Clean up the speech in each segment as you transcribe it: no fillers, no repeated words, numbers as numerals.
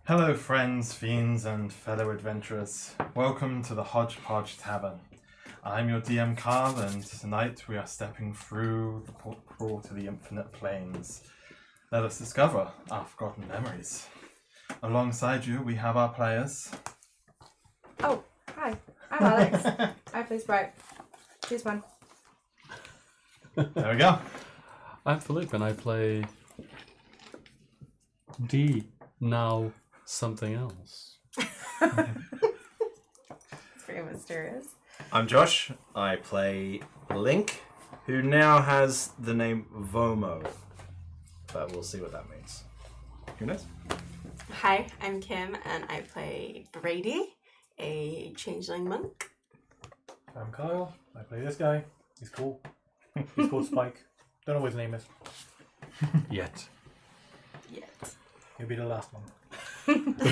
Hello, friends, fiends, and fellow adventurers. Welcome to the Hodgepodge Tavern. I'm your DM Carl, and tonight we are stepping through the portal to the infinite planes. Let us discover our forgotten memories. Alongside you, we have our players. Oh, hi. I'm Alex. I play Sprite. Choose one. There we go. I'm Philippe and I play D, now something else. It's pretty mysterious. I'm Josh. I play Link, who now has the name Vomo. But we'll see what that means. Who knows? Hi, I'm Kim, and I play Brady, a changeling monk. I'm Kyle. I play this guy. He's cool. He's called Spike. Don't know what his name is. Yet. Yet. He'll be the last one.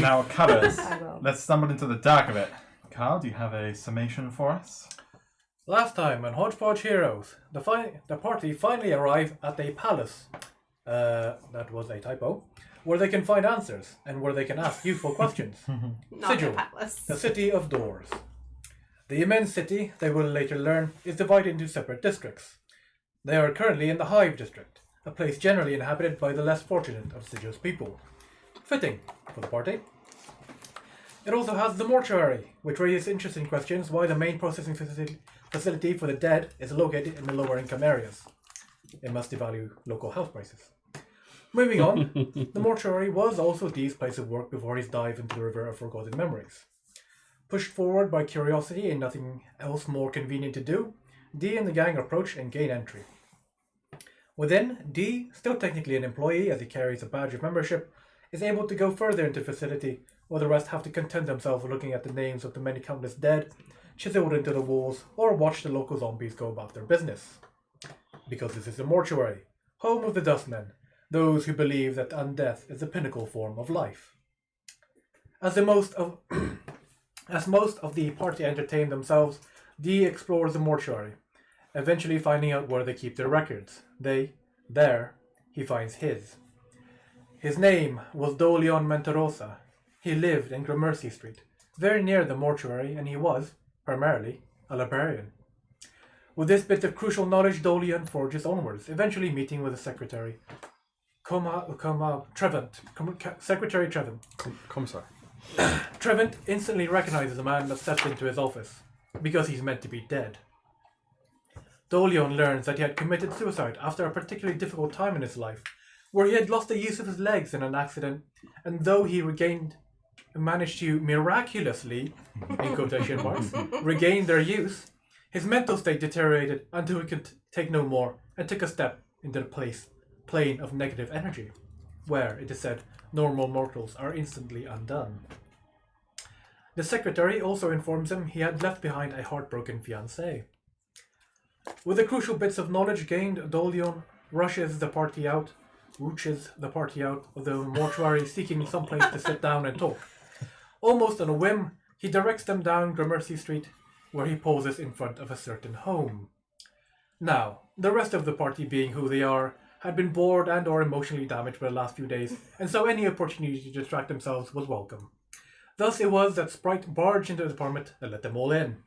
Now, colours. I will. Let's stumble into the dark of it. Carl, do you have a summation for us? Last time on Hodgepodge Heroes, the party finally arrive at a palace. That was a typo. Where they can find answers and where they can ask useful questions. Not Sigil, the palace. the City of Doors. The immense city, they will later learn, is divided into separate districts. They are currently in the Hive District, a place generally inhabited by the less fortunate of Sigil's people. Fitting for the party. It also has the mortuary, which raises interesting questions why the main processing facility for the dead is located in the lower income areas. It must devalue local house prices. Moving on, the mortuary was also Dee's place of work before his dive into the river of forgotten memories. Pushed forward by curiosity and nothing else more convenient to do, Dee and the gang approach and gain entry. Within, Dee, still technically an employee as he carries a badge of membership, is able to go further into the facility, while the rest have to content themselves with looking at the names of the many countless dead, chiseled into the walls, or watch the local zombies go about their business. Because this is a mortuary, home of the dustmen, those who believe that undeath is the pinnacle form of life. As most of the party entertain themselves, Dee explores the mortuary, eventually finding out where they keep their records. There, he finds his. His name was Dolion Mentarosa. He lived in Gramercy Street, very near the mortuary, and he was, primarily, a librarian. With this bit of crucial knowledge, Dolion forges onwards, eventually meeting with the secretary, Secretary Trevant. Commissar. Trevant instantly recognizes the man that steps into his office, because he's meant to be dead. Dolion learns that he had committed suicide after a particularly difficult time in his life, where he had lost the use of his legs in an accident, and though he managed to miraculously, in quotation marks, regain their use, his mental state deteriorated until he could take no more and took a step into the plane of negative energy, where, it is said, normal mortals are instantly undone. The secretary also informs him he had left behind a heartbroken fiancée. With the crucial bits of knowledge gained, Dolion rushes the party out of the mortuary, seeking some place to sit down and talk. Almost on a whim, he directs them down Gramercy Street, where he pauses in front of a certain home. Now, the rest of the party, being who they are, had been bored and or emotionally damaged by the last few days, and so any opportunity to distract themselves was welcome. Thus it was that Sprite barged into the apartment and let them all in.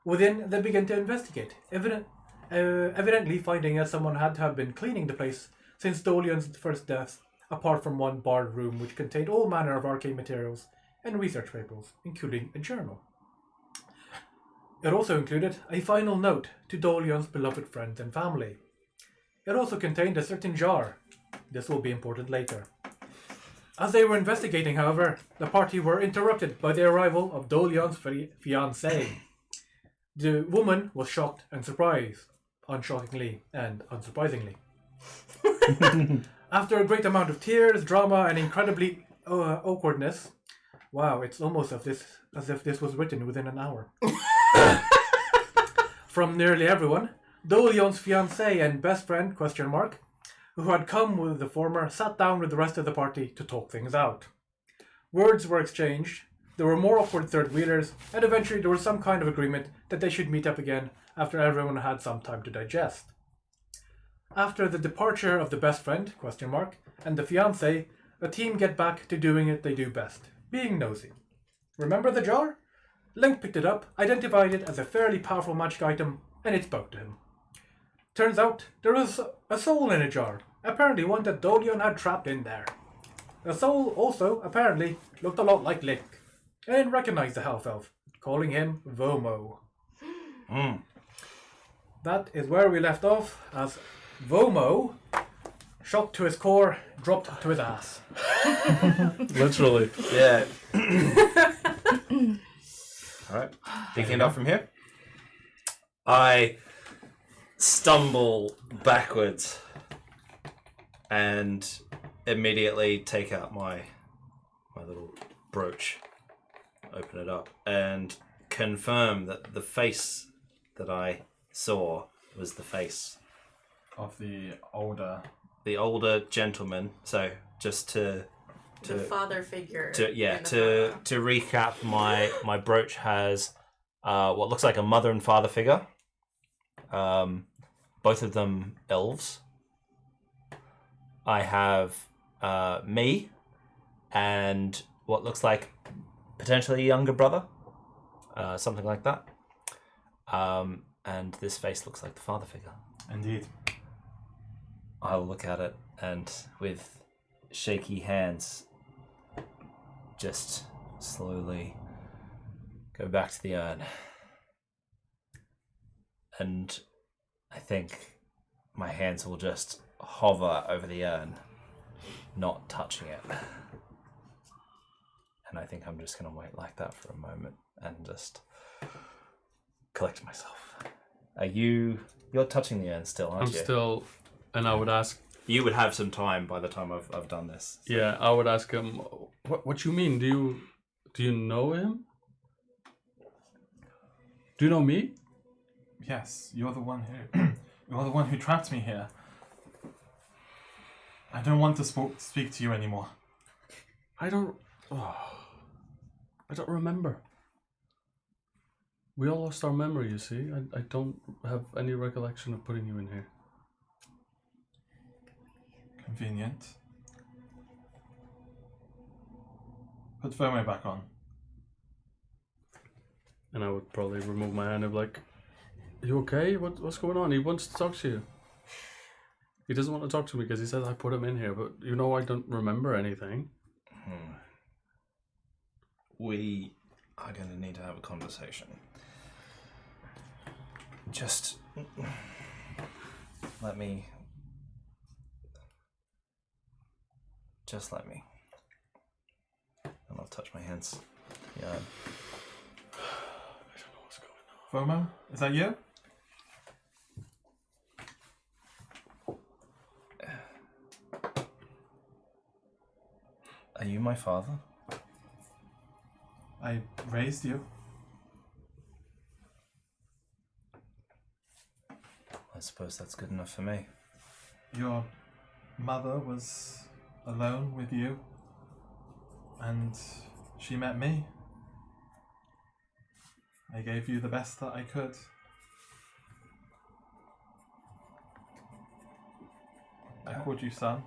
Within, they began to investigate, evidently finding that someone had to have been cleaning the place since Dolion's first death, apart from one barred room which contained all manner of arcane materials and research papers, including a journal. It also included a final note to Dolion's beloved friends and family. It also contained a certain jar. This will be important later. As they were investigating, however, the party were interrupted by the arrival of Dolion's fiancée. The woman was shocked and surprised, unshockingly and unsurprisingly. After a great amount of tears, drama, and incredibly awkwardness, wow, it's almost as if this was written within an hour. From nearly everyone, Dolion's fiancée and best friend, who had come with the former, sat down with the rest of the party to talk things out. Words were exchanged, there were more awkward third-wheelers, and eventually there was some kind of agreement that they should meet up again after everyone had some time to digest. After the departure of the best friend, and the fiancé, the team get back to doing it they do best, being nosy. Remember the jar? Link picked it up, identified it as a fairly powerful magic item, and it spoke to him. Turns out there was a soul in a jar, apparently one that Dolion had trapped in there. The soul also, apparently, looked a lot like Link, and recognized the half-elf, calling him Vomo. That is where we left off, as Vomo, shocked to his core, dropped to his ass. Literally. Yeah. Alright. Picking it up from here. I stumble backwards and immediately take out my little brooch, open it up, and confirm that the face that I saw was the face Of the older. the older gentleman. So just to The father figure. to in the photo. recap, my brooch has what looks like a mother and father figure. Both of them elves. I have me and what looks like potentially a younger brother, something like that. And this face looks like the father figure. Indeed. I'll look at it and with shaky hands just slowly go back to the urn. And I think my hands will just hover over the urn, not touching it. And I think I'm just going to wait like that for a moment and just collect myself. You're touching the urn still, aren't I'm you? still, and I would ask, You would have some time by the time I've done this. yeah, I would ask him, what you mean? Do you know him? Do you know me? Yes, you're the one who trapped me here. I don't want to speak to you anymore. I don't remember. We all lost our memory, you see. I don't have any recollection of putting you in here. Convenient. Put Fomo back on. And I would probably remove my hand and be like, you okay? What's going on? He wants to talk to you. He doesn't want to talk to me because he says I put him in here, but you know I don't remember anything. We are going to need to have a conversation. Just let me. Just let me. And I'll touch my hands. Yeah. I don't know what's going on. Fomo, is that you? Are you my father? I raised you. I suppose that's good enough for me. Your mother was alone with you, and she met me. I gave you the best that I could. I called you son.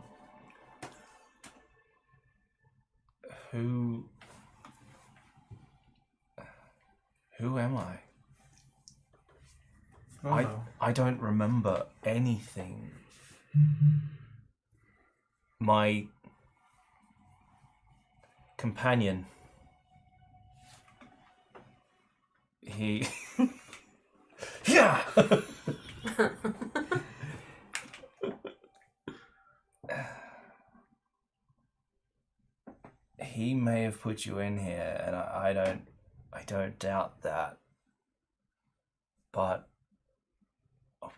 Who am I? Fomo. I don't remember anything. My companion, he... Yeah! He may have put you in here, and I don't doubt that. But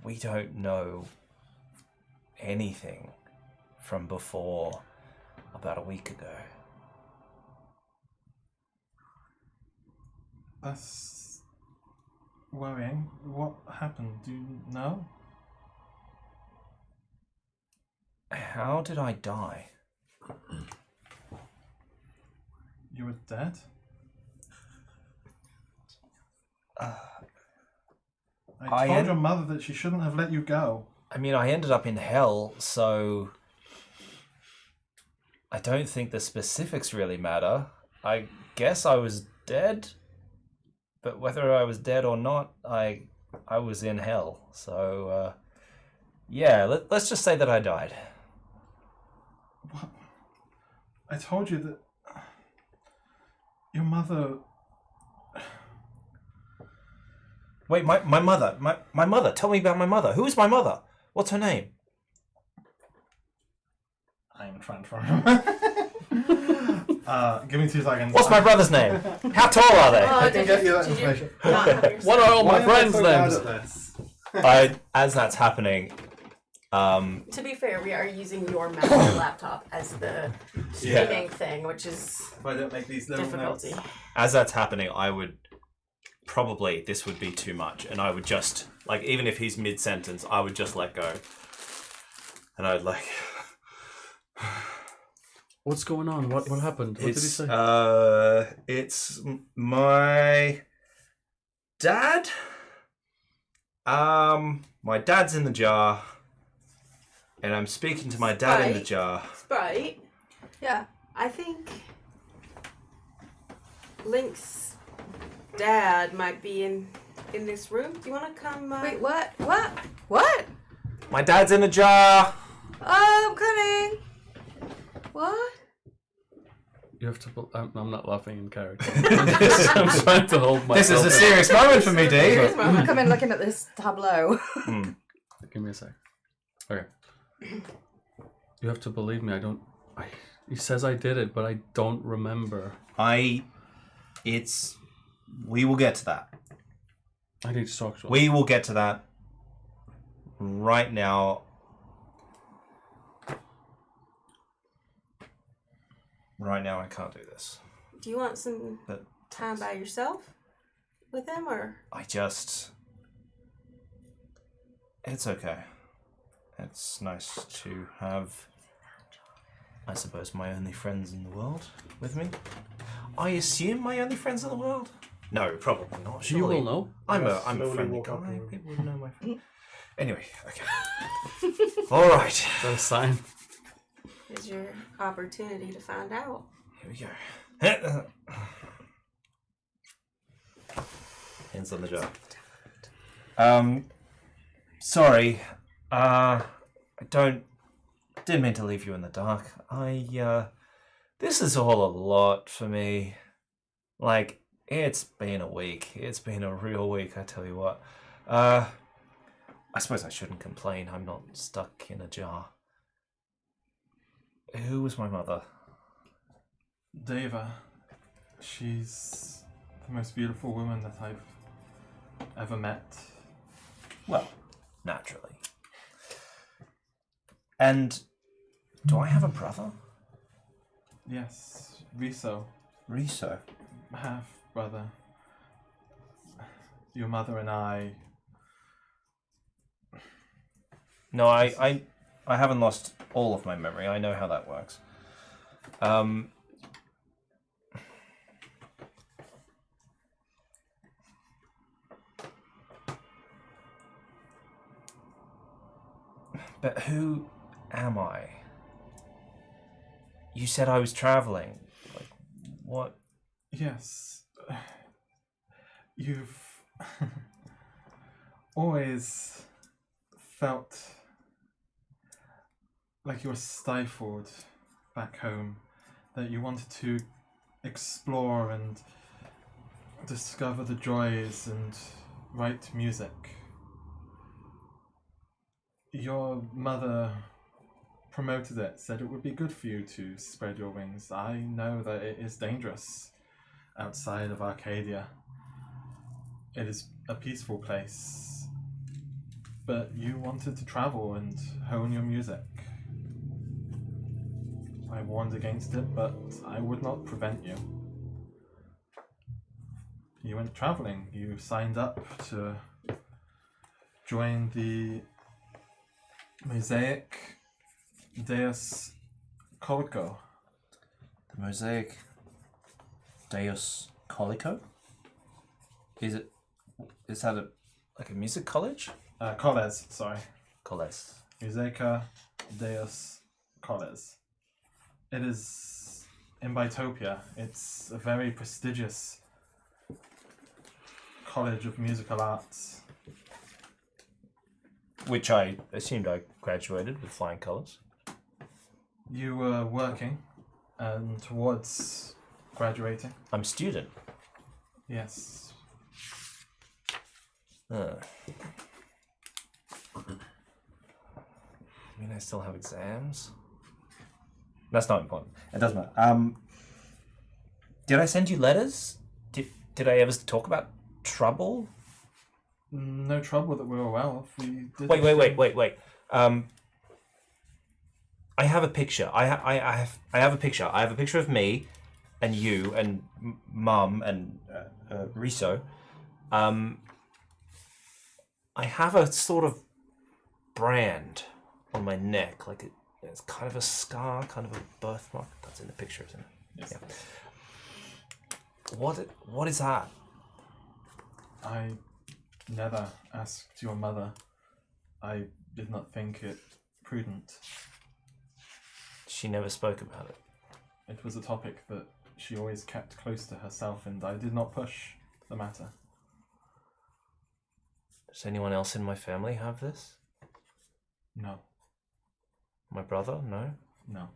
we don't know anything from before about a week ago. That's worrying. What happened? Do you know? How did I die? You were dead? I told your mother that she shouldn't have let you go. I mean, I ended up in hell, so I don't think the specifics really matter. I guess I was dead, but whether I was dead or not, I was in hell. So, let's just say that I died. What? I told you that your mother... Wait, my mother. My mother. Tell me about my mother. Who is my mother? What's her name? I'm trying to remember. Give me 2 seconds. What's my brother's name? How tall are they? I can get you that did you information. not have your What are all my Why am I friends' so bad names? at this? As that's happening, To be fair, we are using your master laptop as the streaming thing, which is If I don't make these little difficulty. notes. as that's happening, I would probably this would be too much, and I would just even if he's mid-sentence, I would just let go, and I'd What's going on? What happened? What did he say? It's my dad. My dad's in the jar, and I'm speaking to my dad in the Right. jar. Sprite, Yeah. I think Link's dad might be in this room. Do you want to come? Wait, what? What? What? My dad's in the jar. I'm coming. What? You have to. I'm not laughing in character. I'm trying to hold myself. This is a serious moment for me, Dave. I'm coming looking at this tableau. Give me a sec. Okay. You have to believe me. He says I did it, but I don't remember. We will get to that. I need to talk to him. We will get to that. Right now. Right now, I can't do this. Do you want some But time by yourself with him, or? It's okay. It's nice to have, I suppose, my only friends in the world with me. I assume my only friends in the world? No, probably not. You Surely. will know. I'm a Slowly friendly walk up to guy. him. People would know my friend. Anyway, okay. All right. Is that a sign? Is your opportunity to find out? Here we go. Hands on the jar. Sorry. Didn't mean to leave you in the dark. This is all a lot for me. It's been a week. It's been a real week, I tell you what. I suppose I shouldn't complain. I'm not stuck in a jar. Who was my mother? Deva. She's the most beautiful woman that I've ever met. Well, naturally. And do I have a brother? Yes, Riso, Riso. half brother. Your mother and I. No, I haven't lost all of my memory. I know how that works. But who am I? You said I was traveling. What? Yes. You've always felt like you were stifled back home, that you wanted to explore and discover the joys and write music. Your mother promoted it, said it would be good for you to spread your wings. I know that it is dangerous outside of Arcadia. It is a peaceful place, but you wanted to travel and hone your music. I warned against it, but I would not prevent you. You went traveling. You signed up to join the Mosaic Deus Colico. The Mosaic Deus Colico? Is that a music college? Coles, sorry. Coles. Musaica Deus Coles. It is in Bitopia. It's a very prestigious college of musical arts. Which I assumed I graduated with flying colours. You were working and towards graduating? I'm a student. Yes. I mean, I still have exams. That's not important. It doesn't matter. Did I send you letters? Did I ever talk about trouble? No trouble that we're aware of. We did. Wait. I have a picture. I have a picture. I have a picture of me, and you, and Mum, and Riso. I have a sort of brand on my neck, like it's kind of a scar, kind of a birthmark. That's in the picture, isn't it? Yes. Yeah. What is that? I never asked your mother. I did not think it prudent. She never spoke about it. It was a topic that she always kept close to herself, and I did not push the matter. Does anyone else in my family have this? No. My brother? No? No.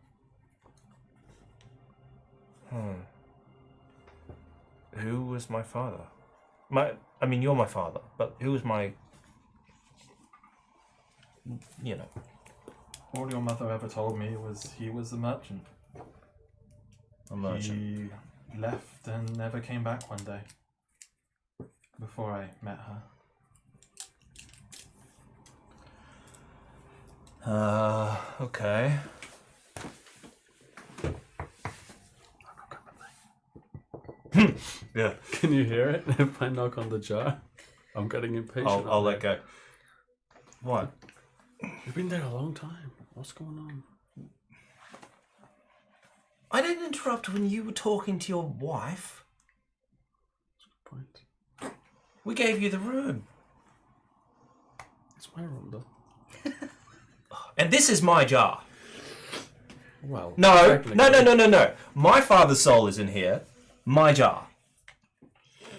Who was my father? I mean, you're my father, but who was my... You know. All your mother ever told me was he was a merchant. A merchant. He left and never came back one day. Before I met her. Okay. Yeah. Can you hear it if I knock on the jar? I'm getting impatient. I'll let go. What? You've been there a long time. What's going on? I didn't interrupt when you were talking to your wife. That's a good point. We gave you the room. It's my room, though. And this is my jar. Well, No. technically- My father's soul is in here. My jar.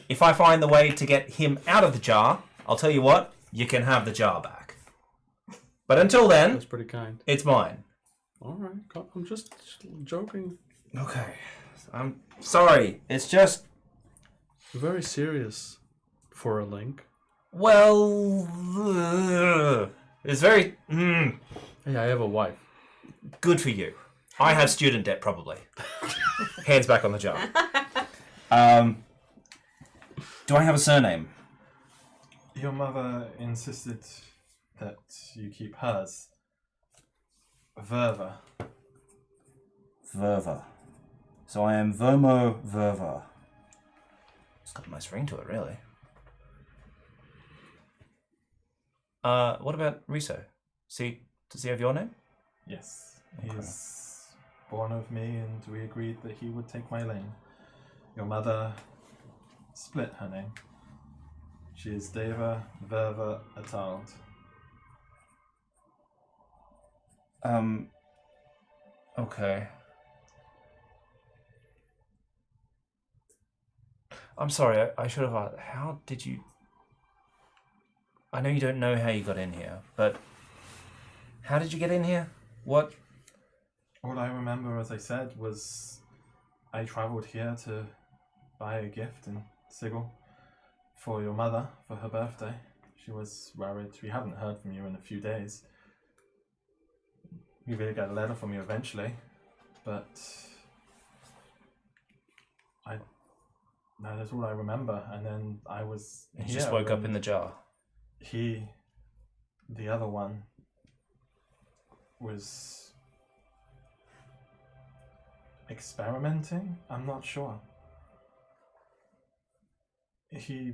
If I find the way to get him out of the jar, I'll tell you what, you can have the jar back. But until then, That's pretty kind. it's mine. All right, I'm just joking. Okay. I'm sorry. It's just... Very serious for a link. Well... It's very... Hey, I have a wife. Good for you. I have student debt, probably. Hands back on the jar. Do I have a surname? Your mother insisted that you keep hers. Verva. Verva. So I am Vermo Verva. It's got a nice ring to it, really. What about Riso? Does he have your name? Yes. He's born of me, and we agreed that he would take my lane. Your mother split her name. She is Deva Verva Atald. Okay. I'm sorry, I should have asked, how did you... I know you don't know how you got in here, but how did you get in here? What? All I remember, as I said, was I travelled here to buy a gift in Sigil for your mother for her birthday. She was worried. We haven't heard from you in a few days. We will get a letter from you eventually, but that is all I remember. And then I was You here just woke up and in the jar. the other one, was experimenting? I'm not sure. He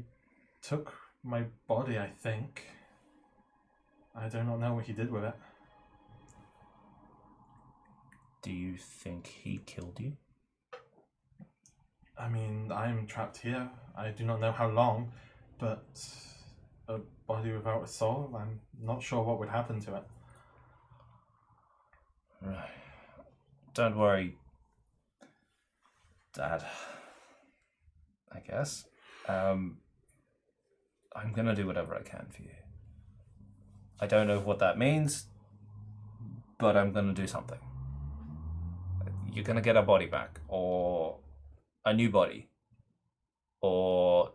took my body, I think. I do not know what he did with it. Do you think he killed you? I mean, I'm trapped here. I do not know how long, but a body without a soul, I'm not sure what would happen to it. Right. don't worry, Dad. I guess. I'm gonna do whatever I can for you. I don't know what that means, but I'm gonna do something. You're gonna get a body back, or a new body, or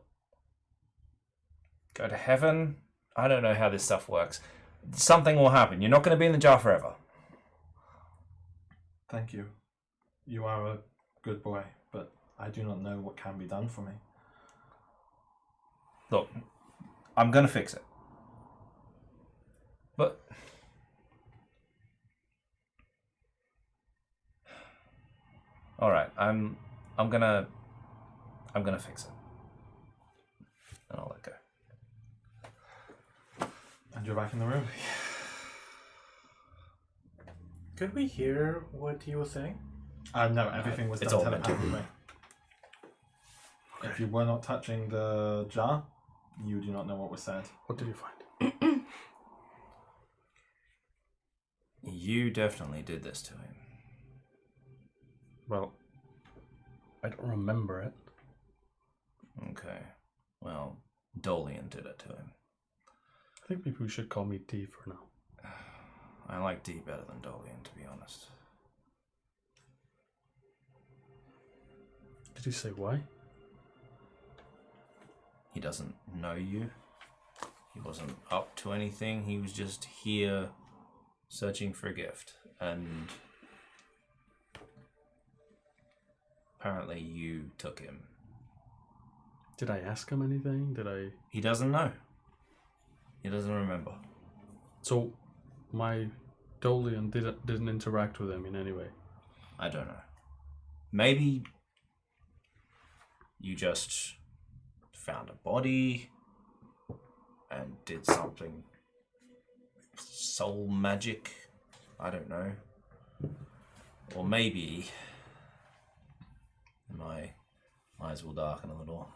go to heaven. I don't know how this stuff works. Something will happen. You're not gonna be in the jar forever. Thank you. You are a good boy, but I do not know what can be done for me. Look, I'm gonna fix it. But all right, I'm gonna fix it, and I'll let go. And you're back in the room. Could we hear what he was saying? No, everything was It's done all mental. telepathically. If you were not touching the jar, you do not know what was said. What did you find? You definitely did this to him. Well, I don't remember it. Okay. Well, Dolian did it to him. I think maybe we should call me D for now. I like D better than Dolian, to be honest. Did he say why? He doesn't know you. He wasn't up to anything. He was just here searching for a gift. And apparently you took him. Did I ask him anything? He doesn't know. He doesn't remember. So, my Dolian didn't interact with him in any way. I don't know. Maybe you just found a body and did something soul magic. I don't know. Or maybe my eyes will darken a little.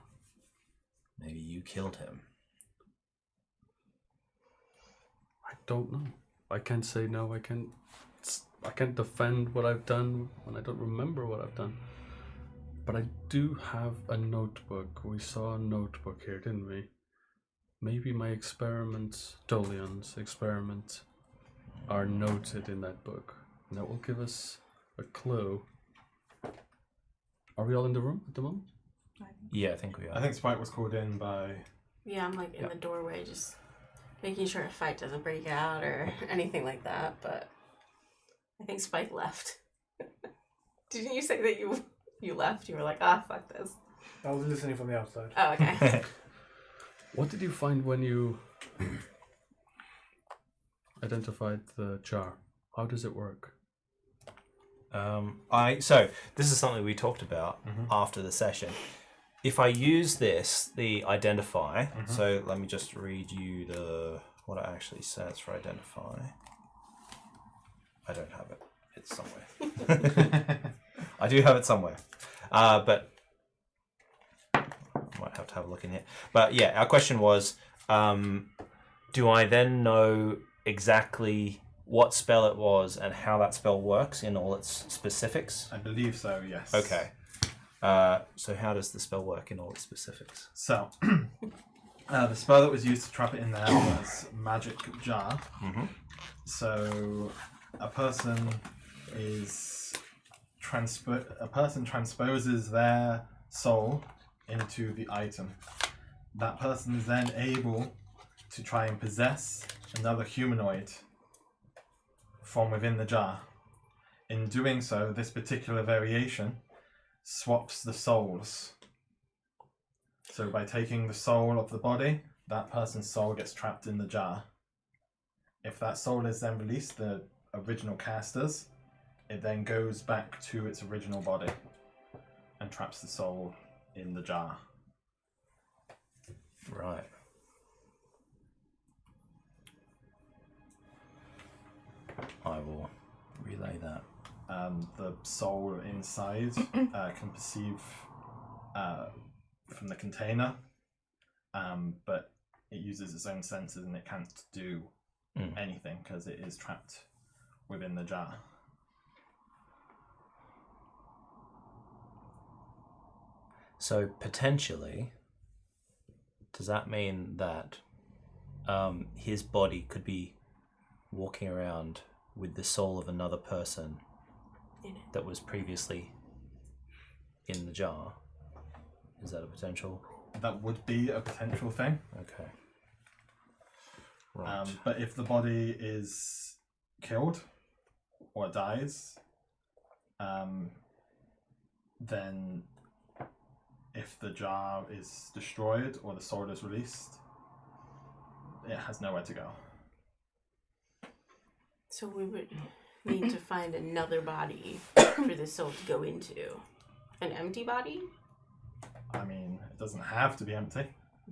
Maybe you killed him. I don't know. I can't say no. I can't defend what I've done when I don't remember what I've done. But I do have a notebook. We saw a notebook here, didn't we? Maybe my experiments, Dolian's experiments, are noted in that book. And that will give us a clue. Are we all in the room at the moment? Yeah, I think we are. I think Spike was called in by... Yeah, I'm like in the doorway, just making sure a fight doesn't break out or anything like that. But I think Spike left. Didn't you say that you left? You were like, fuck this. I was listening from the outside. Oh, okay. What did you find when you identified the jar? How does it work? So this is something we talked about after the session. If I use this, the identify, so let me just read you what it actually says for identify. I don't have it. It's somewhere. I do have it somewhere. But I might have to have a look in here. But yeah, our question was, do I then know exactly what spell it was and how that spell works in all its specifics? I believe so, yes. Okay. So how does the spell work in all its specifics? So, the spell that was used to trap it in there was Magic Jar. So, a person transposes their soul into the item. That person is then able to try and possess another humanoid from within the jar. In doing so, this particular variation swaps the souls. So by taking the soul of the body, that person's soul gets trapped in the jar. If that soul is then released, the original casters, it then goes back to its original body and traps the soul in the jar. Right. I will relay that. The soul inside can perceive from the container, but it uses its own senses and it can't do anything because it is trapped within the jar. So potentially, does that mean that his body could be walking around with the soul of another person that was previously in the jar? Is that a potential? That would be a potential thing. Okay. Right. But if the body is killed or dies, then if the jar is destroyed or the soul is released, it has nowhere to go. So we would need to find another body for the soul to go into. An empty body? I mean, it doesn't have to be empty.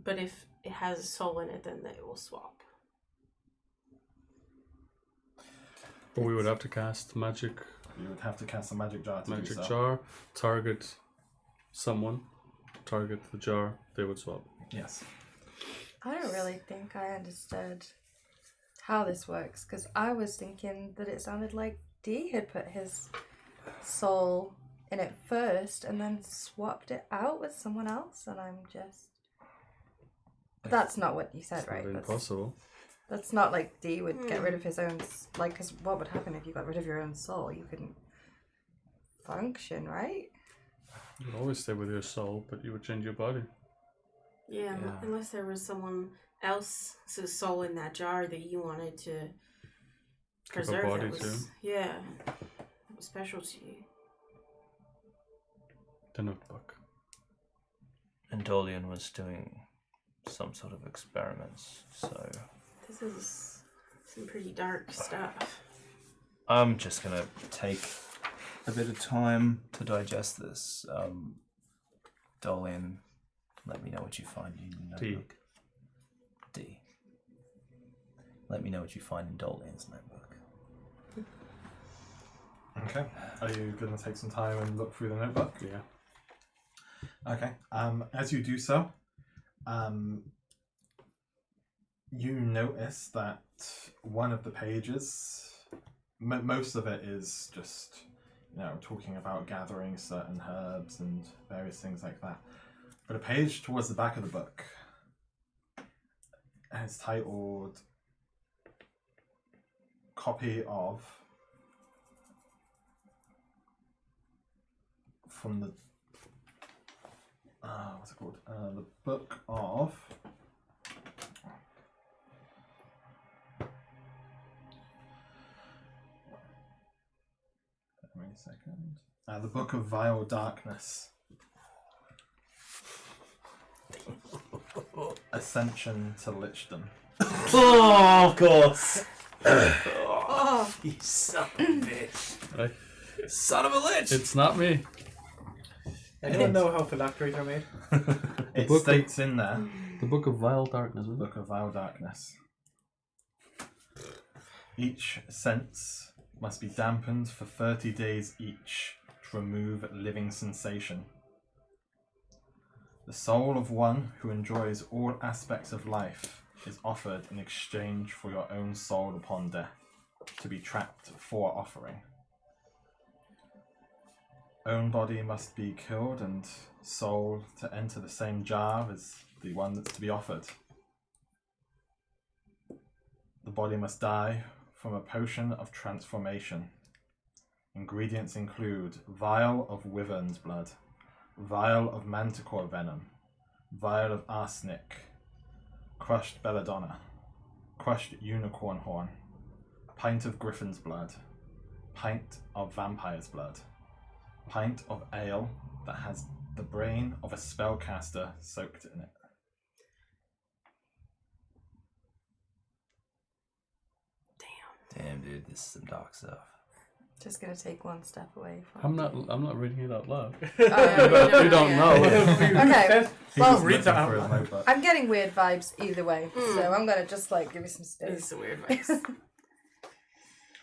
But if it has a soul in it, then they will swap. But we would have to cast magic. You would have to cast a magic jar to do Magic so. jar. Target someone. Target the jar. They would swap. Yes. I don't really think I understood how this works, because I was thinking that it sounded like Dee had put his soul in it first and then swapped it out with someone else, and I'm just... That's not what you said, It's right? not impossible. That's not like Dee would get rid of his own... Like, because what would happen if you got rid of your own soul? You couldn't function, right? You'd always stay with your soul, but you would change your body. Yeah, Yeah. unless there was someone else's soul in that jar that you wanted to preserve. body that was, too. Yeah, that was special to you. The notebook. And Dolian was doing some sort of experiments, so This is some pretty dark stuff. I'm just gonna take a bit of time to digest this. Dolian, let me know what you find in your D. notebook. D. Let me know what you find in Dolian's notebook. Okay. Are you going to take some time and look through the notebook? Yeah. Okay. As you do so, you notice that one of the pages, most of it is just, talking about gathering certain herbs and various things like that. But a page towards the back of the book is titled "Copy of," from the what's it called? The book of. Wait a second. The Book of Vile Darkness. Ascension to Lichdom. Oh, of course! Oh, You son of a bitch! Right. Son of a lich! It's not me. Anyone know how phylacteries are made? It book of- states in there, The Book of Vile Darkness. Isn't it? Book of Vile Darkness. Each sense must be dampened for 30 days each to remove living sensation. The soul of one who enjoys all aspects of life is offered in exchange for your own soul upon death, to be trapped for offering. Own body must be killed and soul to enter the same jar as the one that's to be offered. The body must die from a potion of transformation. Ingredients include vial of wyvern's blood, vial of manticore venom, vial of arsenic, crushed belladonna, crushed unicorn horn, pint of griffin's blood, pint of vampire's blood, pint of ale that has the brain of a spellcaster soaked in it. Damn, dude, this is some dark stuff. just gonna take one step away from. I'm not reading it out loud. You You don't know. Okay. He Well, was read looking that for his out. notebook. I'm getting weird vibes either way, so I'm gonna just give you some This space. is a weird voice.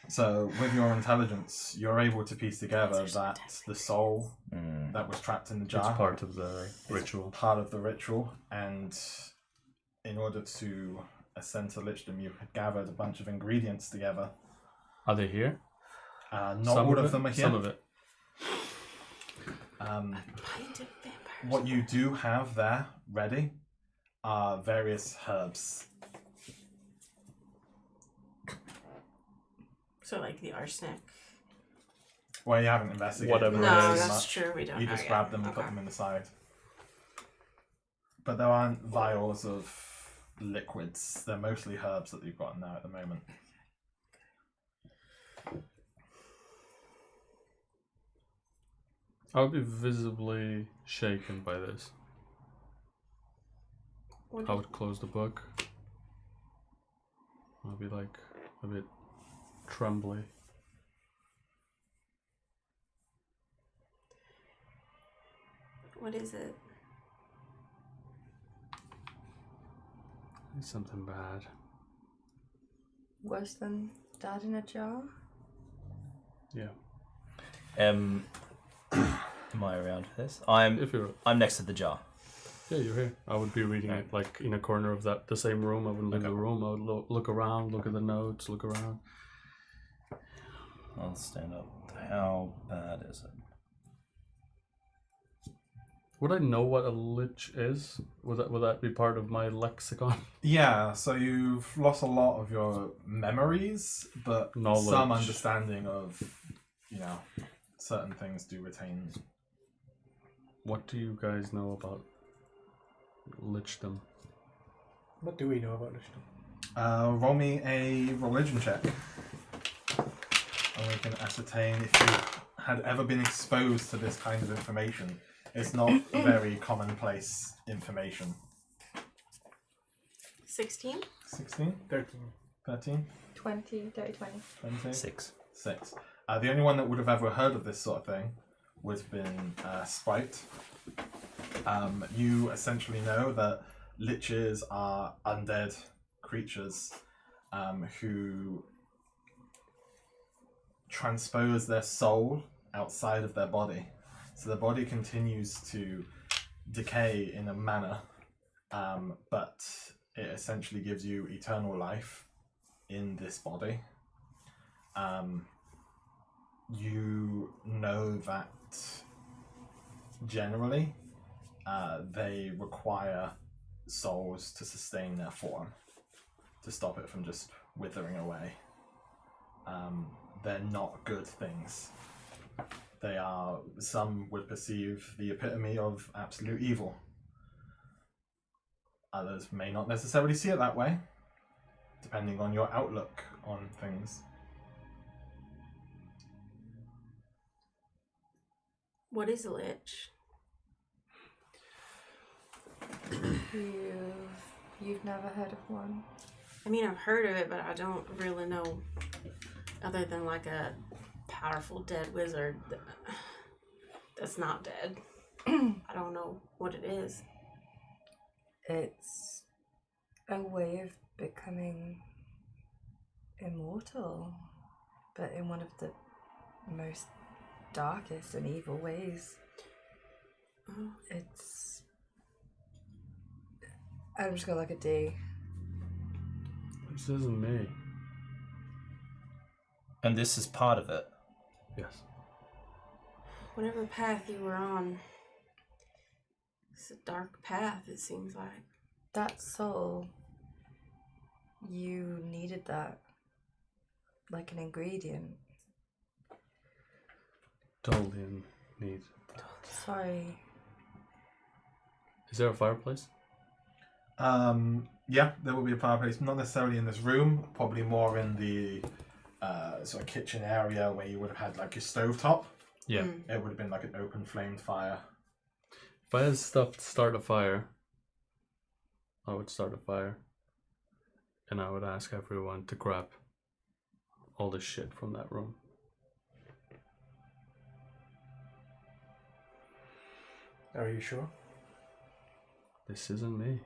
So, with your intelligence, you're able to piece together Answers that some the soul Mm. that was trapped in the It's jar part of the is ritual. part of the ritual, and in order to ascend to Lichdom, you had gathered a bunch of ingredients together. Are they here? Not Some all of it? them are here. Some of it. Pint of vampire What you do have there ready are various herbs. So like the arsenic. Well, you haven't investigated. Whatever them it No, is. too that's much. true. We don't. You just know grab yet. them and put Okay. them in the side. But there aren't vials of liquids. They're mostly herbs that you've got now at the moment. I would be visibly shaken by this. What I would close the book. I'd be like a bit trembly. What is it? It's something bad. Worse than Dad in a jar? Yeah. Am I around for this? I'm If you're next to the jar. Yeah, you're here. I would be reading it like in a corner of the same room. I wouldn't leave the room. I would look around, look at the notes, look around. I'll stand up. How bad is it? Would I know what a lich is? Would that be part of my lexicon? Yeah, so you've lost a lot of your memories, but Knowledge. some understanding of, certain things do retain. What do you guys know about lichdom? What do we know about this? Roll me a religion check. And we can ascertain if you had ever been exposed to this kind of information. It's not very commonplace information. 16? 16? 13. 13? 20, dirty 20. 20? 6. 6. The only one that would have ever heard of this sort of thing would have been Sprite. You essentially know that liches are undead creatures who transpose their soul outside of their body. So the body continues to decay in a manner, but it essentially gives you eternal life in this body. You know that generally they require souls to sustain their form, to stop it from just withering away. They're not good things. They are, some would perceive, the epitome of absolute evil. Others may not necessarily see it that way, depending on your outlook on things. What is a lich? You've never heard of one? I mean, I've heard of it, but I don't really know, other than like a powerful dead wizard that's not dead. I don't know what it is. It's a way of becoming immortal, but in one of the most darkest and evil ways. Oh. I'm just gonna look at D. This isn't me. And this is part of it. Yes. Whatever path you were on, it's a dark path, it seems like. That soul, you needed that like an ingredient. Totally in need. Sorry. Is there a fireplace? Yeah, there will be a fireplace, not necessarily in this room, probably more in the sort of kitchen area where you would have had like your stovetop. Yeah. It would have been like an open flamed fire. If I had stuff to start a fire, I would start a fire. And I would ask everyone to grab all the shit from that room. Are you sure? This isn't me.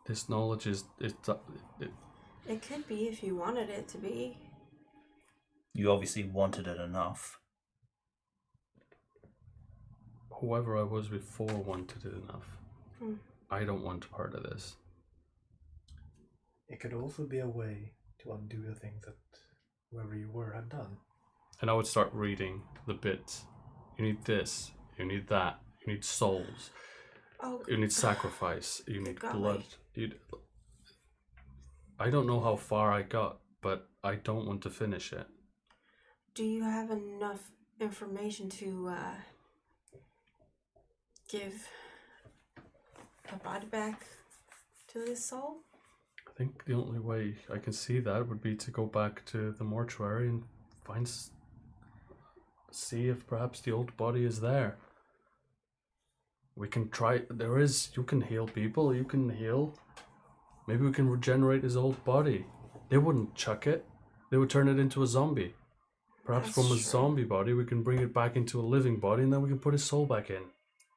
This knowledge is It could be if you wanted it to be. You obviously wanted it enough. whoever I was before wanted it enough. I don't want part of this. It could also be a way to undo the things that whoever you were had done. And I would start reading the bits. You need this, you need that, You need souls. Oh, You need sacrifice. You need Golly. blood. I don't know how far I got, but I don't want to finish it. do you have enough information to give a body back to this soul? I think the only way I can see that would be to go back to the mortuary and see if perhaps the old body is there. We can try. You can heal people. You can heal. Maybe we can regenerate his old body. They wouldn't chuck it. They would turn it into a zombie. Perhaps That's from a true. zombie body, we can bring it back into a living body, and then we can put his soul back in.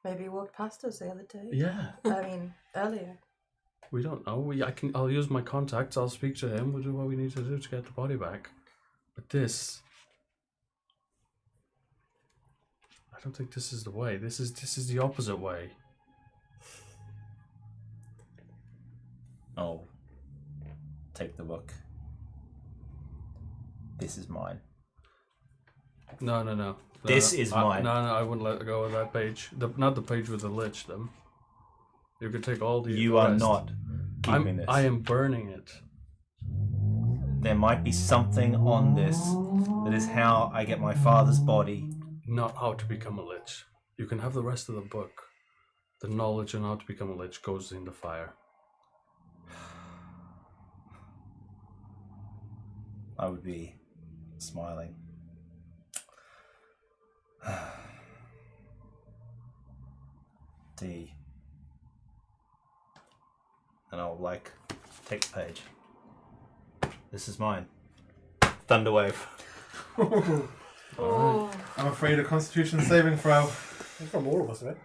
Maybe he walked past us the other day. Yeah. I mean, earlier. We don't know. I'll use my contacts. I'll speak to him. We'll do what we need to do to get the body back. But this, I don't think this is the way. This is the opposite way. I'll take the book. This is mine. No. This is mine. No, I wouldn't let go of that page. Not the page with the lich. Them. You could take all the. You the are rest. not keeping this. I am burning it. There might be something on this that is how I get my father's body. Not how to become a lich. You can have the rest of the book. The knowledge on how to become a lich goes in the fire. I would be smiling. D. And I'll take the page. This is mine. Thunderwave. Oh, I'm afraid a Constitution saving throw. It's from all of us, right?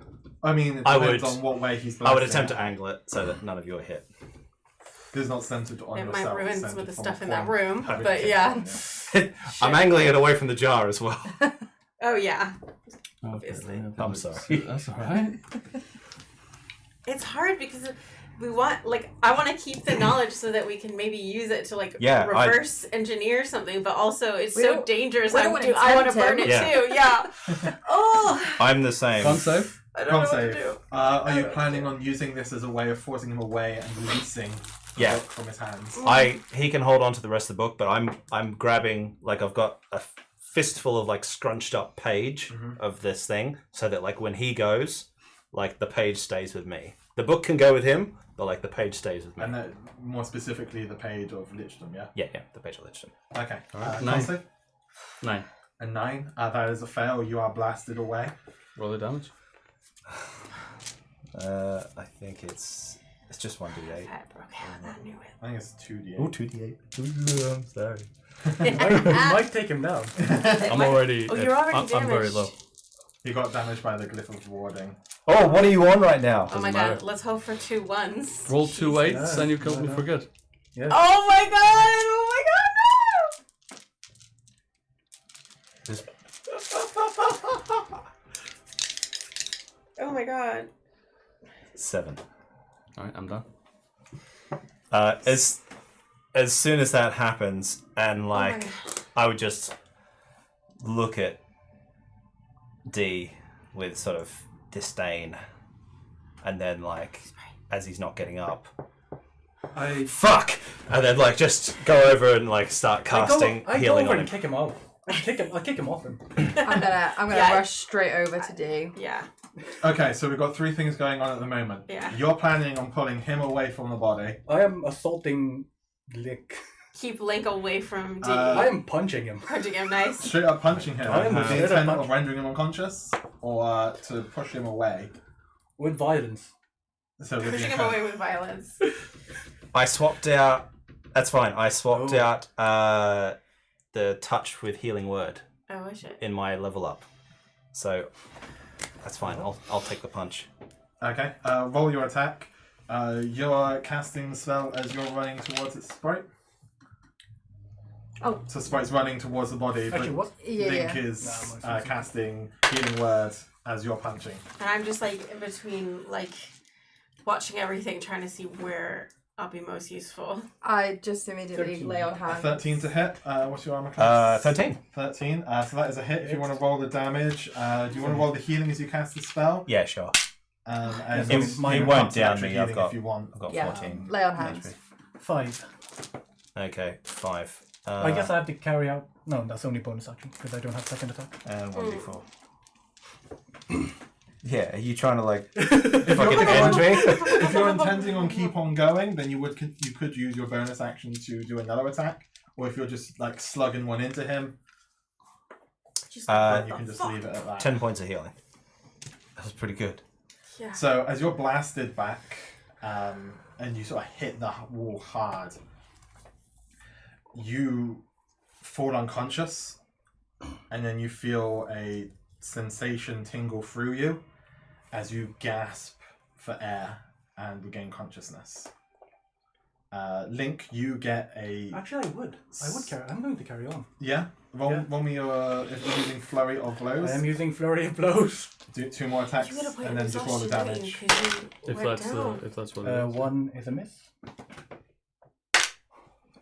I mean, it I depends would- on what way he's I would blasting. attempt to angle it so that none of you are hit. This is not centered on it yourself. might it's ruin centered some of the from stuff a in that point. room, Okay. but yeah. I'm angling it away from the jar as well. Oh yeah. Obviously. I'm sorry. That's alright. It's hard because we want, I want to keep the knowledge so that we can maybe use it to Yeah, reverse engineer something, but also it's We so don't- dangerous. we I don't want wanna to tempt burn him. it Yeah. too. Yeah. Oh, I'm the same. Con save? I don't know Con what to save. do. Are you Oh, planning on using this as a way of forcing him away and releasing the Yeah. book from his hands? He can hold on to the rest of the book, but I'm grabbing, I've got a fistful of scrunched up page of this thing, so that when he goes, the page stays with me. The book can go with him, but the page stays with me. And then, more specifically, the page of Lichdom, yeah? Yeah, the page of Lichdom. Okay. Alright, Con 9. save? 9. A 9. That is a fail. You are blasted away. Roll the damage. I think it's just 1d8. I broke out. I knew it. I think it's 2d8. Oh, 2d8. I'm sorry. You might take him down. I'm already. Oh, you're already I'm very damaged. low. He got damaged by the glyph of warding. Oh, what are you on right now? Oh my Doesn't matter. god, let's hope for 2 1s. Roll 2 8s, Yeah, and you killed me no. for good. Yeah. Oh my god! Oh my god, no! Oh my god. 7. Alright, I'm done. As soon as that happens, and my God. I would just look at D with sort of disdain, and then as he's not getting up, fuck, and then just go over and start casting I go healing over on and him. kick him off. I'll kick him off him. I'm gonna Yeah. rush straight over to D. Yeah. Okay, so we've got 3 things going on at the moment. Yeah. You're planning on pulling him away from the body. I am assaulting Link. Keep Link away from D. I am punching him. Punching him nice. Straight up punching him. I am With the straight up intent punch- of rendering him unconscious, or to push him away. With violence. So with the Pushing him intent- away with violence. I swapped out. That's fine. I swapped Oh. out the touch with healing word Oh shit. in my level up, so that's fine. I'll take the punch. Okay, roll your attack. You're casting the spell as you're running towards its sprite. Oh. So sprite's running towards the body, Actually, but what? Yeah. Link yeah. is Nah, I'm casting healing word as you're punching. And I'm just in between watching everything, trying to see where I'll be most useful. I just immediately 13. lay on A hands. 13 to hit. What's your armor class? 13. 13. So that is a hit. If you want to roll the damage, do you want to roll the healing as you cast the spell? Yeah, sure. And It- you it can won't cut some down extra me, I've healing got- if you want. I've got Yeah. 14. Lay on hands. HP. 5. Okay, 5. I guess I have to carry out. No, that's only bonus action because I don't have second attack. And 1d4. Yeah, are you trying to like If fucking you're, end me? if you're intending on keep on going, then you could use your bonus action to do another attack, or if you're just like slugging one into him, Just then you can just leave it at that. 10 points of healing. That was pretty good. Yeah. So as you're blasted back, and you sort of hit the wall hard, you fall unconscious, and then you feel a sensation tingle through you as you gasp for air and regain consciousness. Link, you get a Actually, I would carry. I'm going to carry on. yeah. Roll, Yeah. roll me your if you're using flurry of blows. I am using flurry of blows. Do 2 more attacks You gotta put and then just roll the damage. If that's what it is. 1 is a miss.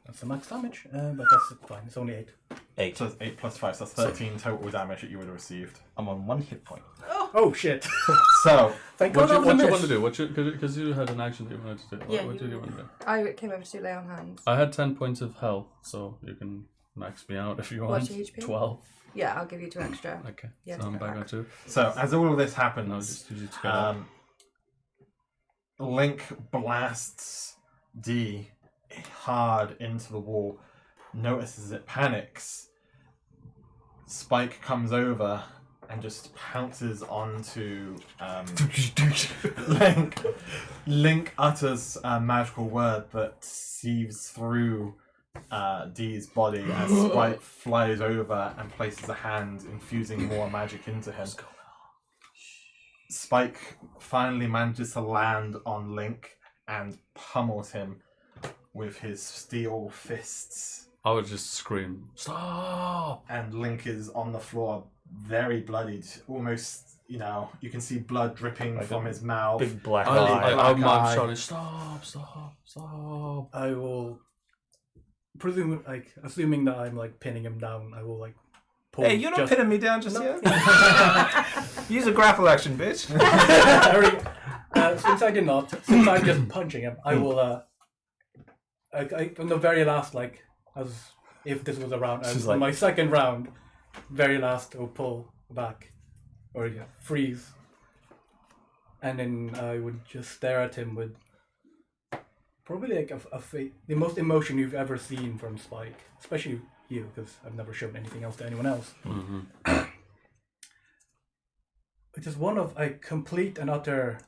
That's the max damage, but that's fine. It's only 8. 8. So it's 8 plus 5, so that's 13 total damage that you would have received. I'm on 1 hit point. Oh shit! So Thank What God you, that was a what you miss. want to do? Because you had an action that you wanted to do. Yeah, What you- did you want to do? I came over to lay on hands. I had 10 points of health, so you can max me out if you want. What's your HP? 12. Yeah, I'll give you 2 extra. Okay. Yeah, So I'm go back back. on 2. So as all of this No, happens, just use it together. Link blasts D hard into the wall, notices it panics. Spike comes over and just pounces onto Link. Link utters a magical word that sieves through D's body as Spike flies over and places a hand, infusing more magic into him. Spike finally manages to land on Link and pummels him with his steel fists. I would just scream, "Stop!" And Link is on the floor, very bloodied. Almost, you can see blood dripping Like from a his mouth. Big black I'm eye. Black eye. shouting, "Stop! Stop! Stop!" I will assuming that I'm like pinning him down. I will like pull. Hey, you're not just... pinning me down just yet. Use a grapple action, bitch. Since I did not, since I'm just punching him, I will. On the very last, as if this was a round, She's on like- my second round, very last, I'll pull back, or freeze, and then I would just stare at him with probably like the most emotion you've ever seen from Spike, especially you, because I've never shown anything else to anyone else. Mm-hmm. Which is one of a complete and utter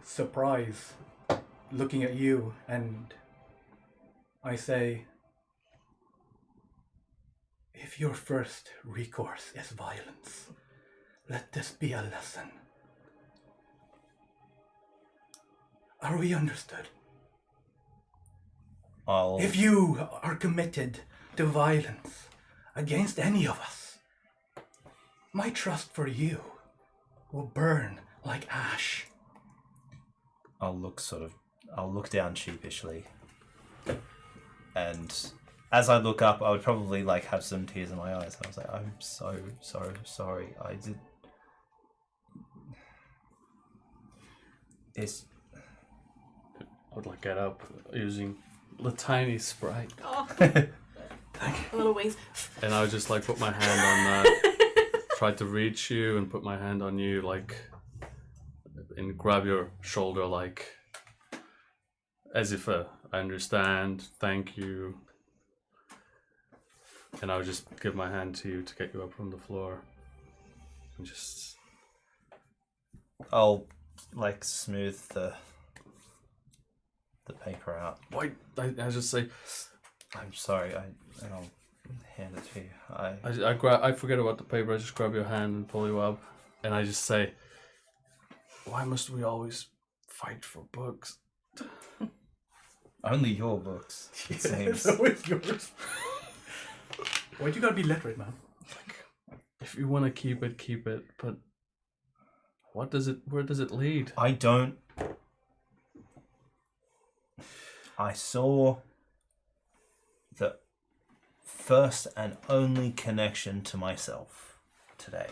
surprise looking at you, and I say, if your first recourse is violence, let this be a lesson. Are we understood? If you are committed to violence against any of us, my trust for you will burn like ash. I'll look down sheepishly, and as I look up, I would probably have some tears in my eyes. I was like, "I'm so sorry. I did." It's I would get up using the tiny sprite, Oh. A little wings. and I would just put my hand on try to reach you and put my hand on you and grab your shoulder as if I understand, thank you. And I would just give my hand to you to get you up from the floor. And just I'll smooth the paper out. why I just say I'm sorry. And I'll hand it to you. I forget about the paper, I just grab your hand and pull you up, and I just say, why must we always fight for books? Only your books, it seems. It's always yours. Why'd you gotta be literate, man? If you want to keep it, but where does it lead? I don't. I saw the first and only connection to myself today.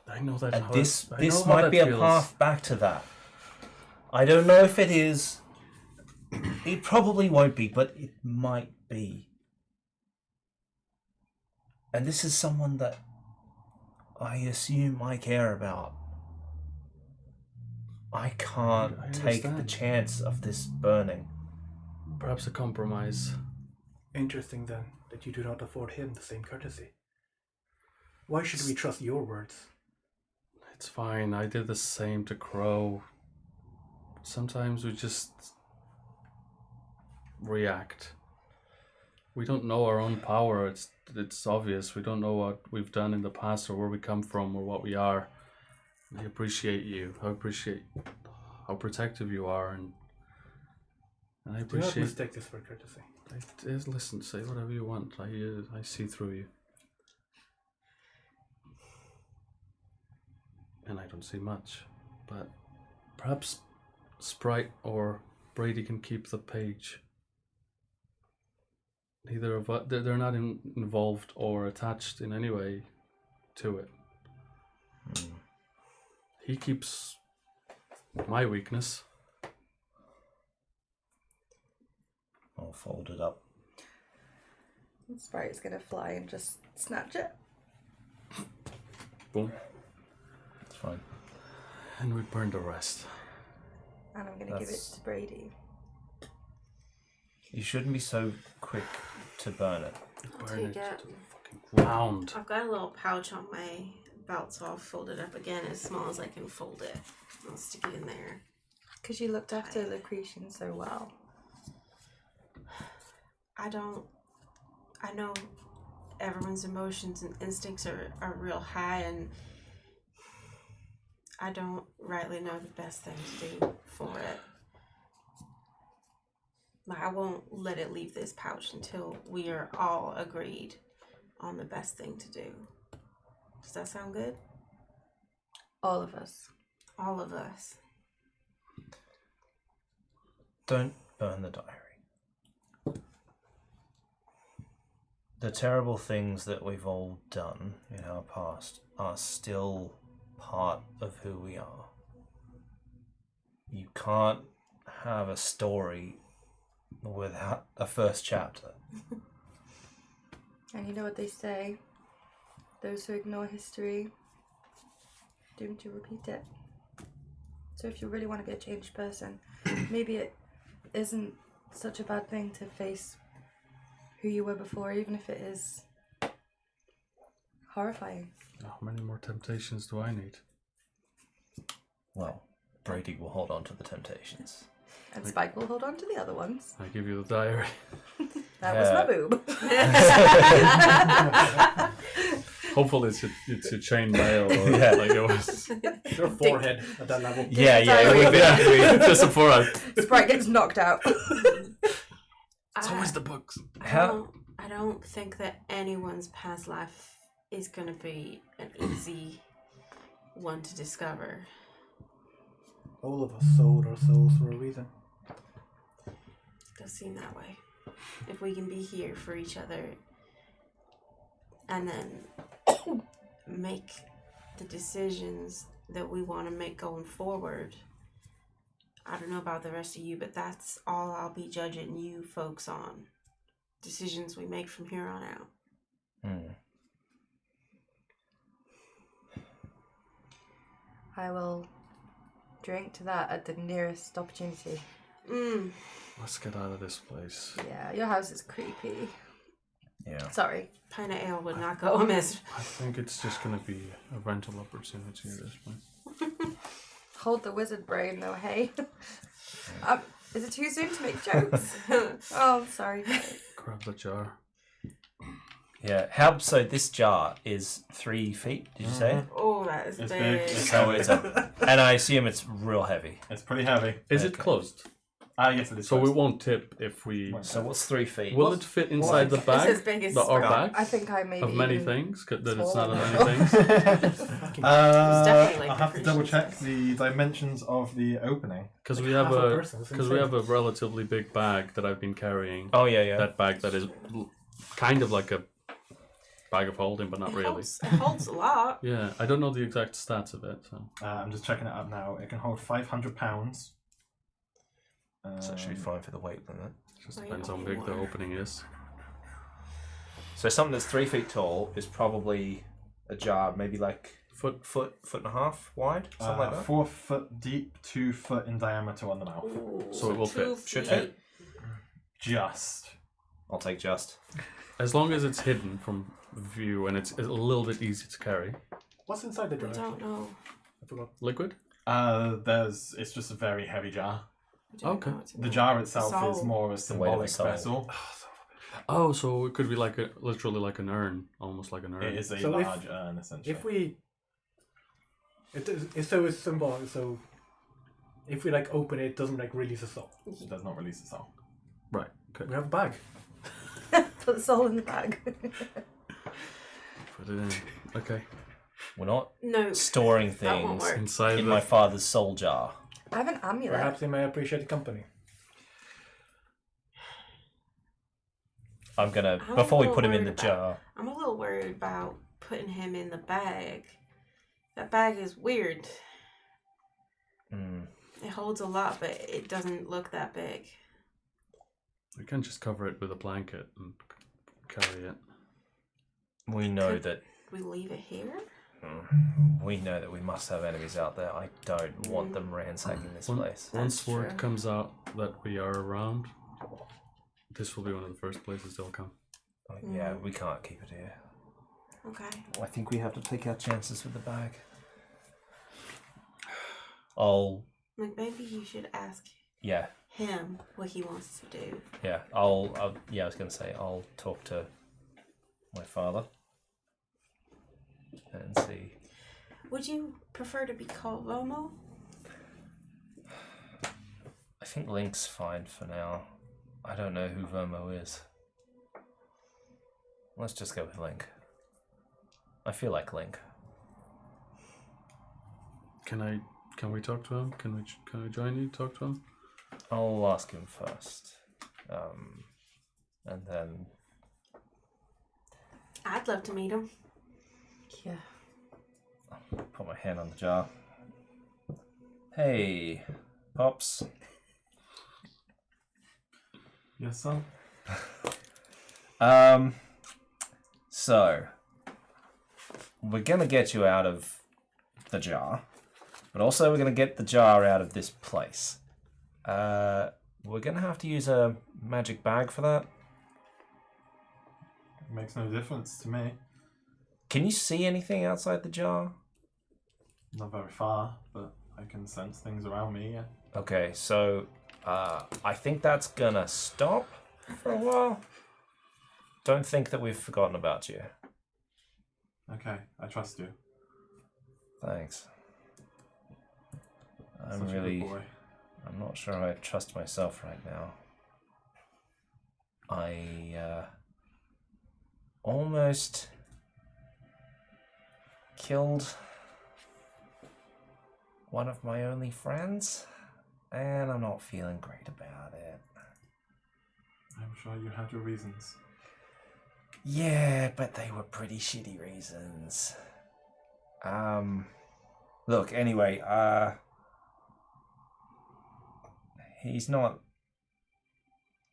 I know that. And how this I know how might that be a feels. path back to that. I don't know if it is. It probably won't be, but it might be. And this is someone that I assume I care about. I can't I take the understand. chance of this burning. Perhaps a compromise. Interesting then that you do not afford him the same courtesy. Why should we trust your words? It's fine. I did the same to Crow. Sometimes we just react. We don't know our own power. It's obvious. We don't know what we've done in the past or where we come from or what we are. I appreciate you. I appreciate how protective you are, and I Do not appreciate. mistake this for courtesy. Listen, say whatever you want. I see through you, and I don't see much, but perhaps Sprite or Brady can keep the page. Neither of us, they're not involved or attached in any way to it. He keeps my weakness. I'll fold it up. Sprite's gonna fly and just snatch it. Boom. It's fine. And we burn the rest. And I'm gonna give it to Brady. You shouldn't be so quick to burn it. Burn it take it. to the fucking ground. I've got a little pouch on my belt, so I'll fold it up again as small as I can fold it. I'll stick it in there. Because you looked after Lucretian so well. I know everyone's emotions and instincts are real high, and I don't rightly know the best thing to do for it. Like, I won't let it leave this pouch until we are all agreed on the best thing to do. Does that sound good? All of us. All of us. Don't burn the diary. The terrible things that we've all done in our past are still part of who we are. You can't have a story without a first chapter. And you know what they say? Those who ignore history, doomed to repeat it. So if you really want to be a changed person, maybe it isn't such a bad thing to face who you were before, even if it is horrifying. How many more temptations do I need? Well, Brady will hold on to the temptations. And Spike will hold on to the other ones. I give you the diary. That was my boob. Hopefully it's a chain mail or Yeah. like it was. Your forehead at that level. Yeah, diary. it would be. Just a forehead. Sprite gets knocked out. It's always the books. I don't think that anyone's past life is going to be an easy one to discover. All of us sold our souls for a reason. Does seem that way. If we can be here for each other and then make the decisions that we want to make going forward. I don't know about the rest of you, but that's all I'll be judging you folks on. Decisions we make from here on out. I will drink to that at the nearest opportunity. Let's get out of this place. Yeah, your house is creepy. Yeah. Sorry. Pint of ale would not go amiss. I think it's just gonna be a rental opportunity at this point. Hold the wizard brain though, hey? Is it too soon to make jokes? Oh, I'm sorry. Grab the jar. Yeah. So this jar is 3 feet, did you say? Oh, that is It's big. big. So it's and I assume it's real heavy. It's pretty heavy. Is it Okay. closed? Yes, it is. So we closed. won't tip if we. So what's 3 feet? Will it fit inside the It's bag? as big as Our Sprout. bag I think I maybe of many even things. That it's smaller not of now. many things. definitely like I'll have to double check appreciation the dimensions of the opening. Because Like we have half a a person, it's because we insane. have a relatively big bag that I've been carrying. Oh yeah, yeah. That bag that is kind of like a bag of holding, but not really. It holds a lot. Yeah, I don't know the exact stats of it. So I'm just checking it up now. It can hold 500 pounds. It's actually fine for the weight limit. it just depends how big the opening is. So something that's 3 feet tall is probably a jar, maybe like Foot. foot and a half wide, something like that. 4 foot deep, 2 foot in diameter on the mouth. Ooh, So it will fit. 2 Should feet. fit. Just. I'll take just. As long as it's hidden from view and it's a little bit easy to carry. What's inside the I jar? don't know. I forgot. Liquid? It's just a very heavy jar. I don't Okay. know. It's The in jar itself Soul. is more of a weight of a symbolic soul. vessel. Oh, so it could be like literally like an urn, almost like an urn. It is a So if- large urn, essentially. If we, it's so it's symbolic. So if we like open it, it doesn't like release a soul. It does not release its soul. Right. Okay. We have a bag. put the soul in the bag. Put it in. Okay. We're not No, storing that won't things work. Inside in the my father's soul jar. I have an amulet. Perhaps they may appreciate the company. I'm gonna I'm before we a put him in little the worried jar. I'm a little worried about putting him in the bag. That bag is weird. Mm. It holds a lot, but it doesn't look that big. we can just cover it with a blanket and carry it. We know that We leave it here? we know that we must have enemies out there. I don't want them ransacking this place. Once That's word true. comes out that we are around, this will be one of the first places they'll come. Yeah, we can't keep it here. Okay. I think we have to take our chances with the bag. I'll Like, maybe you should ask yeah. him what he wants to do. Yeah, I was gonna say I'll talk to my father and see. Would you prefer to be called Vomo? I think Link's fine for now. I don't know who Vermo is. Let's just go with Link. I feel like Link. Can we talk to him? Can I join you? Talk to him? I'll ask him first, and then I'd love to meet him. Yeah. put my hand on the jar. Hey, Pops. Yes, son? So we're gonna get you out of the jar, but also we're gonna get the jar out of this place. We're gonna have to use a magic bag for that. It makes no difference to me. Can you see anything outside the jar? Not very far, but I can sense things around me, yeah. Okay, so I think that's gonna stop for a while. Don't think that we've forgotten about you. Okay, I trust you. Thanks. Such a good boy. I'm not sure I trust myself right now. I almost killed one of my only friends, and I'm not feeling great about it. I'm sure you had your reasons. Yeah, but they were pretty shitty reasons. Look, anyway, he's not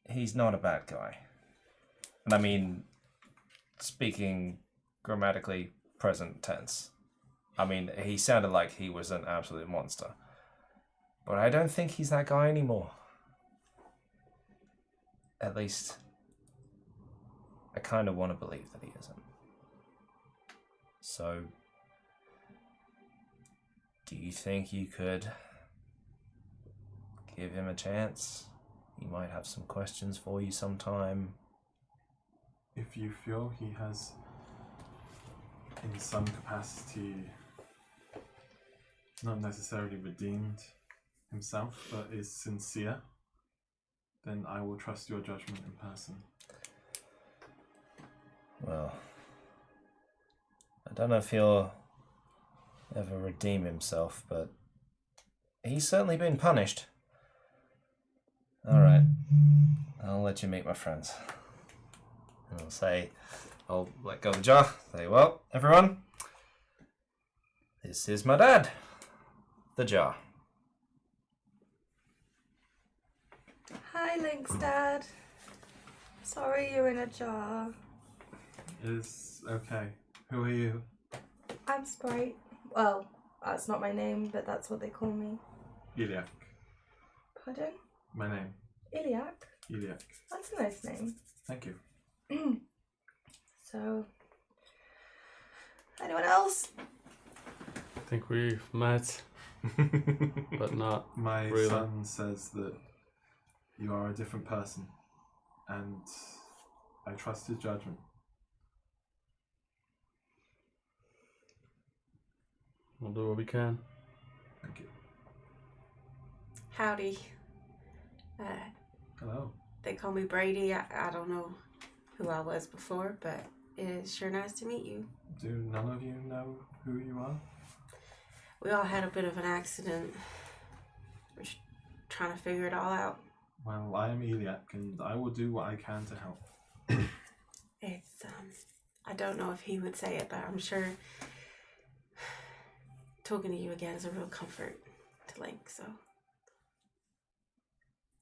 a bad guy. And I mean, speaking grammatically present tense. I mean, he sounded like he was an absolute monster. But I don't think he's that guy anymore. At least, I kind of want to believe that he isn't. So, do you think you could give him a chance? He might have some questions for you sometime. If you feel he has, in some capacity, not necessarily redeemed himself, but is sincere then I will trust your judgment in person. Well, I don't know if he'll ever redeem himself, but he's certainly been punished. Alright, I'll let you meet my friends. And I'll let go of the jar, say, well, everyone, this is my dad, the jar. Hi, Link's dad. Sorry you're in a jar. It's okay. Who are you? I'm Sprite. Well, that's not my name, but that's what they call me. Iliac. Pardon? My name. Iliac? Iliac. That's a nice name. Thank you. So, anyone else? I think we've met, but not My really. son says that you are a different person, and I trust his judgment. We'll do what we can. Thank you. Howdy. Hello. They call me Brady. I don't know who I was before, but it is sure nice to meet you. Do none of you know who you are? We all had a bit of an accident. We're just trying to figure it all out. Well, I am Iliac, and I will do what I can to help. It's, I don't know if he would say it, but I'm sure talking to you again is a real comfort to Link, so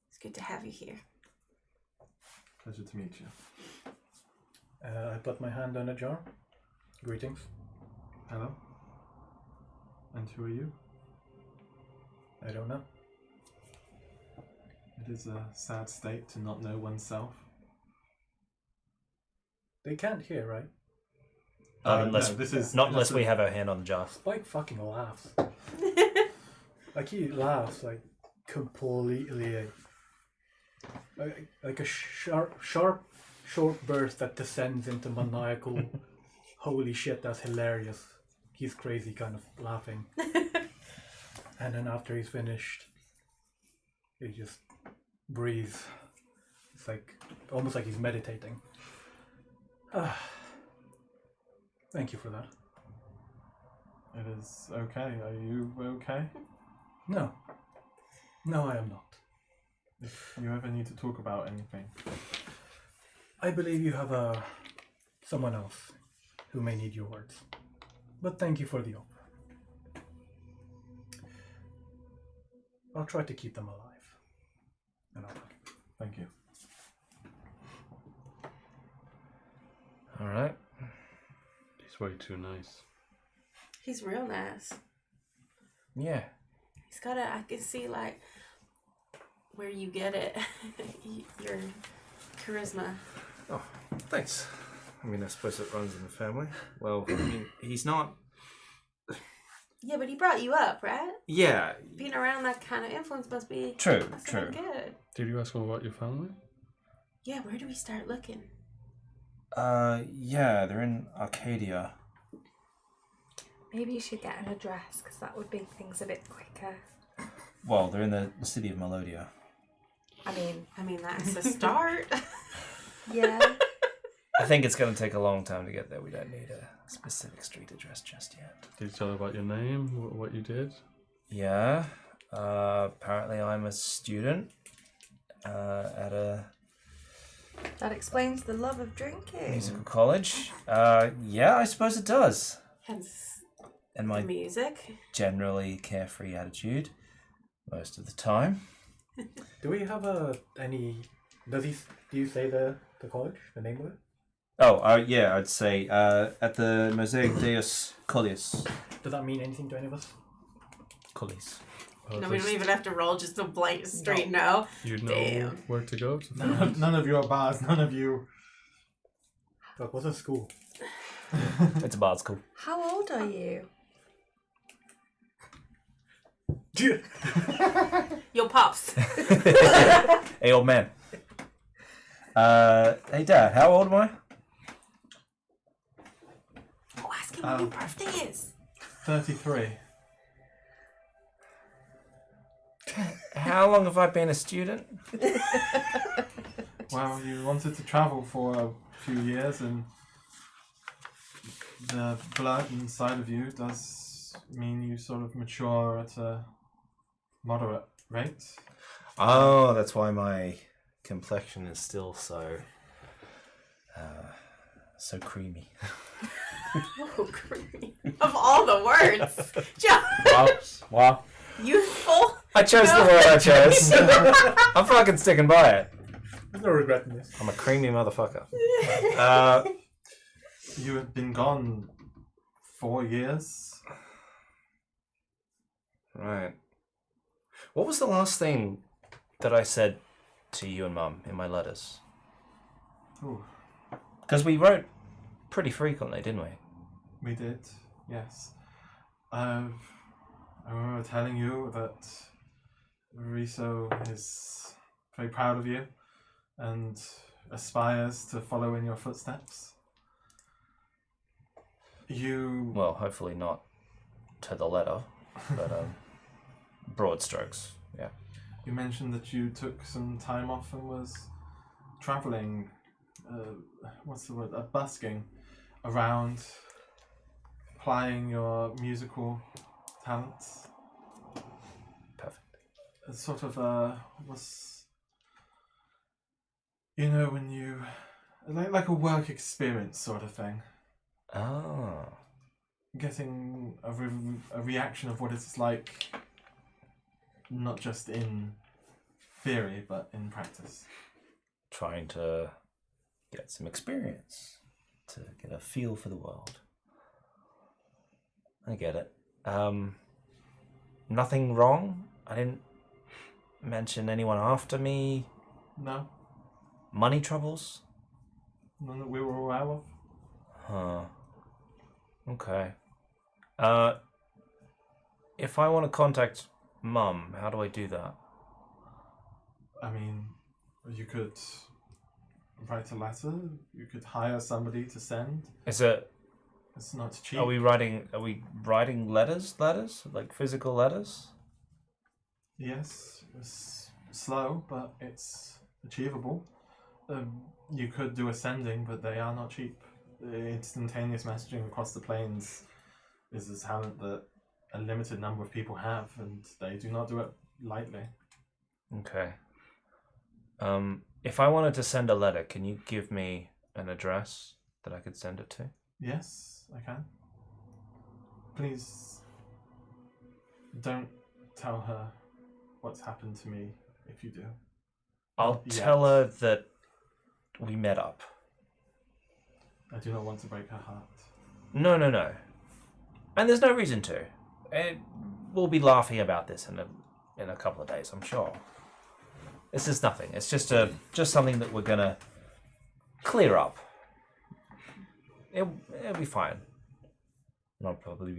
it's good to have you here. Pleasure to meet you. I put my hand on a jar. Greetings. Hello. And who are you? I don't know. It is a sad state to not know oneself. They can't hear, right? Unless, no, this is not unless we have our hand on the jar. Spike fucking laughs. Like he laughs like completely like a sharp short burst that descends into maniacal holy shit, that's hilarious. He's crazy kind of laughing. And then after he's finished, he just breathes. It's like almost like he's meditating. Thank you for that. It is okay. Are you okay? No, I am not. If you ever need to talk about anything. I believe you have someone else who may need your words. But thank you for the offer. I'll try to keep them alive. And Thank you. Alright. He's way too nice. He's real nice. Yeah. He's got I can see like where you get it. Your charisma. Oh, thanks. I mean, I suppose it runs in the family. Well, I mean, he's not. Yeah, but he brought you up, right? Yeah. Being around that kind of influence must be True. been good. Did you ask him about your family? Yeah, where do we start looking? Yeah, they're in Arcadia. Maybe you should get an address, because that would make things a bit quicker. Well, they're in the city of Melodia. I mean, That's a start. yeah. I think it's going to take a long time to get there. We don't need a specific street address just yet. Did he tell you about your name, what you did? Yeah. Apparently I'm a student at a That explains the love of drinking. musical college. Yeah, I suppose it does. Hence And the my music. generally carefree attitude most of the time. do we have any? Do you say the college, the name of it? Oh, yeah, I'd say at the Mosaic Deus Collius. Does that mean anything to any of us? Collius. Well, No, at we don't least even have to roll just a blank straight no. you know Damn. where to go to None find of, none of you are bars. None of you. Look, what's a school? It's a bard school. How old are you? Yo, pops. Hey, old man. Hey, Dad, how old am I? Oh, ask him when your birthday is. 33. How long have I been a student? Well, you wanted to travel for a few years, and the blood inside of you does mean you sort of mature at a moderate rate. Oh, that's why my complexion is still so creamy. Oh, creepy. Of all the words. Josh, Wow. youthful. I chose the word I chose. I'm fucking sticking by it. There's no regret in this. I'm a creamy motherfucker. You have been gone 4 years. Right. What was the last thing that I said to you and Mum in my letters? Ooh, Because we wrote pretty frequently, didn't we? we did, yes. I remember telling you that Riso is very proud of you and aspires to follow in your footsteps. You... Well, hopefully not to the letter, but broad strokes, yeah. You mentioned that you took some time off and was traveling, what's the word, busking around, applying your musical talents. Perfect. It's sort of was, when you, like a work experience sort of thing. Oh. Getting a reaction of what it's like, not just in theory, but in practice. Trying to get some experience, to get a feel for the world. I get it. Nothing wrong? I didn't mention anyone after me. No, Money troubles? none that we were aware of. Huh. Okay. If I want to contact Mum, how do I do that? I mean, you could write a letter. You could hire somebody to send. Is it? It's not cheap. Are we writing letters? Letters? Like physical letters? Yes, it's slow, but it's achievable. You could do a sending, but they are not cheap. The instantaneous messaging across the plains is a talent that a limited number of people have, and they do not do it lightly. Okay. If I wanted to send a letter, can you give me an address that I could send it to? Yes, I can. Please don't tell her what's happened to me if you do. I'll Not tell yet. her that we met up. I do not want to break her heart. No. And there's no reason to. We'll be laughing about this in a couple of days, I'm sure. This is nothing. It's just something that we're gonna clear up. It'll be fine. And I'll probably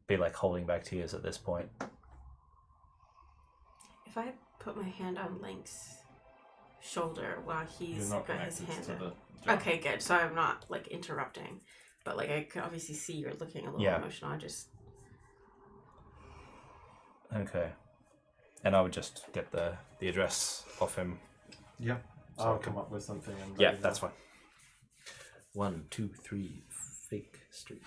be like holding back tears at this point. If I put my hand on Link's shoulder while he's got his hand up. Okay, good. So I'm not like interrupting, but like I can obviously see you're looking a little emotional. I just Okay. And I would just get the address off him. Yeah, So I'll I can- come up with something. And Yeah, that's fine. 1, 2, 3, Fake Street.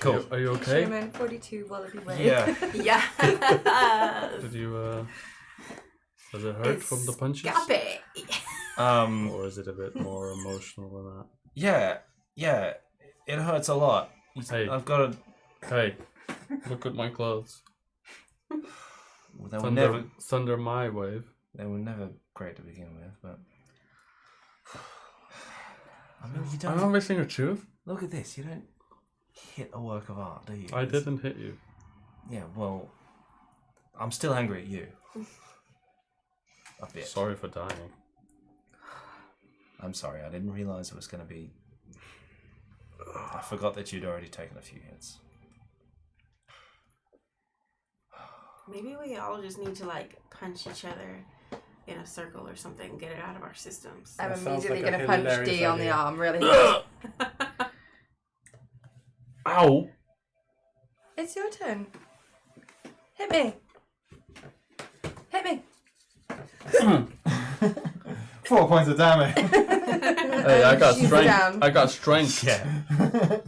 Cool. Are you okay? Sherman 42 Wallaby Way. Yeah. yeah. Did you does it hurt from the punches? Stop it. Or is it a bit more emotional than that? Yeah. It hurts a lot. Hey. I've got to. Hey, look at my clothes. They were never. Thunder my wave. They were never great to begin with, but. I mean, you I'm not don't. missing a tooth. Look at this. You don't hit a work of art, do you? I didn't hit you. Yeah. Well, I'm still angry at you. A bit. Sorry for dying. I'm sorry. I didn't realize it was going to be. I forgot that you'd already taken a few hits. Maybe we all just need to like punch each other in a circle or something and get it out of our systems. I'm That sounds immediately like a going to punch hilarious D on the idea. arm, really. Ow! It's your turn. Hit me! Hit me! 4 points of damage. Hey, I got She's strength. down. I got strength. Yeah.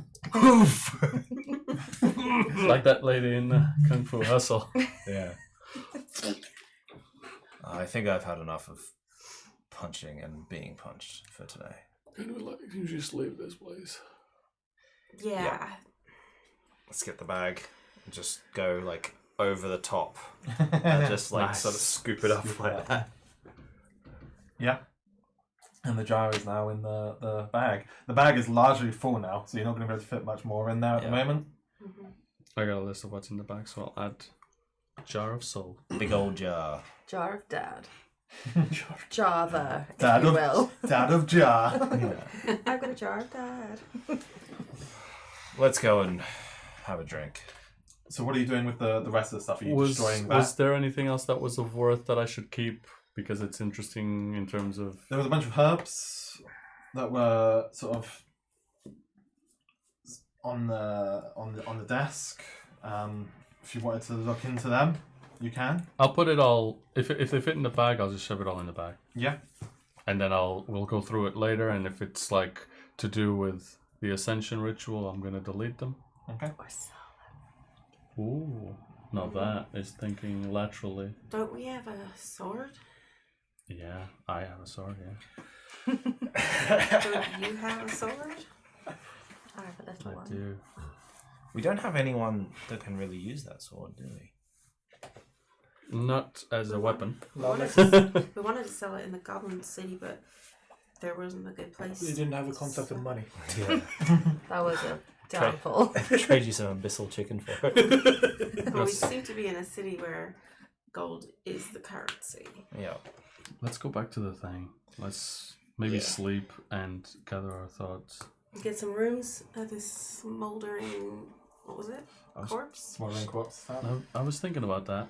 Like that lady in Kung Fu Hustle. Yeah. I think I've had enough of punching and being punched for today. You just leave this place. Yeah. Yeah. Let's get the bag and just go like over the top and just like Nice. sort of scoop it up Scoop it like up. that. Yeah. And the jar is now in the bag. The bag is largely full now, so you're not going to be able to fit much more in there at the Yeah. moment. Mhm. I got a list of what's in the bag, so I'll add jar of soul. Big old jar. Jar of Dad. Java, if Dad you of, will. Dad of jar. Yeah. I've got a jar of Dad. Let's go and have a drink. So what are you doing with the rest of the stuff? Are you destroying that? Was there anything else that was of worth that I should keep because it's interesting in terms of? There was a bunch of herbs that were sort of on the desk. If you wanted to look into them, you can. I'll put it all. If they fit in the bag, I'll just shove it all in the bag, Yeah. and then we'll go through it later. And if it's like to do with the ascension ritual, I'm gonna delete them. Okay. Or sell Ooh, now that is thinking laterally. Don't we have a sword? Yeah, I have a sword. Yeah, Don't you have a sword? I have a little I one. do. We don't have anyone that can really use that sword, do we? Not as a weapon. We wanted to sell it in the Goblin City, but there wasn't a good place. They didn't have a concept of money. Yeah. That was a downfall. Trade you some abyssal chicken for it. But we seem to be in a city where gold is the currency. Yeah. Let's go back to the thing. Let's maybe Yeah. sleep and gather our thoughts. Get some rooms at this smoldering. What was it? Corpse? Smoldering corpse. I was thinking about that.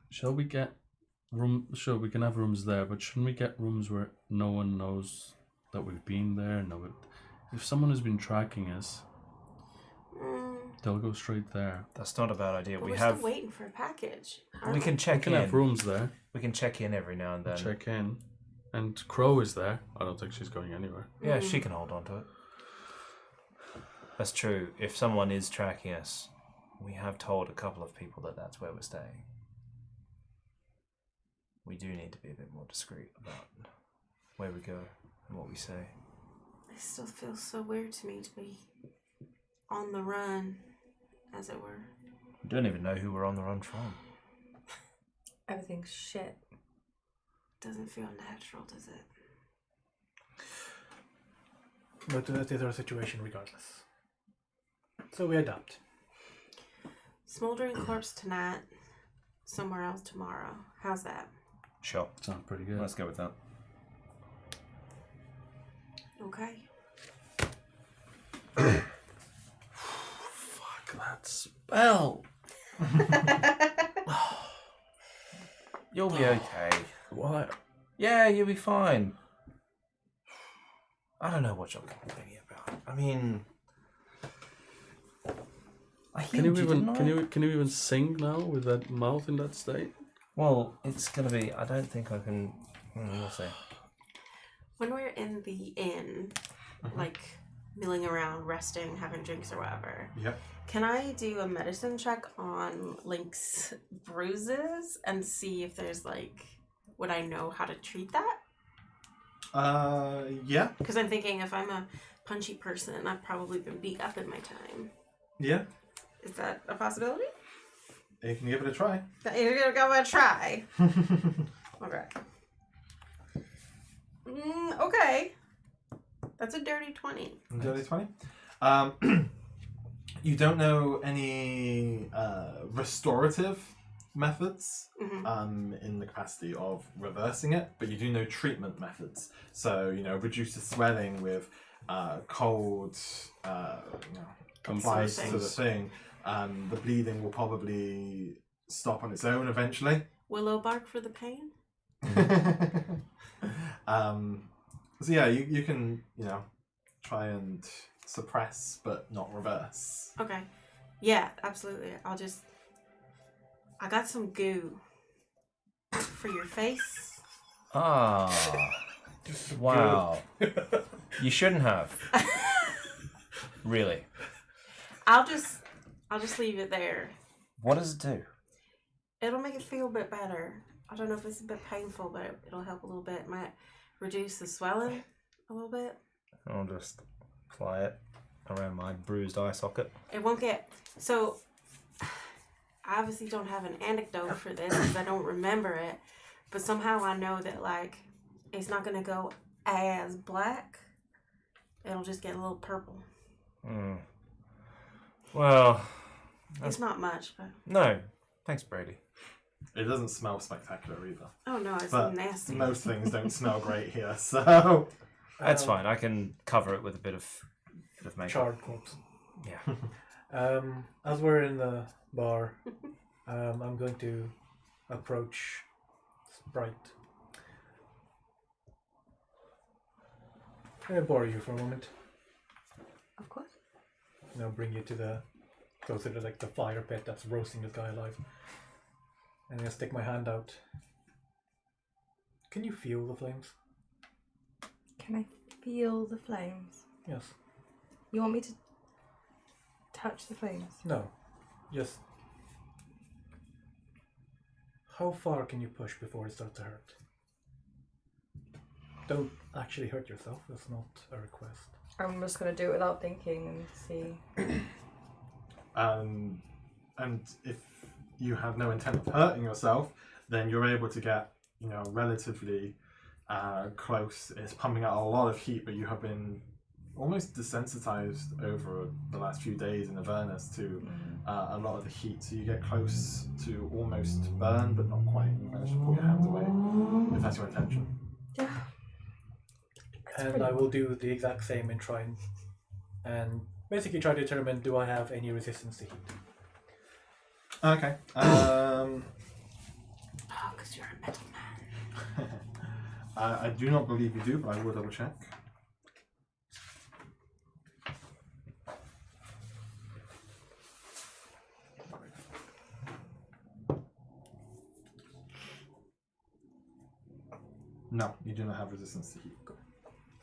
Shall we get room? Sure, we can have rooms there, but shouldn't we get rooms where no one knows that we've been there? If someone has been tracking us, they'll go straight there. That's not a bad idea. But We we're have. still waiting for a package. We can We check can in. have rooms there. We can check in every now and then. Check in, and Crow is there. I don't think she's going anywhere. Yeah, she can hold on to it. That's true. If someone is tracking us, we have told a couple of people that that's where we're staying. We do need to be a bit more discreet about where we go and what we say. It still feels so weird to me to be on the run, as it were. We don't even know who we're on the run from. Everything's shit. Doesn't feel natural, does it? But that is our situation regardless. So we adapt. Smoldering corpse tonight, somewhere else tomorrow. How's that? Sure. Sounds pretty good. Let's go with that. Okay. Fuck that spell. You'll be okay. What? Yeah, you'll be fine. I don't know what you're complaining about. I mean, I Can you healed even didn't I? can you even sing now with that mouth in that state? Well, it's gonna be. I don't think I can. We'll see. When we're in the inn, like milling around, resting, having drinks or whatever, Yep. can I do a medicine check on Link's bruises and see if there's like, would I know how to treat that? Yeah. Because I'm thinking if I'm a punchy person, I've probably been beat up in my time. Yeah. Is that a possibility? You can give it a try. You're gonna go and try. Okay. Okay. That's a dirty 20. Dirty 20. You don't know any restorative methods in the capacity of reversing it, but you do know treatment methods. So, reduce the swelling with cold applies to the thing. The bleeding will probably stop on its own eventually. Willow bark for the pain? So yeah, you can, try and suppress but not reverse. Okay. Yeah, absolutely. I'll just I got some goo for your face. Ah. Wow. You shouldn't have. Really. I'll just leave it there. What does it do? It'll make it feel a bit better. I don't know if it's a bit painful, but it'll help a little bit. It might reduce the swelling a little bit. I'll just apply it around my bruised eye socket. It won't get... So, I obviously don't have an anecdote for this because I don't remember it. But somehow I know that, like, it's not going to go as black. It'll just get a little purple. Well... It's not much, but... No. Thanks, Brady. It doesn't smell spectacular either. Oh, no, it's But nasty. most things don't smell great here, so... That's fine. I can cover it with a bit of makeup. Charred corpse. Yeah. As we're in the bar, I'm going to approach Sprite. Can I borrow you for a moment? Of course. And I'll bring you to the closer to like the fire pit that's roasting this guy alive. And I'll stick my hand out. Can you feel the flames? Can I feel the flames? Yes. You want me to touch the flames? No. Just how far can you push before it starts to hurt? Don't actually hurt yourself. That's not a request. I'm just gonna do it without thinking and see. And if you have no intent of hurting yourself, then you're able to get, relatively close. It's pumping out a lot of heat, but you have been almost desensitized over the last few days in Avernus to a lot of the heat. So you get close to almost burn, but not quite. You manage to pull your hand away, if that's your intention. Yeah. And I will do the exact same and basically try to determine, do I have any resistance to heat? Okay. Oh, because you're a metal man. I do not believe you do, but I will double check. No, you do not have resistance to heat.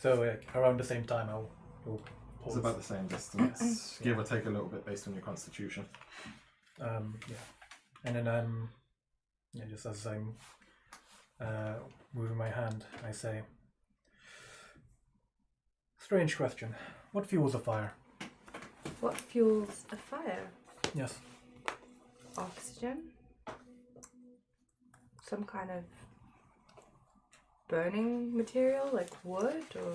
So around the same time, I'll pause. It's about the same distance, give or take a little bit based on your constitution. Yeah. And then just as I'm moving my hand, I say, strange question. What fuels a fire? What fuels a fire? Yes. Oxygen? Some kind of burning material like wood or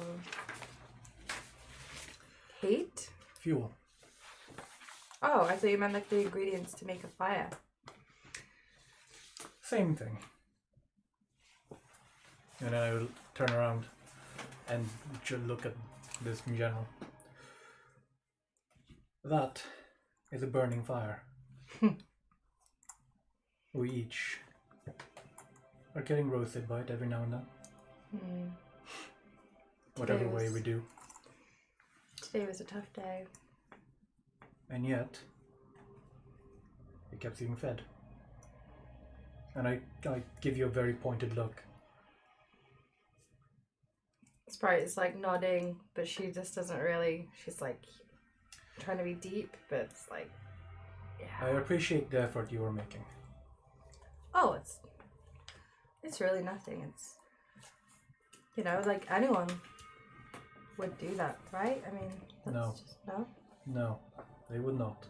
heat? Fuel. Oh, I thought you meant like the ingredients to make a fire. Same thing. And then I will turn around and look at this in general. That is a burning fire. We each are getting roasted by it every now and then. Whatever way we do. Today was a tough day. And yet, it kept being fed. And I give you a very pointed look. Sprite is like nodding, but she just doesn't really. She's like trying to be deep, but it's like, I yeah. appreciate the effort you were making. Oh, it's really nothing. It's, like anyone would do that, right? I mean, that's No. just, no? No, they would not.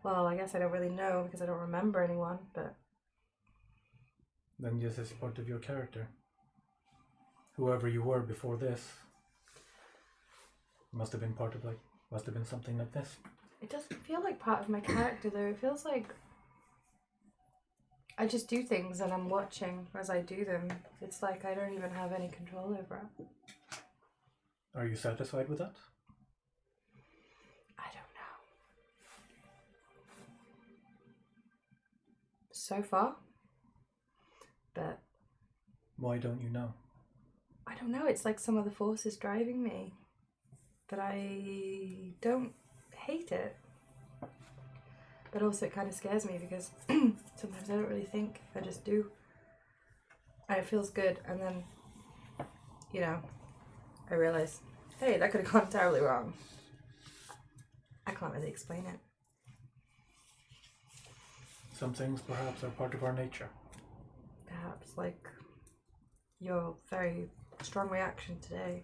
Well, I guess I don't really know because I don't remember anyone, but Then this is part of your character. Whoever you were before this must have been something like this. it doesn't feel like part of my character though. It feels like I just do things and I'm watching as I do them. It's like I don't even have any control over it. Are you satisfied with that? I don't know. So far. But Why don't you know? I don't know, it's like some of the force is driving me. But I don't hate it. But also it kind of scares me because sometimes I don't really think, I just do. And it feels good, and then, you know, I realise, hey, that could have gone terribly wrong. I can't really explain it. Some things perhaps are part of our nature. Perhaps, like your very strong reaction today.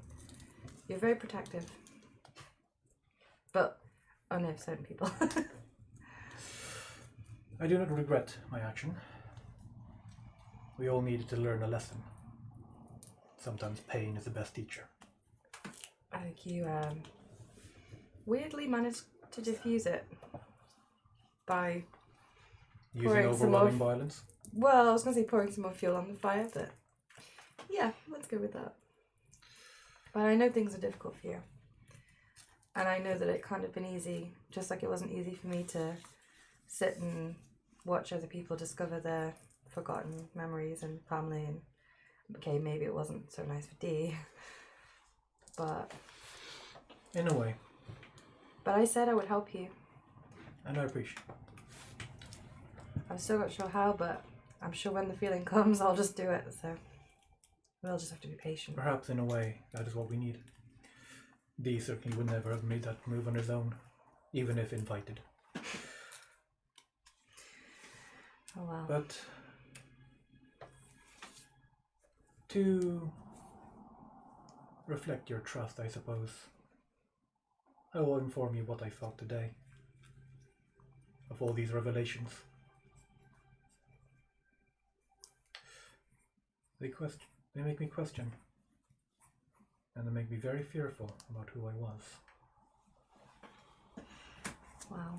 You're very protective. But only of certain people. I do not regret my action. We all needed to learn a lesson. Sometimes pain is the best teacher. I think you weirdly managed to diffuse it by Using pouring some overwhelming more. violence. Well, I was going to say pouring some more fuel on the fire, but yeah, let's go with that. But I know things are difficult for you. And I know that it can't have been easy, just like it wasn't easy for me to sit and watch other people discover their forgotten memories and family. And okay, maybe it wasn't so nice for Dee, but In a way, I said I would help you. and I appreciate. I'm still not sure how, but I'm sure when the feeling comes, I'll just do it. So we'll just have to be patient. Perhaps in a way, that is what we need. Dee certainly would never have made that move on his own, even if invited. Oh wow. But to reflect your trust, I suppose, I will inform you what I felt today of all these revelations. They make me question, and they make me very fearful about who I was. Wow.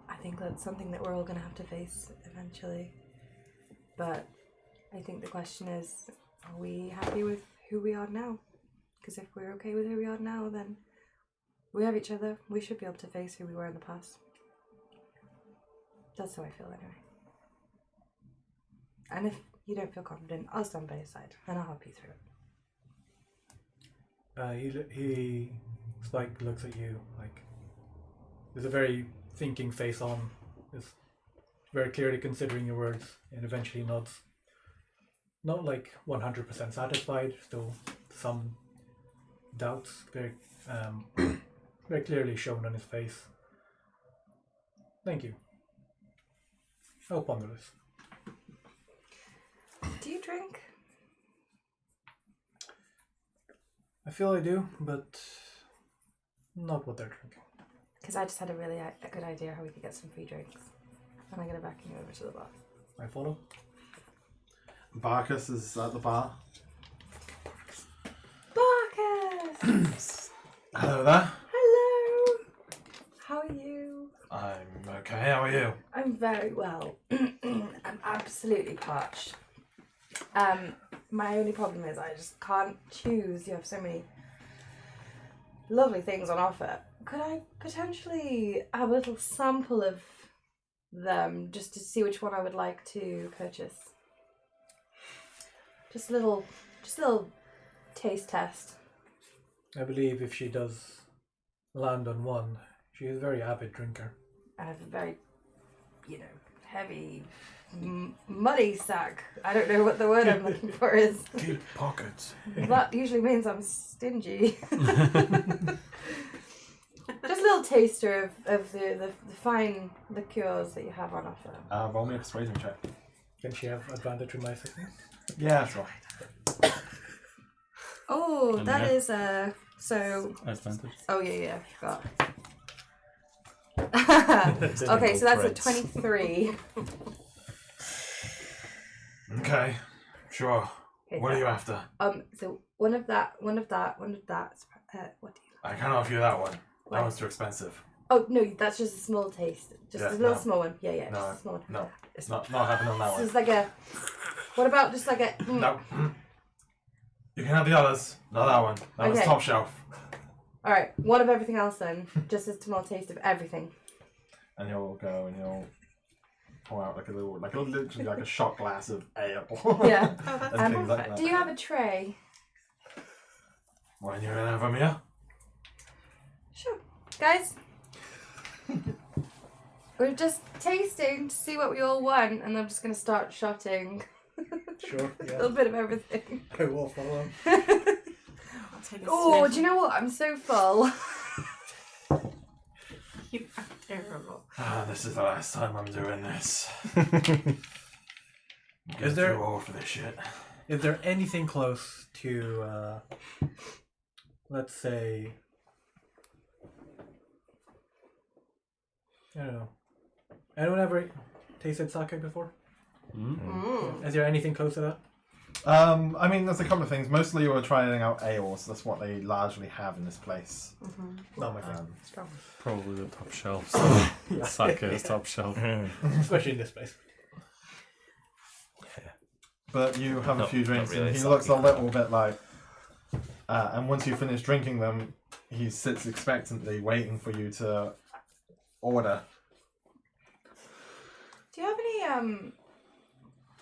I think that's something that we're all going to have to face eventually. But I think the question is, are we happy with who we are now? Because if we're okay with who we are now, then we have each other. We should be able to face who we were in the past. That's how I feel anyway. And if you don't feel confident, I'll stand by your side and I'll help you through it. Spike looks at you like there's a very thinking face on, is very clearly considering your words, and eventually nods. Not like 100% satisfied, still some doubts very very clearly shown on his face. Thank you. I'll ponder this. Do you drink? I feel I do, but not what they're drinking. Because I just had a really a good idea how we could get some free drinks. And I'm going to back you over to the bar. I follow. Barkus is at the bar. Barkus! Hello there. Hello! How are you? I'm okay. How are you? I'm very well. I'm absolutely parched. My only problem is I just can't choose. You have so many lovely things on offer. Could I potentially have a little sample of them just to see which one I would like to purchase? Just a little taste test. I believe if she does land on one, she is a very avid drinker. I have a very, heavy, muddy sack. I don't know what the word I'm looking for is. Deep pockets. That usually means I'm stingy. Just a little taster of the fine liqueurs that you have on offer. Roll me a persuasion check. Can she have advantage in my sickness? Yeah, sure. Oh, And that yeah. is so. Advantage. Oh yeah, I forgot. Okay, so that's a Threads. 23. Okay, sure. Okay, What are you after? So one of that. What do you? I can't offer you that one. Why? That one's too expensive. Oh no, that's just a small taste. Just Yeah, a little no. small one. Yeah, No, just a small one. no, It's not happening on that This one. is like a. What about just like a? No. You can have the others, not that one. That one's Okay. top shelf. All right, one of everything else then. Just a small taste of everything. And you'll go and you'll pour out literally like a shot glass of ale. Yeah. Oh, that's And things like perfect. that. Do you have a tray? When you're gonna have them here? Sure. Guys, We're just tasting to see what we all want, and I'm just gonna start shotting Sure, a yeah. little bit of everything. I will follow. I'll take a Oh, sniff. do you know what? I'm so full. You are terrible. This is the last time I'm doing this. Is there- too old for this shit? Is there anything close to, let's say, I don't know. Anyone ever tasted sake before? Mm. Is there anything close to that? I mean, there's a couple of things. Mostly we're trying out ales. That's what they largely have in this place. Not my thing. Strong. Probably the top shelf. Sake is top shelf. Especially in this place. But you have a Not- few not drinks, really, and he sake. looks a little bit like. And once you finish drinking them, he sits expectantly, waiting for you to order. Do you have any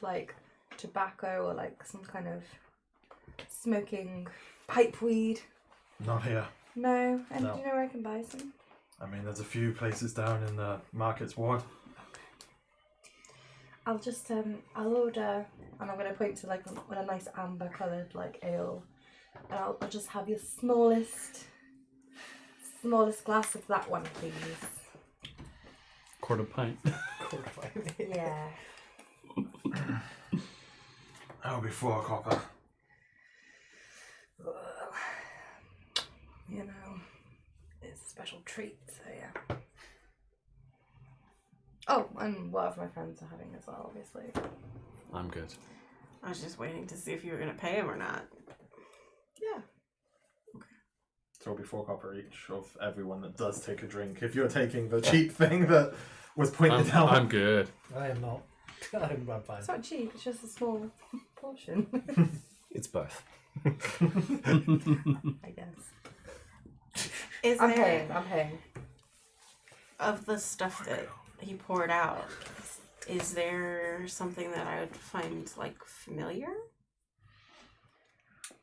like tobacco or like some kind of smoking pipe weed? Not here. No. And No. do you know where I can buy some? I mean, there's a few places down in the markets ward. I'll just I'll order, and I'm gonna point to like a nice amber coloured like ale, and I'll just have your smallest glass of that one, please. Quarter pint. Yeah. That'll be 4 copper. Well, you know, it's a special treat, so yeah. Oh, and whatever my friends are having as well, obviously. I'm good. I was just waiting to see if you were gonna pay him or not. Yeah. So it'll be 4 copper each of everyone that does take a drink. If you're taking the cheap thing that was pointed out. I'm good. I am not. I'm fine. It's not cheap, it's just a small portion, It's both. I guess. Is I'm there paying. of the stuff that he poured out? Is there something that I would find like familiar?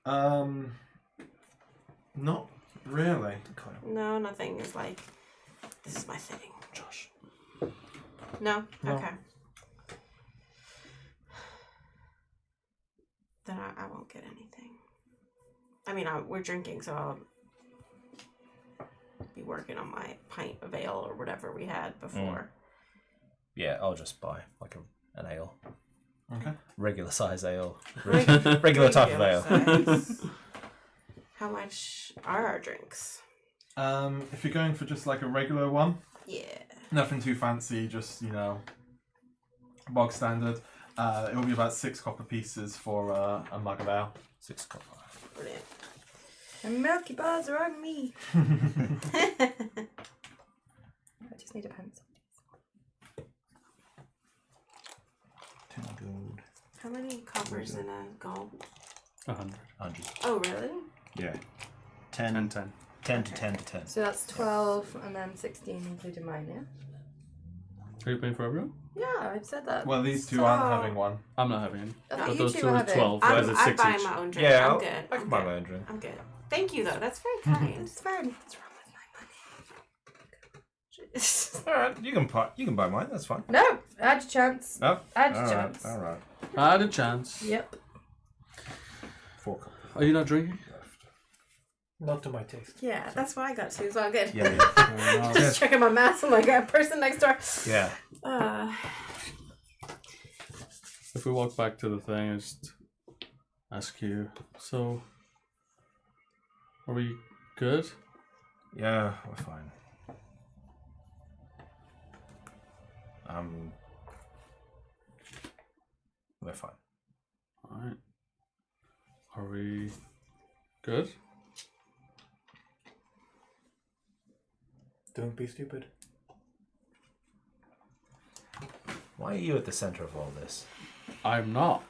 Not really. No, nothing is like this is my thing. Josh. No? No. Okay. Then I won't get anything. I mean, we're drinking, so I'll be working on my pint of ale or whatever we had before. Yeah, I'll just buy like an ale. Okay. Regular size ale. Regular Regular type of ale. size. How much are our drinks? If you're going for just like a regular one, Yeah. nothing too fancy, just, you know, bog standard. It'll be about 6 copper pieces for a mug of ale. 6 copper. Brilliant. And milky bars are on me. I just need a pencil. 10 gold. How many coppers in a gold? 100. 100. Oh, really? Yeah. 10 10, and 10. 10 to 10 to 10. So that's 12 and then 16 including mine, yeah? Are you paying for everyone? Yeah, I've said that. Well, these two So- aren't having one. I'm not having any. I thought But you those two two were are having. 12. Why is it I'm 6 buying each? my own drink. Yeah, I'm good. I can buy my own drink. I'm good. Thank you, though. That's very kind. It's fine. What's wrong with my money? Alright, you can buy mine, that's fine. No, add your chance. No? Add your chance. Alright. I had a chance. Yep. 4 copper. Are you not drinking? Not to my taste. Yeah, that's what I got too. It's all good. Yeah, Just checking my math. I'm like a person next door. yeah. If we walk back to the thing, I just ask you, so, are we good? Yeah, we're fine. We're fine. Alright. Are we good? Don't be stupid. Why are you at the center of all this? I'm not.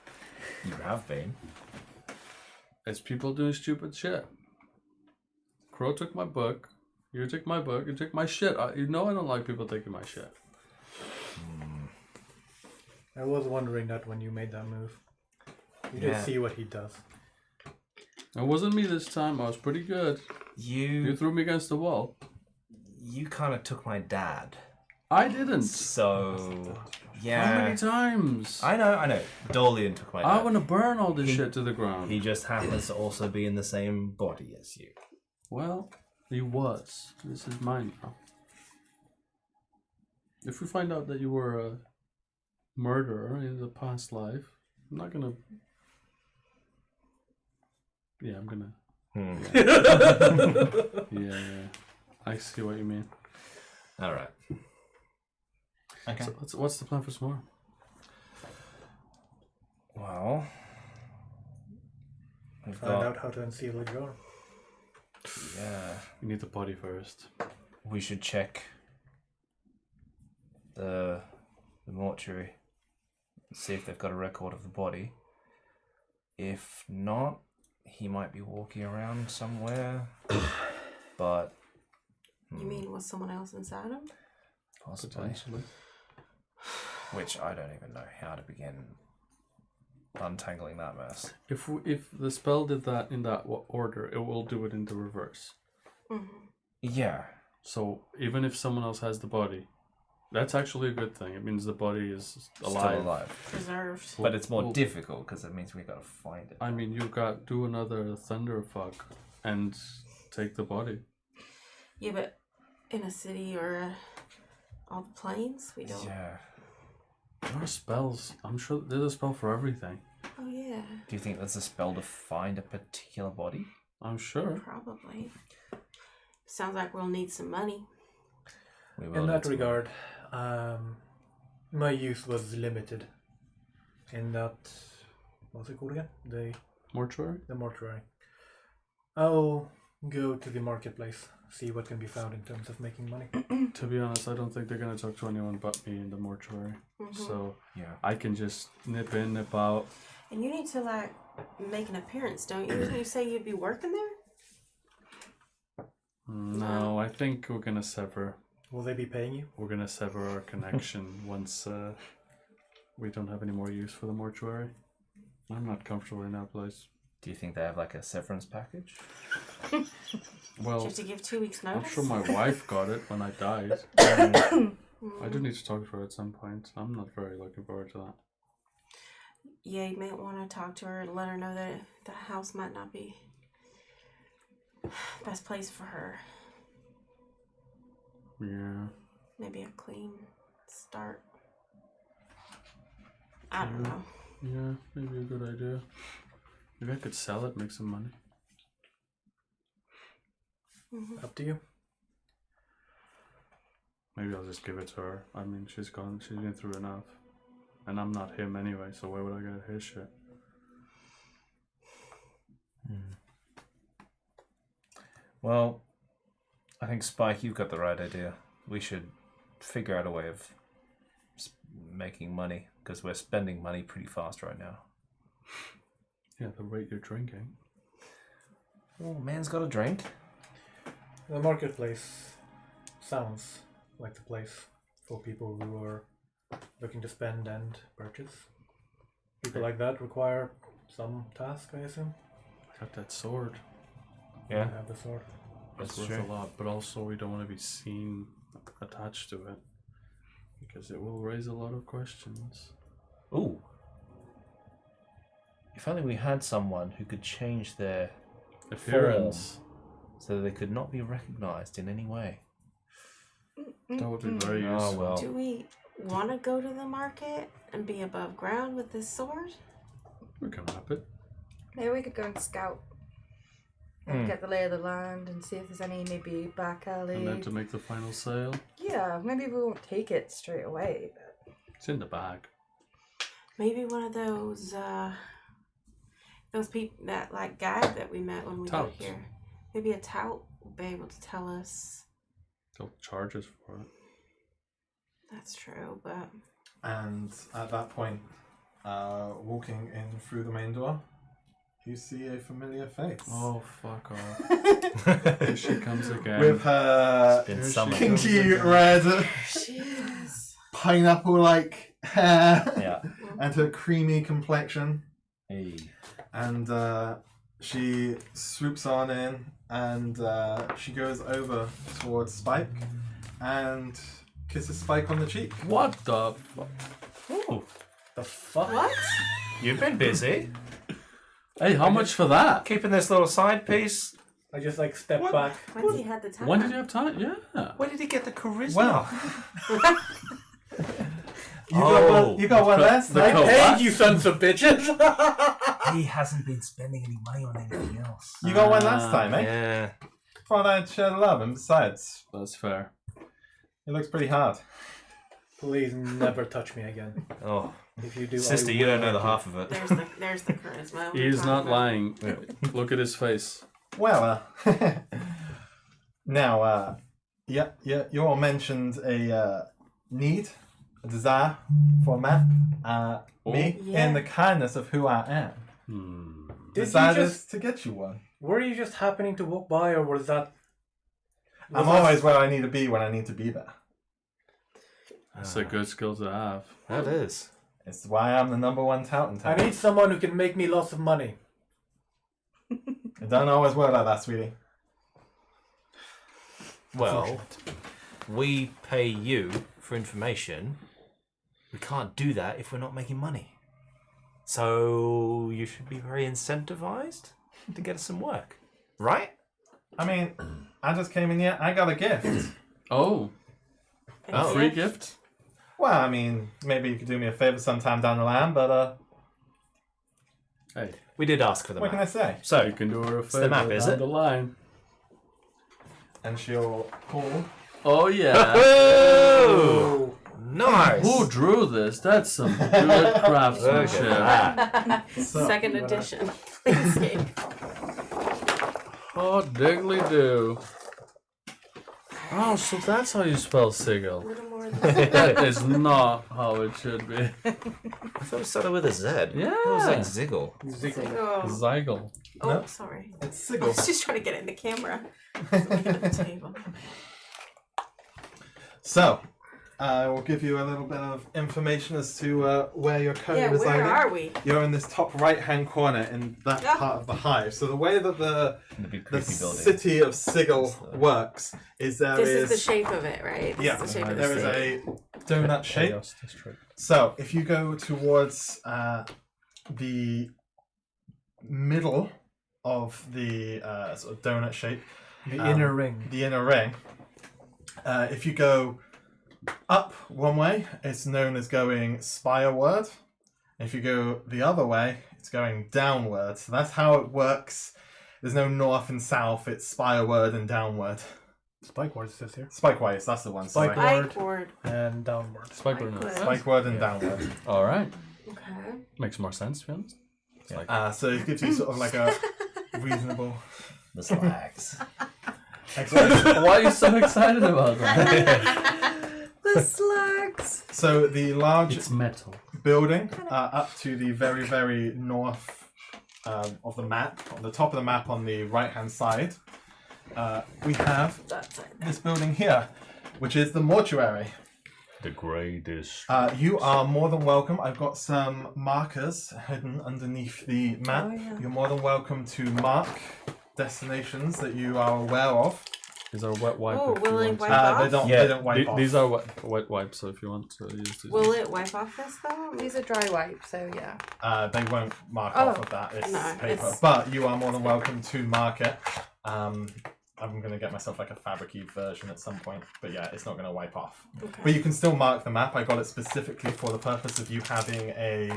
You have been. It's people doing stupid shit. Crow took my book. You took my book. You took my shit. You know I don't like people taking my shit. I was wondering that when you made that move. You did Yeah. see what he does. It wasn't me this time. I was pretty good. You You threw me against the wall. kind of took my dad. I didn't. So, yeah. How many times? I know. Dolian took my I dad. want to burn all this shit to the ground. He just happens to also be in the same body as you. Well, he was. This is mine now. If we find out that you were a murderer in the past life, I'm not gonna. Yeah, I'm gonna. Yeah. I see what you mean. All right. Okay. So what's the plan for tomorrow? Well, we've Find got. out how to unseal the jar. Yeah. We need the body first. We should check the mortuary, see if they've got a record of the body. If not, he might be walking around somewhere. But You mean with someone else inside him? possibly, Potentially. which I don't even know how to begin untangling that mess. If the spell did that in that order, it will do it in the reverse. Mm-hmm. Yeah. So even if someone else has the body, that's actually a good thing. It means the body is alive. Still alive. Preserved. But it's more Well, difficult because it means we gotta find it. I mean, you got do another thunderfuck and take the body. Yeah, but in a city or all the plains, we don't. Yeah. There are spells. I'm sure there's a spell for everything. Oh yeah, Do you think there's a spell to find a particular body? I'm sure. probably. Sounds like we'll need some money. We will In need that to- regard, my use was limited. In that, what's it called again? The Mortuary? mortuary. I'll go to the marketplace, see what can be found in terms of making money. To be honest, I don't think they're gonna talk to anyone but me in the mortuary. Mhm. So Yeah. I can just nip in, nip out. And you need to like make an appearance, don't you? Didn't you say you'd be working there? No, I think we're gonna sever. Will they be paying you? We're gonna sever our connection once we don't have any more use for the mortuary. I'm not comfortable in that place. Do you think they have like a severance package? Do you Well, have to give 2 weeks I'm notice? sure my wife got it when I died. Mm. I do need to talk to her at some point. I'm not very looking forward to that. Yeah, you might want to talk to her and let her know that the house might not be best place for her. Yeah. Maybe a clean start. I don't Yeah. know. Yeah, maybe a good idea. Maybe I could sell it, make some money. Mhm. Up to you. Maybe I'll just give it to her. I mean, she's gone. She's been through enough. And I'm not him anyway, so why would I get his shit? Well, I think Spike, you've got the right idea. We should figure out a way of making money because we're spending money pretty fast right now. Yeah, the rate you're drinking. Oh, man's got a drink. The marketplace sounds like the place for people who are looking to spend and purchase. People like that require some task, I assume. I got that sword. Yeah, You have the sword. It's That's worth true. a lot, but also we don't want to be seen attached to it because it will raise a lot of questions. Ooh. If only we had someone who could change their Appearance. so that they could not be recognized in any way. That would be very Oh, useful. well. Do we want to go to the market and be above ground with this sword? We can wrap it. Maybe we could go and scout and get the lay of the land and see if there's any maybe back alley. And then to make the final sale, Yeah, maybe we won't take it straight away. But it's in the bag. Maybe one of those people, that like guide that we met when we got Touts. here. Maybe a tout will be able to tell us. They'll charge us for it. That's true, but And at that point, walking in through the main door, you see a familiar face. Oh, fuck off. Here she comes again. With her Been Here she summoned. comes pinky again. red, she is. pineapple-like hair, Yeah. and her creamy complexion. Hey. And she swoops on in, and she goes over towards Spike and kisses Spike on the cheek. What the? Ooh, The fuck? What? you've been busy Hey, how much for that? keeping this little side piece. I just like step back. Once he had the time. When did you have time? Yeah. Where did he get the charisma? Well, you got one last the night. coat. Hey, you sons of bitches! He hasn't been spending any money on anything else. You got one last time, eh? Yeah. Thought I'd share the love, and besides, That's fair. it looks pretty hard. Please never touch me again. Oh, If you do, sister, I you don't know will the half of it. There's the charisma. He's not lying. Look at his face. Well, now, you all mentioned a need, a desire for a map. Me, Yeah. in the kindness of who I am, Did you decided just? to get you one. Were you just happening to walk by, or was that? I'm always where I need to be when I need to be there. That's a good skill to have. That is. It's why I'm the #1 tout in I town. need someone who can make me lots of money. It don't always work like that, sweetie. Well, we pay you for information. We can't do that if we're not making money. So you should be very incentivized to get us some work, right? I mean, I just came in here. I got a gift. Oh, a free gift? Well, I mean, maybe you could do me a favor sometime down the line, but Hey, We did ask for the what can I map. say? you So, can do her a the favor map, is down it? the line. And she'll pull. Oh yeah. oh, nice. Who drew this? That's some good Look at craftsmanship. that. So, Second edition. Escape. Oh, diggly do. Oh, so that's how you spell sigil. A little more than That is not how it should be. I thought it started with a Z. Yeah. It was like Ziggle. oh. Zygle. Oh, No. sorry. it's I Sigil. was just trying to get it in the camera. Looking at the table. So, I will give you a little bit of information as to where you're currently Yeah, residing. where are we? You're in this top right-hand corner in that Yeah. part of the hive. So the way that the The big the creepy building. city of Sigil works is there This is is the shape of it, right? This yeah, is the shape of the there is city. a donut shape. Chaos District. So if you go towards the middle of the sort of donut shape, The inner ring. the inner ring, if you go up one way, it's known as going spireward. If you go the other way, it's going downward. So that's how it works. There's no north and south, it's spireward and downward. Spikeward says here. Spikeways, that's the one, sorry. Spike- Bikeboard. And downward. Spike or not? Spikeward and downward. Alright. Okay. Makes more sense, to be honest. It's like, So it gives you sort of like a reasonable... The slacks. explanation. why are you so excited about that? The slugs. So the large It's metal. building up to the very, very north of the map, on the top of the map on the right-hand side, we have That's it. this building here, which is the mortuary. The Grey District. You are more than welcome. I've got some markers hidden underneath the map. Oh, yeah. You're more than welcome to mark destinations that you are aware of. These are wet wipe. Oh, if you will it want. wipe They off? don't. Yeah, They don't wipe off. These are wet wipes, so if you want to use these. Will it wipe off this though? These are dry wipes, so yeah. They won't mark Oh. off of that. It's No, paper. it's- But you are more than welcome to mark it. I'm going to get myself like a fabric-y version at some point. But yeah, it's not going to wipe off. Okay. But you can still mark the map. I got it specifically for the purpose of you having a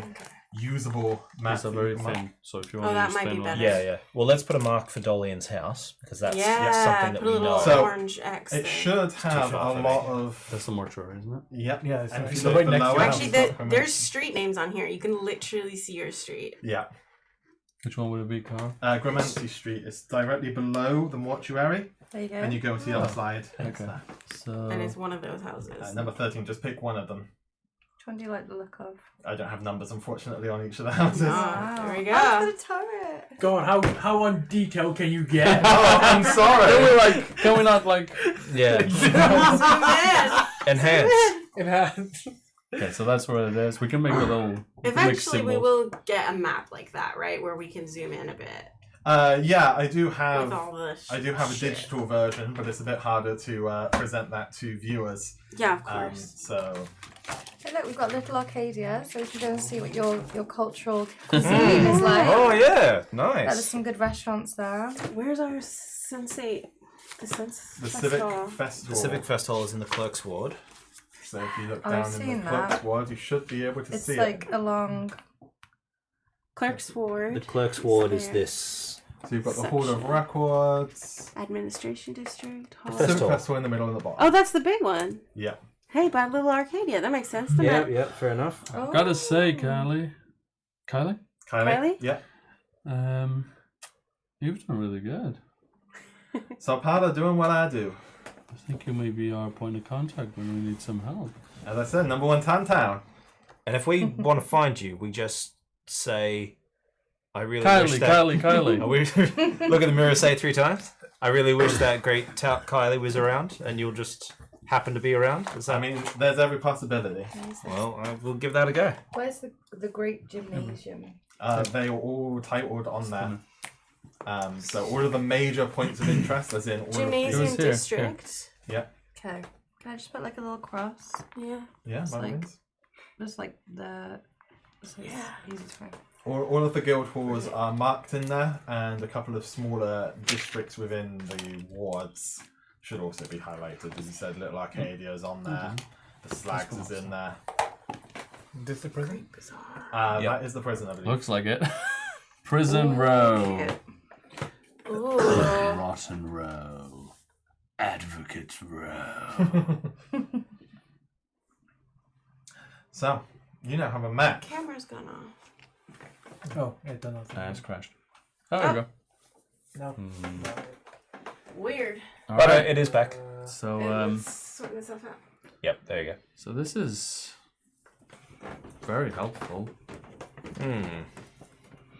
usable map. These are that you very can mark. thin, so if you Oh, want to that use might be thin ones. better. Yeah, yeah. Well, let's put a mark for Dolian's house because that's yeah, something that put a we little know. So, orange X It there. should have short a for lot me. of... That's the mortuary, isn't it? Yep. Yeah, it's, And if it's you right look next to below your it- house. Actually, there's street names on here. You can literally see your street. Yeah. Which one would it be, Carl? Gramancy Street is directly below the mortuary. There you go. And you go to the other side. It's Okay. there. So And it's one of those houses. Number 13, just pick one of them. Which one do you like the look of? I don't have numbers, unfortunately, on each of the houses. Ah, there we go. Oh, it's got a turret. God, how on detail can you get? Oh, I'm sorry. Can we not like? Yeah. Oh, man. Enhance. It has. Okay, so that's where it is. We can make a little. we can make Eventually, we symbols. will get a map like that, right, where we can zoom in a bit. Yeah, I do with have. all the I do have a shit. digital version, but it's a bit harder to present that to viewers. Yeah, of course. So Hey, look, we've got Little Arcadia, so we can go and see what your cultural cuisine is like. Oh yeah, There's nice. some good restaurants there. Where's our sensei? The the Civic Civic Festival. The Civic Festival is in the Clerk's Ward. So if you look Oh, I've down in seen the that. Clerk's Ward, you should be able to It's see like it. along. Clerk's Ward. The Clerk's Ward is There. this. So you've got the Hall of section. Records. Administration District. Hall. Civic Festival. Festival in the middle of the bar. Oh, that's the big one. Yeah. Hey, by Little Arcadia. That makes sense. Yeah, fair enough. Oh. Gotta say, Kylie. Kylie? Kylie? Yeah. You've done really good. So part of doing what I do. I think you may be our point of contact when we need some help. As I said, number one town. And if we want to find you, we just say, "I really wish Kylie, that." Kylie. We look at the mirror, say it 3 times. I really wish that great Kylie was around, and you'll just happen to be around. Is that? I mean, there's every possibility. well, we'll give that a go. Where's the Great Gymnasium? They are all titled on there. So all of the major points of interest, as in all Gymnasium Who's here? District. Okay. Can I just put like a little cross? Yeah. yeah, It's by all like- means. Just like the. So it's Yeah. easy to find. All of the guild halls are marked in there, and a couple of smaller districts within the wards should also be highlighted. As you said, Little Arcadia is on there. The Slags is in there. This the prison? Yep. That is the prison, I believe. Looks like it. Prison Row. Ooh. Rotten Row. Advocates Row. So, you now have a map. Camera's gone off. Oh, it done nothing. It's crashed. Oh, there we go. No. Weird. All But right. it is back. So, It's sorting itself out. Yep, there you go. so this is very helpful.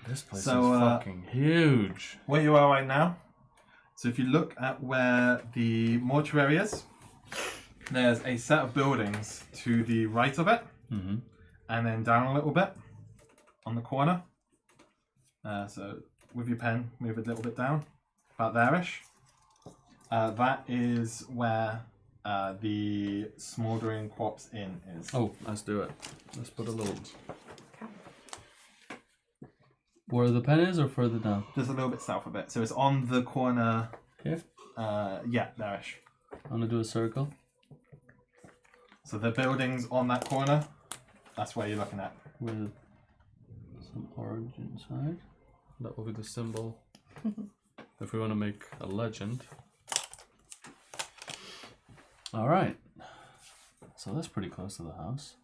This place So, is fucking huge. Where you are right now. So if you look at where the mortuary is, there's a set of buildings to the right of it, Mm-hmm. and then down a little bit on the corner. So with your pen, move it a little bit down, about there-ish. That is where the Smouldering Corpse Inn is. Oh, let's do it. Let's put a little. Where the pen is, or further down? Just a little bit south of it. So it's on the corner. Here. Yeah, there-ish. I'm gonna do a circle. So the buildings on that corner, that's where you're looking at. With some orange inside. That will be the symbol. If we want to make a legend. Alright. So that's pretty close to the house.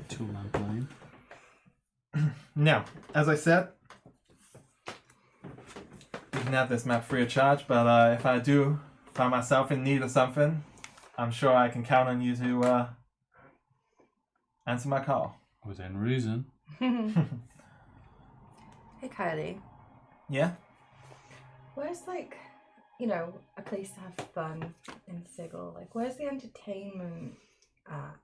2-lamp lane. Now, as I said, you can have this map free of charge, but if I do find myself in need of something, I'm sure I can count on you to answer my call. Within reason. Hey Kylie, Yeah? where's like, a place to have fun in Sigil? Like, where's the entertainment at?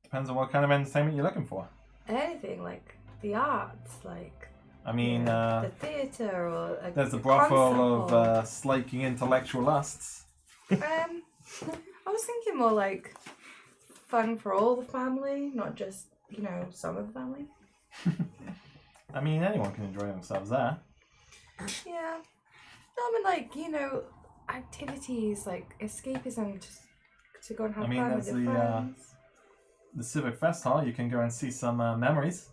Depends on what kind of entertainment you're looking for. Anything, like the arts, like I mean, the theatre or like there's a a brothel concert of hall. slaking intellectual lusts. I was thinking more like fun for all the family, not just, some of the family. I mean, anyone can enjoy themselves there. Yeah. No, I mean, like, activities, like escapism, just to go and have I mean, fun with there's your the, friends. The Civic Fest Hall, you can go and see some memories.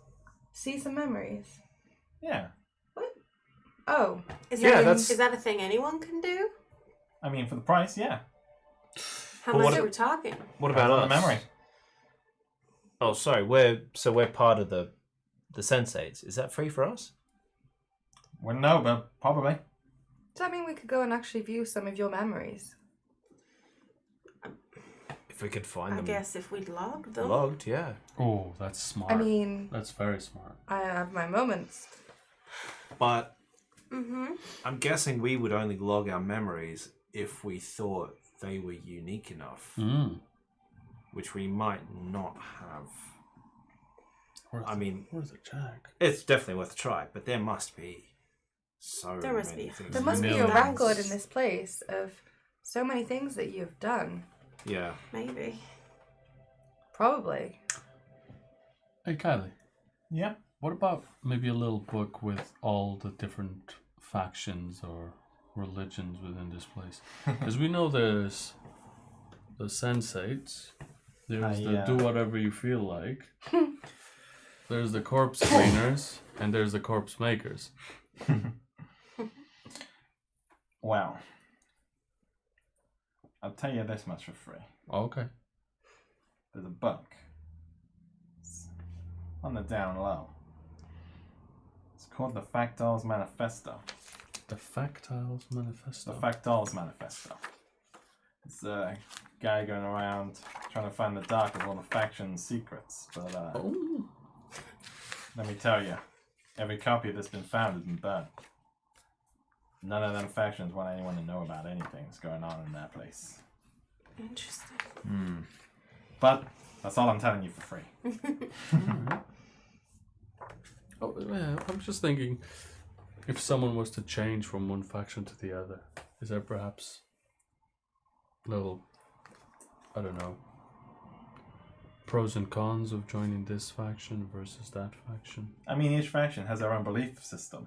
See some memories. Yeah. Oh, Is Yeah, that that's- is that a thing anyone can do? I mean, for the price, yeah. How But much what- are we talking? What about Depends us? on the memory? Oh, sorry. We're part of the sensates. Is that free for us? Wouldn't know, but probably. does that mean we could go and actually view some of your memories? If we could find I them guess if we logged them. logged, yeah. Oh, that's smart. I mean, That's very smart. I have my moments. But Mm-hmm. I'm guessing we would only log our memories if we thought they were unique enough, Mm. which we might not have. Worth a check. it's definitely worth a try, but there must be There must many be. things. There must be a Millions. record in this place of so many things that you've done. Yeah. Maybe. Probably. Hey, Kylie. Yeah. What about maybe a little book with all the different factions or religions within this place? Because we know there's the sensates, there's the do whatever you feel like, there's the corpse cleaners, and there's the corpse makers. Well, I'll tell you this much for free. Okay. There's a book. It's on the down low. It's called the Factiles Manifesto. The Factiles Manifesto. The Factiles Manifesto. It's a guy going around trying to find the dark of all the factions' secrets. But Oh. let me tell you, every copy that's been found has been burned. None of them factions want anyone to know about anything that's going on in that place. Interesting. But that's all I'm telling you for free. Alright. Oh, yeah, I'm just thinking, if someone was to change from one faction to the other, is there perhaps little, I don't know, pros and cons of joining this faction versus that faction? I mean, each faction has their own belief system.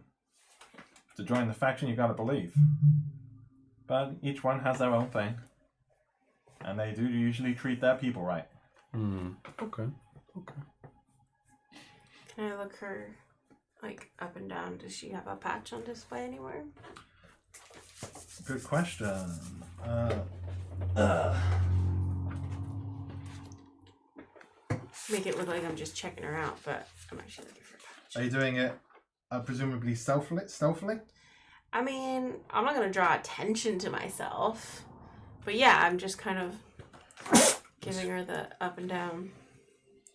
To join the faction, you gotta believe. But each one has their own thing. And they do usually treat their people right. Okay. Can I look her, like, up and down? Does she have a patch on display anywhere? Good question. Make it look like I'm just checking her out, but I'm actually looking for a patch. Are you doing it presumably stealthily? I mean, I'm not gonna draw attention to myself, but yeah, I'm just kind of giving her the up and down.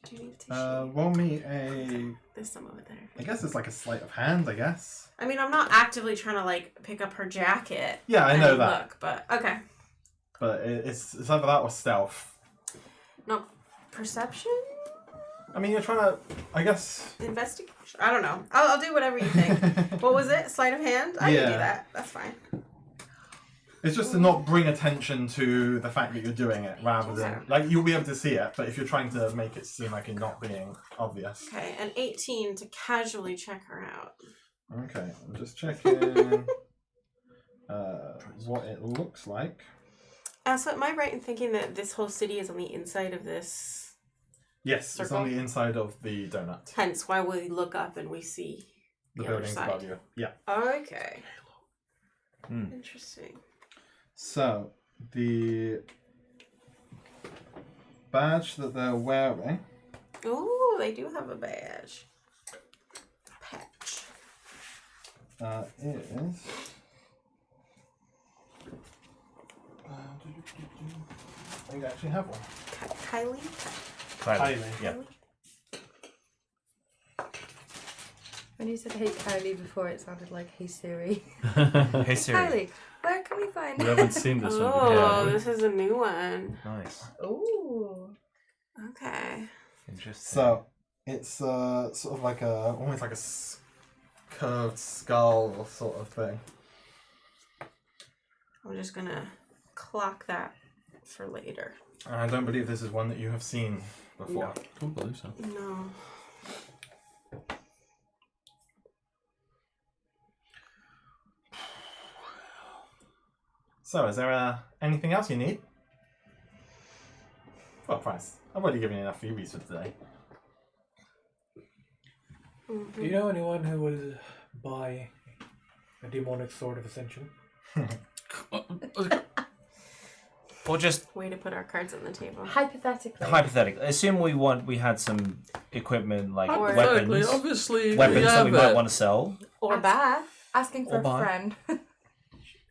Do you need a tissue? Roll me a... There's some over there. I guess it's like a sleight of hand, I guess. I mean, I'm not actively trying to like pick up her jacket. Yeah, I and know that. Look, but okay. But it's either that or stealth. No perception. I mean, you're trying to... I guess... Investigation. I don't know. I'll do whatever you think. What was it? Sleight of hand? I can do that. That's fine. It's just to not bring attention to the fact that you're doing it, rather than... Like, you'll be able to see it, but if you're trying to make it seem like you're not being obvious. Okay, an 18 to casually check her out. Okay, I'm just checking what it looks like. So am I right in thinking that this whole city is on the inside of this? Yes, Circle? it's on the inside of the donut. Hence why we look up and we see The other building's side. above you. Yeah. Okay. Hmm. Interesting. So, the badge that they're wearing... Ooh, they do have a badge. Patch. is... I think I actually have one. Kylie? Kylie. Yeah. When you said "Hey Kylie" before, it sounded like "Hey Siri." Hey Siri. Kylie, where can we find? We haven't seen this one Oh, before. this is a new one. Nice. Ooh. Okay. Interesting. So, it's sort of like almost like a curved skull sort of thing. I'm just gonna clock that for later. I don't believe this is one that you have seen before. Don't believe so. No. So, is there anything else you need? What price? I've already given you enough freebies for today. Mm-hmm. Do you know anyone who will buy a demonic sword of ascension? Or just Way to put our cards on the table. Hypothetically. hypothetically, assume we had some equipment like Or- weapons, obviously, weapons that we might it. want to sell. Or buy. Asking for Or a buy. friend.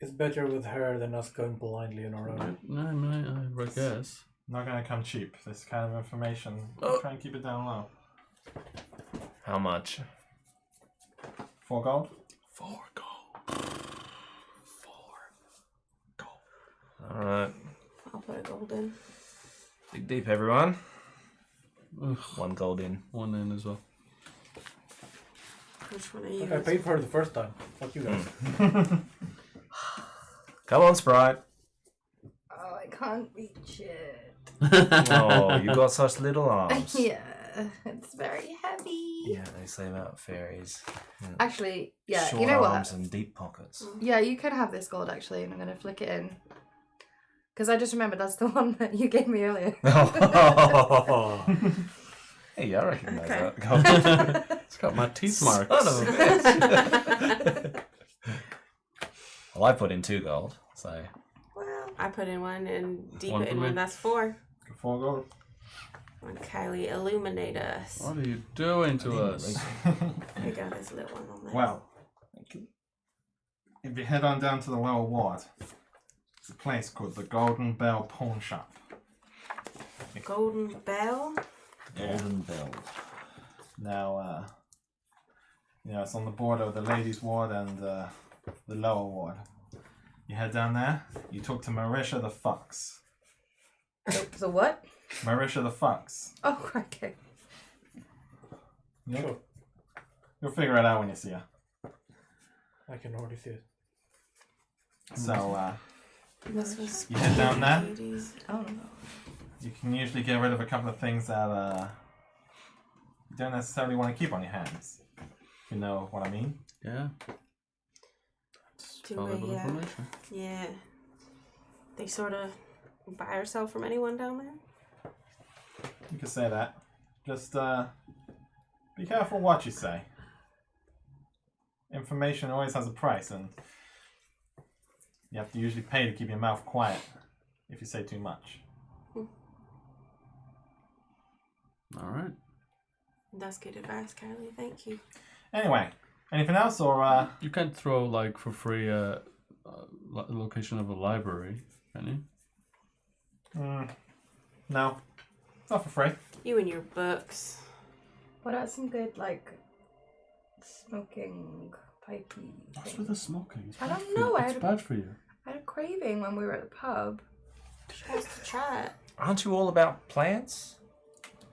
It's better with her than us going blindly on our own. I guess. Not gonna come cheap. This kind of information. Oh. Try and keep it down low. How much? 4 gold? 4 gold. 4 gold. All right. I'll put a gold in. Dig deep, everyone. Ugh, 1 gold in. 1 in as well. Which one are you? I paid for her the first time. Fuck you guys. Come on, Sprite. Oh, I can't reach it. Oh, you got such little arms. Yeah, it's very heavy. Yeah, they say about fairies. Actually, yeah, Short you know arms what? and deep pockets. Yeah, you can have this gold actually, and I'm gonna flick it in. Because I just remembered that's the one that you gave me earlier. Hey, I recognise Okay. that. Gold. It's got my teeth marks. Son of a bitch. Well, I put in 2 gold, so Well, I put in 1 and D One put for in me. 1. That's 4. 4 gold. When Kylie illuminate us. What are you doing to us? There you go, there's a little one on there. Well, if you head on down to the lower ward, it's a place called the Golden Bell Pawn Shop. Golden Bell? golden bell. Now, it's on the border of the ladies' ward and the lower ward. You head down there, you talk to Marisha the Fox. The what? Marisha the Fox. Oh, crikey. Yep. Sure. You'll figure it out when you see her. I can already see it. So, This was you head down there. 80s. Oh, no. You can usually get rid of a couple of things that you don't necessarily want to keep on your hands. If you know what I mean. Yeah. Do Valuable we, information. yeah. They sort of buy or sell from anyone down there? You can say that. Just be careful what you say. Information always has a price, and you have to usually pay to keep your mouth quiet if you say too much. All right. That's good advice, Kylie. Thank you. Anyway, anything else, or You can't throw like for free a location of a library, can you? no, not for free. You and your books. What are some good, like, smoking, pipey What's things? with the smoking? It's I bad don't for you. know, I It's had- bad for you. I had a craving when we were at the pub. She has to try it. Aren't you all about plants?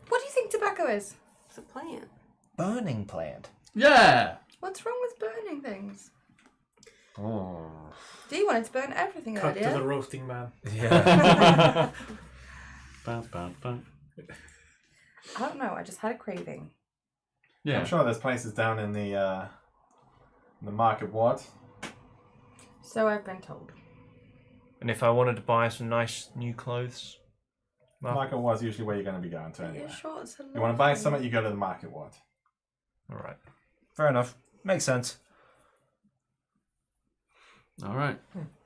What do you think tobacco is? It's a plant. Burning plant. Yeah. What's wrong with burning things? Oh. Dee wanted to burn everything Cut to the earlier. roasting man. Yeah. Bam, bam, bam. I don't know, I just had a craving. Yeah. I'm sure there's places down in the market ward. So I've been told. And if I wanted to buy some nice new clothes? Market ward's usually where you're going to be going to Your anyway. shorts are You want to buy lovely. something, you go to the market ward. Alright. Fair enough. Makes sense. All right.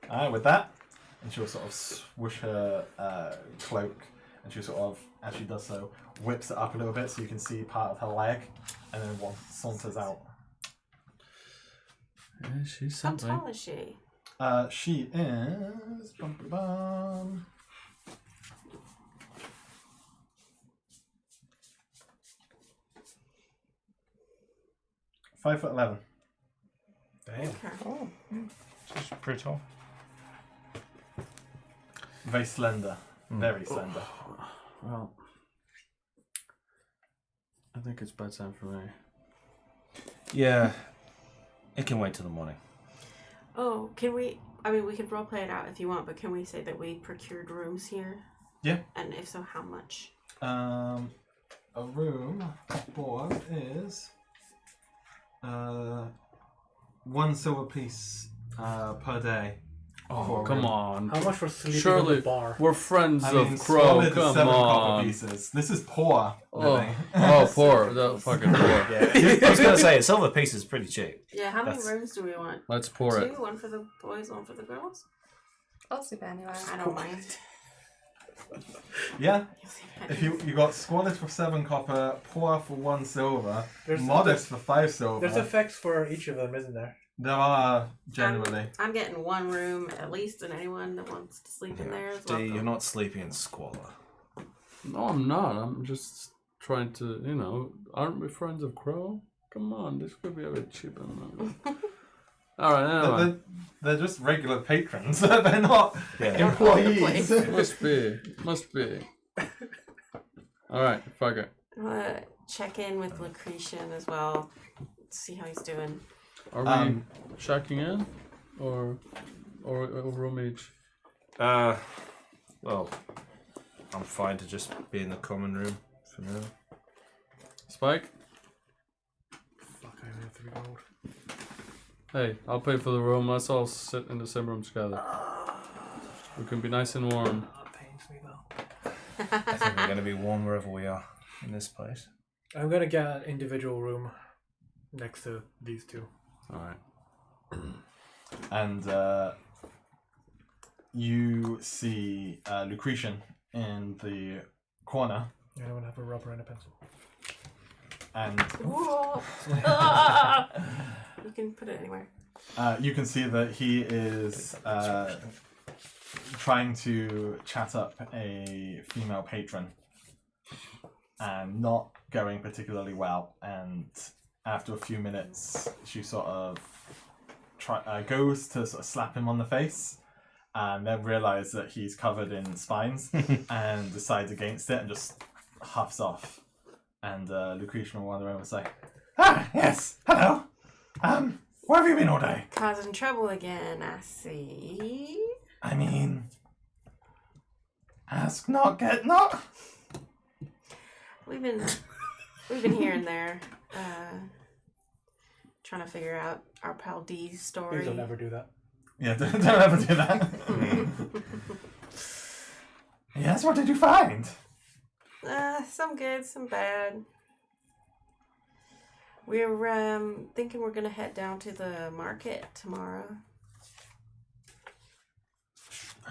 Alright, with that, and she'll sort of swoosh her cloak, and she'll sort of, as she does so, whips it up a little bit so you can see part of her leg, and then one saunters out. Yeah, she's How something. tall is she? She is... Bum, bum, bum, 5'11". Damn. Okay. Oh. She's pretty tall. Very slender. Very slender. Well, I think it's bedtime for me. Yeah. It can wait till the morning. Oh, can we? I mean, we could roleplay it out if you want, but can we say that we procured rooms here? Yeah. And if so, how much? A room board is 1 silver piece per day. Oh, come on. How much for sleeping Surely in the bar? we're friends I mean, of Crow. solid Come 7 copper on. pieces. This is poor living. Oh, poor. The fucking poor. Yeah. I was going to say, a silver piece is pretty cheap. Yeah, how many That's- rooms do we want? Let's pour 2? it. 1 for the boys, 1 for the girls? I'll sleep anywhere. I don't mind. Yeah. You'll see If you got squalid for 7 copper, poor for 1 silver, There's- modest for 5 silver. There's effects for each of them, isn't there? There are generally. I'm getting 1 room at least, and anyone that wants to sleep in there is welcome. You're not sleeping in squalor. No, I'm not. I'm just trying to, aren't we friends of Crow? Come on, this could be a bit cheaper. All right, anyway. They're just regular patrons. They're not Yeah. employees. Must be. All right, fuck it. I want to check in with Lucretian as well. See how he's doing. Are we checking in? Or room each? Well, I'm fine to just be in the common room for now. Spike? Fuck, I only have 3 gold. Hey, I'll pay for the room. Let's all sit in the same room together. We can be nice and warm. That pains me though. I think we're going to be warm wherever we are in this place. I'm gonna get an individual room next to these two. Alright. And you see Lucretian in the corner, Anyone have a rubber and a pencil? and Whoa. You can put it anywhere. you can see that he is trying to chat up a female patron, and not going particularly well. And after a few minutes, she sort of goes to sort of slap him on the face, and then realizes that he's covered in spines, and decides against it and just huffs off. And Lucretian will wander over and say, "Ah, yes, hello. Where have you been all day?" Causing trouble again, I see. I mean, ask not, get not. We've been here and there, trying to figure out our pal D's story. Please don't ever do that. Yeah, don't ever do that. Yes, what did you find? Some good, some bad. We're thinking we're gonna head down to the market tomorrow.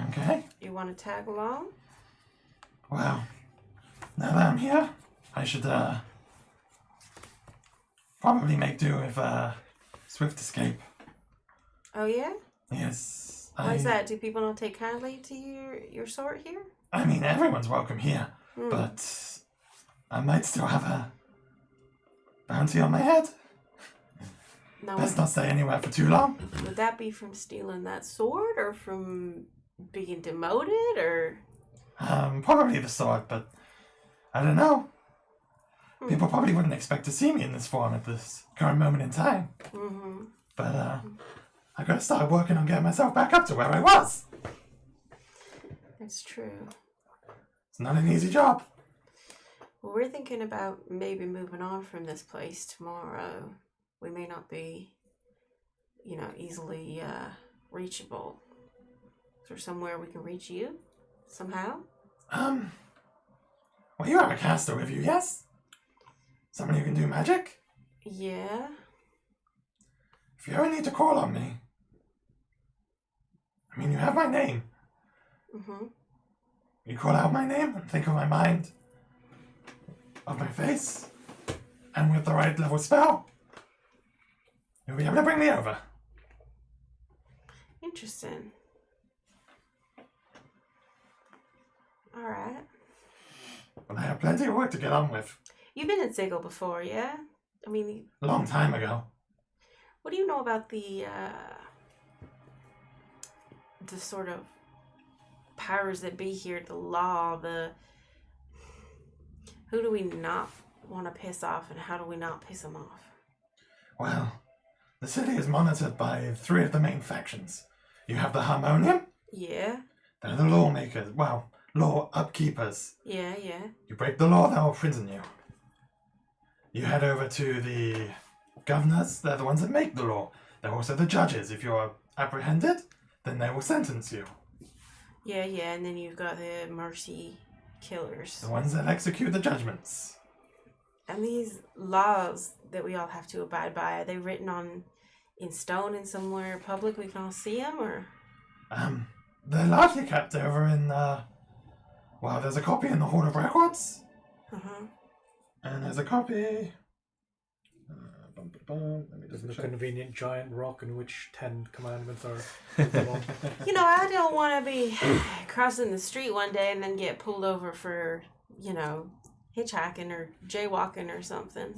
Okay, You want to tag along? well, now that I'm here, I should probably make do with swift escape. Oh yeah? Yes. Why is that? Do people not take kindly to your sort here? I mean, everyone's welcome here, Hmm. but I might still have a bounty on my head. No. Best not stay anywhere for too long. Would that be from stealing that sword, or from being demoted, or? Probably the sword, but I don't know. Hmm. People probably wouldn't expect to see me in this form at this current moment in time. Mm-hmm. But I gotta start working on getting myself back up to where I was. That's true. It's not an easy job. Well, we're thinking about maybe moving on from this place tomorrow. We may not be, easily reachable. Is there somewhere we can reach you somehow? Well, you have a caster with you, yes? Someone who can do magic? Yeah. If you ever need to call on me, I mean, you have my name. Mm-hmm. You call out my name and think of my mind, of my face, and with the right level spell, you'll be able to bring me over. Interesting. All right. But I have plenty of work to get on with. You've been in Sigil before, yeah? I mean, A long time ago. what do you know about the sort of powers that be here, the law, who do we not want to piss off, and how do we not piss them off? Well, the city is monitored by 3 of the main factions. You have the Harmonium. Yeah, They're the lawmakers. Well, law upkeepers. yeah. You break the law, they'll imprison you. You head over to the governors. They're the ones that make the law. They're also the judges. If you're apprehended, then they will sentence you. Yeah, and then you've got the mercy killers. The ones that execute the judgments. And these laws that we all have to abide by, are they written in stone in somewhere public we can all see them, or? They're largely kept over in, well, there's a copy in the Hall of Records. Uh-huh. And there's a copy... Let me There's just a check. convenient giant rock in which 10 commandments are. I don't want to be crossing the street one day and then get pulled over for, hitchhiking or jaywalking or something.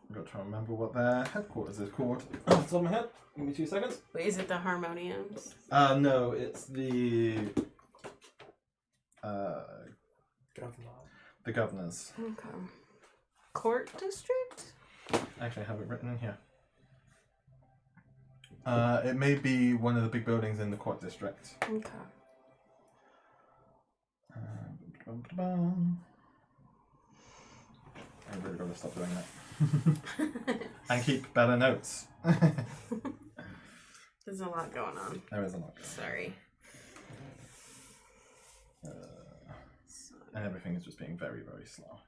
I've got to try and remember what their headquarters is called. Off the top of my head. Give me 2 seconds. Wait, is it the harmoniums? No, it's the governors. Okay. Court district? Actually, I have it written in here. It may be one of the big buildings in the court district. Okay. I really gotta stop doing that. And keep better notes. There's a lot going on. There is a lot. Sorry. And everything is just being very, very slow.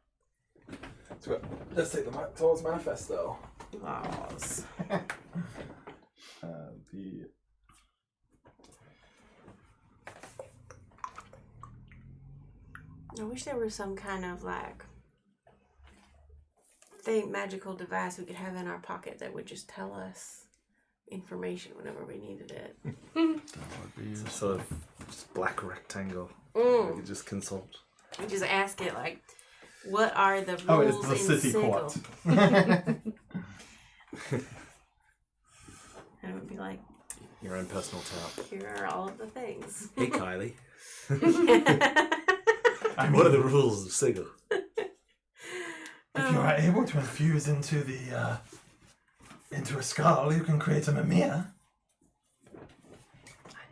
So let's take the towards manifesto. Laws. I wish there was some kind of like magical device we could have in our pocket that would just tell us information whenever we needed it. That would be It's a sort of just black rectangle. Mm. We could just consult. We just ask it like, what are the rules Oh, it's the in city Sigil? court. And it would be like, Your own personal tout. here are all of the things. Hey, Kylie. I mean, What are the rules of Sigil? if you are able to infuse into the into a skull, you can create a mimir.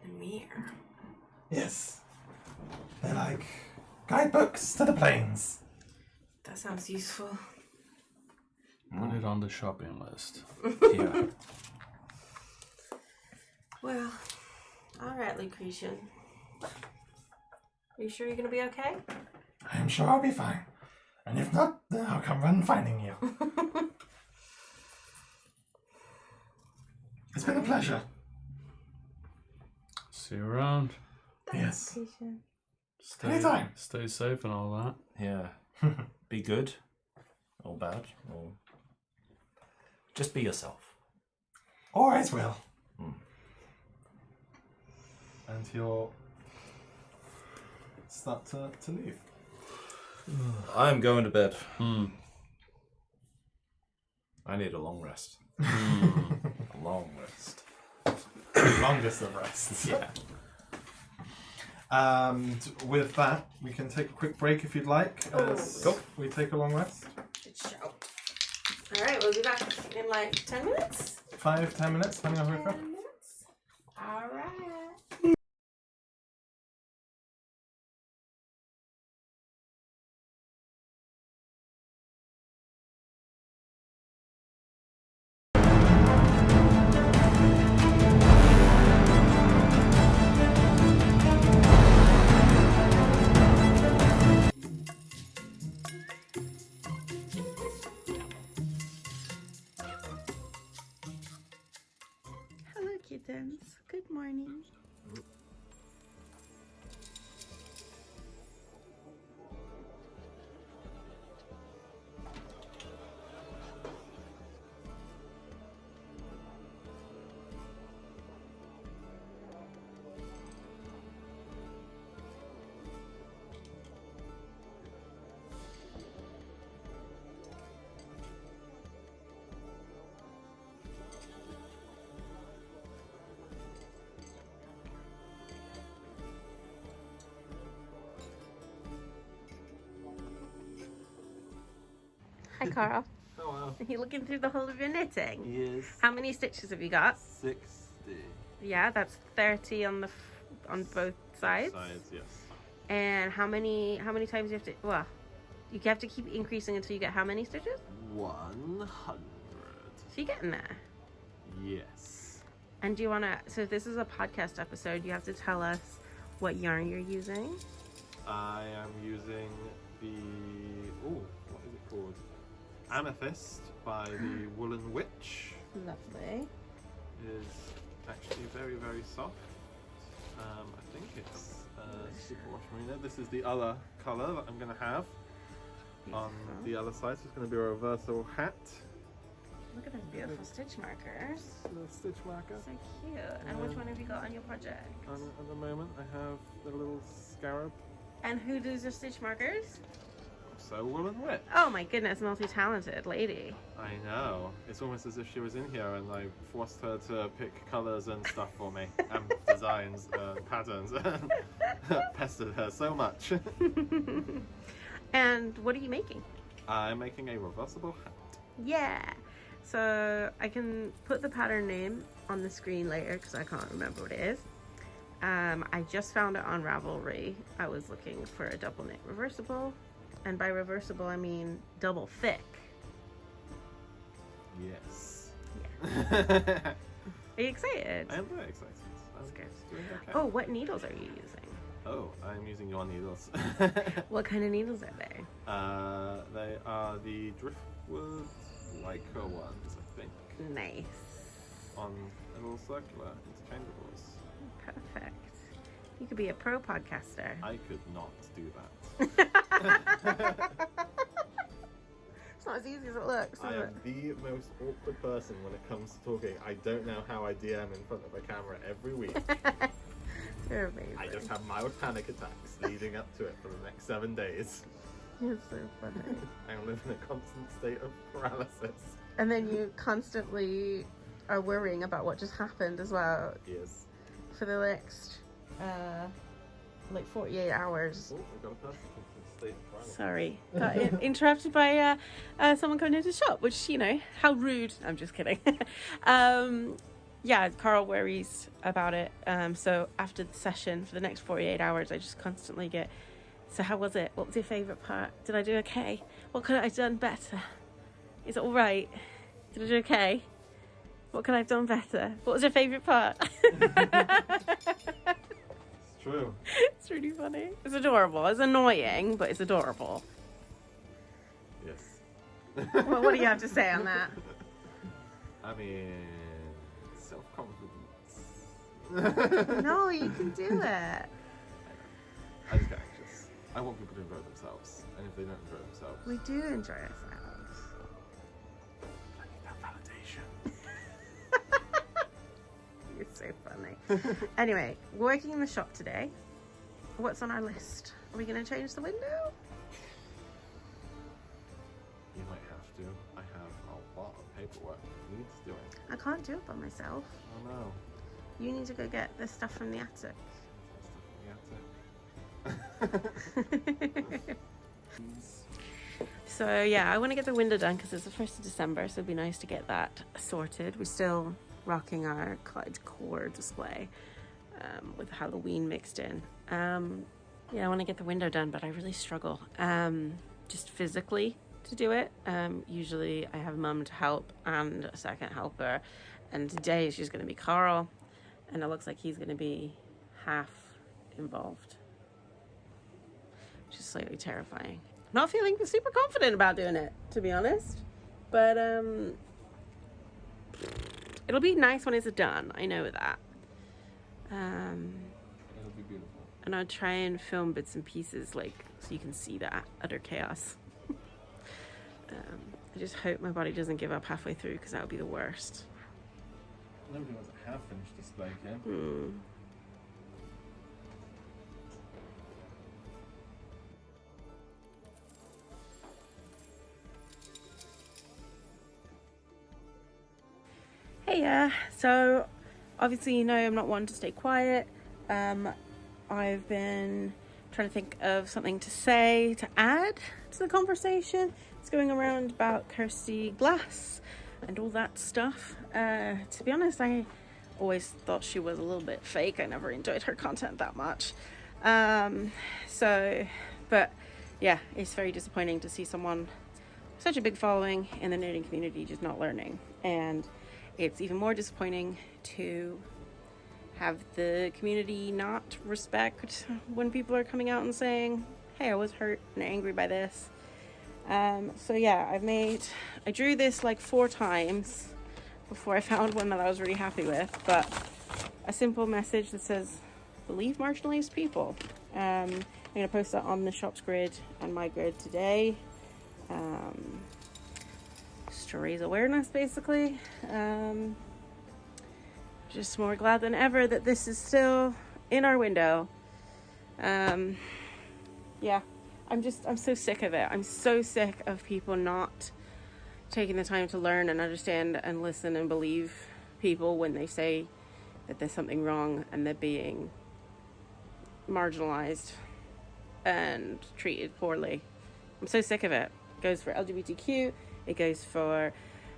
The mirror. Yes. They're like guidebooks to the plains. That sounds useful. Put it on the shopping list. Yeah. Well, all right, Lucretian. Are you sure you're gonna be okay? I am sure I'll be fine. And if not, then I'll come run finding you. It's been a pleasure. See you around. Yes. Lucretian. Anytime. Stay safe and all that. Yeah. Be good. Or bad. Or just be yourself. Always will. And he'll start to leave. I'm going to bed. Hmm. I need a long rest. A long rest. Longest of rests. Yeah. And with that, we can take a quick break if you'd like. As Go. we take a long rest. Good shout. All right, we'll be back in like 10 minutes. 5-10 minutes, depending on how we 10 feel. minutes. All right. Hello, kittens. Good morning. Hi, Carl. Hello. Are you looking through the whole of your knitting? Yes. How many stitches have you got? 60 Yeah, that's 30 on the on both sides. sides, yes. And how many times you have to? Well, you have to keep increasing until you get how many stitches? 100. So you're getting there. Yes. And do you want to? So if this is a podcast episode, you have to tell us what yarn you're using. I am using the. Oh, what is it called? Amethyst by the Woolen Witch. Lovely. Is actually very, very soft. I think it's Superwash Merino. This is the other colour that I'm going to have on the other side. So it's going to be a reversal hat. Look at those beautiful stitch markers. Little stitch marker. So cute. And which one have you got on your project? At the moment, I have the little scarab. And who does your stitch markers? so woman wit. Oh my goodness, multi-talented lady. I know. It's almost as if she was in here and I forced her to pick colours and stuff for me, and designs, patterns, and pestered her so much. And what are you making? I'm making a reversible hat. Yeah. So I can put the pattern name on the screen later because I can't remember what it is. I just found it on Ravelry. I was looking for a double knit reversible, and by reversible I mean double thick. Yes. Yeah. Are you excited? I am very excited. That's good. Doing okay. Oh, what needles are you using? Oh, I'm using your needles. What kind of needles are they? They are the driftwood Leica ones, I think. Nice. On a little circular interchangeables. Perfect. You could be a pro podcaster. I could not do that. It's not as easy as it looks, is I it? am the most awkward person when it comes to talking. I don't know how I DM in front of a camera every week. You're amazing. I just have mild panic attacks leading up to it for the next 7 days. You're so funny. I live in a constant state of paralysis. And then you constantly are worrying about what just happened as well Yes. for the next, like 48 hours. Oh, we've got a person in a state of paralysis. Sorry, got interrupted by someone coming into the shop, which, you know, how rude. I'm just kidding. Yeah, Carl worries about it. So after the session, for the next 48 hours, I just constantly get, so how was it? What was your favourite part? Did I do okay? What could I have done better? Is it all right? Did I do okay? What could I have done better? What was your favourite part? It's true. It's really funny. It's adorable. It's annoying, but it's adorable. Yes. Well, what do you have to say on that? I mean, self-confidence. No, you can do it. I just get anxious. I want people to enjoy themselves, and if they don't enjoy themselves, We do enjoy ourselves. I need that validation. You're so funny. Anyway, working in the shop today. What's on our list? Are we going to change the window? You might have to. I have a lot of paperwork that needs doing. I can't do it by myself. Oh no. You need to go get the stuff from the attic. So yeah, I want to get the window done because it's the 1st of December, so it'd be nice to get that sorted. We're still rocking our cottage core display with Halloween mixed in. Yeah, I want to get the window done, but I really struggle just physically to do it. Usually I have Mum to help and a second helper, and today it's just going to be Carl, and it looks like he's going to be half involved, which is slightly terrifying. Not feeling super confident about doing it, to be honest, but it'll be nice when it's done. I know that. It'll be beautiful. And I'll try and film bits and pieces, like, so you can see that utter chaos. I just hope my body doesn't give up halfway through, because that would be the worst. Nobody wants a half-finished display here. Hey, so obviously, you know, I'm not one to stay quiet. I've been trying to think of something to say to add to the conversation. It's going around about Kirsty Glass and all that stuff. To be honest, I always thought she was a little bit fake. I never enjoyed her content that much. But yeah, it's very disappointing to see someone with such a big following in the knitting community just not learning. And it's even more disappointing to have the community not respect when people are coming out and saying, hey, I was hurt and angry by this. So yeah, I drew this like 4 times before I found one that I was really happy with, but a simple message that says, believe marginalized people. I'm going to post that on the shop's grid and my grid today. Just to raise awareness, basically. Just more glad than ever that this is still in our window. Yeah, I'm so sick of it. I'm so sick of people not taking the time to learn and understand and listen and believe people when they say that there's something wrong and they're being marginalized and treated poorly. I'm so sick of it. It goes for LGBTQ, it goes for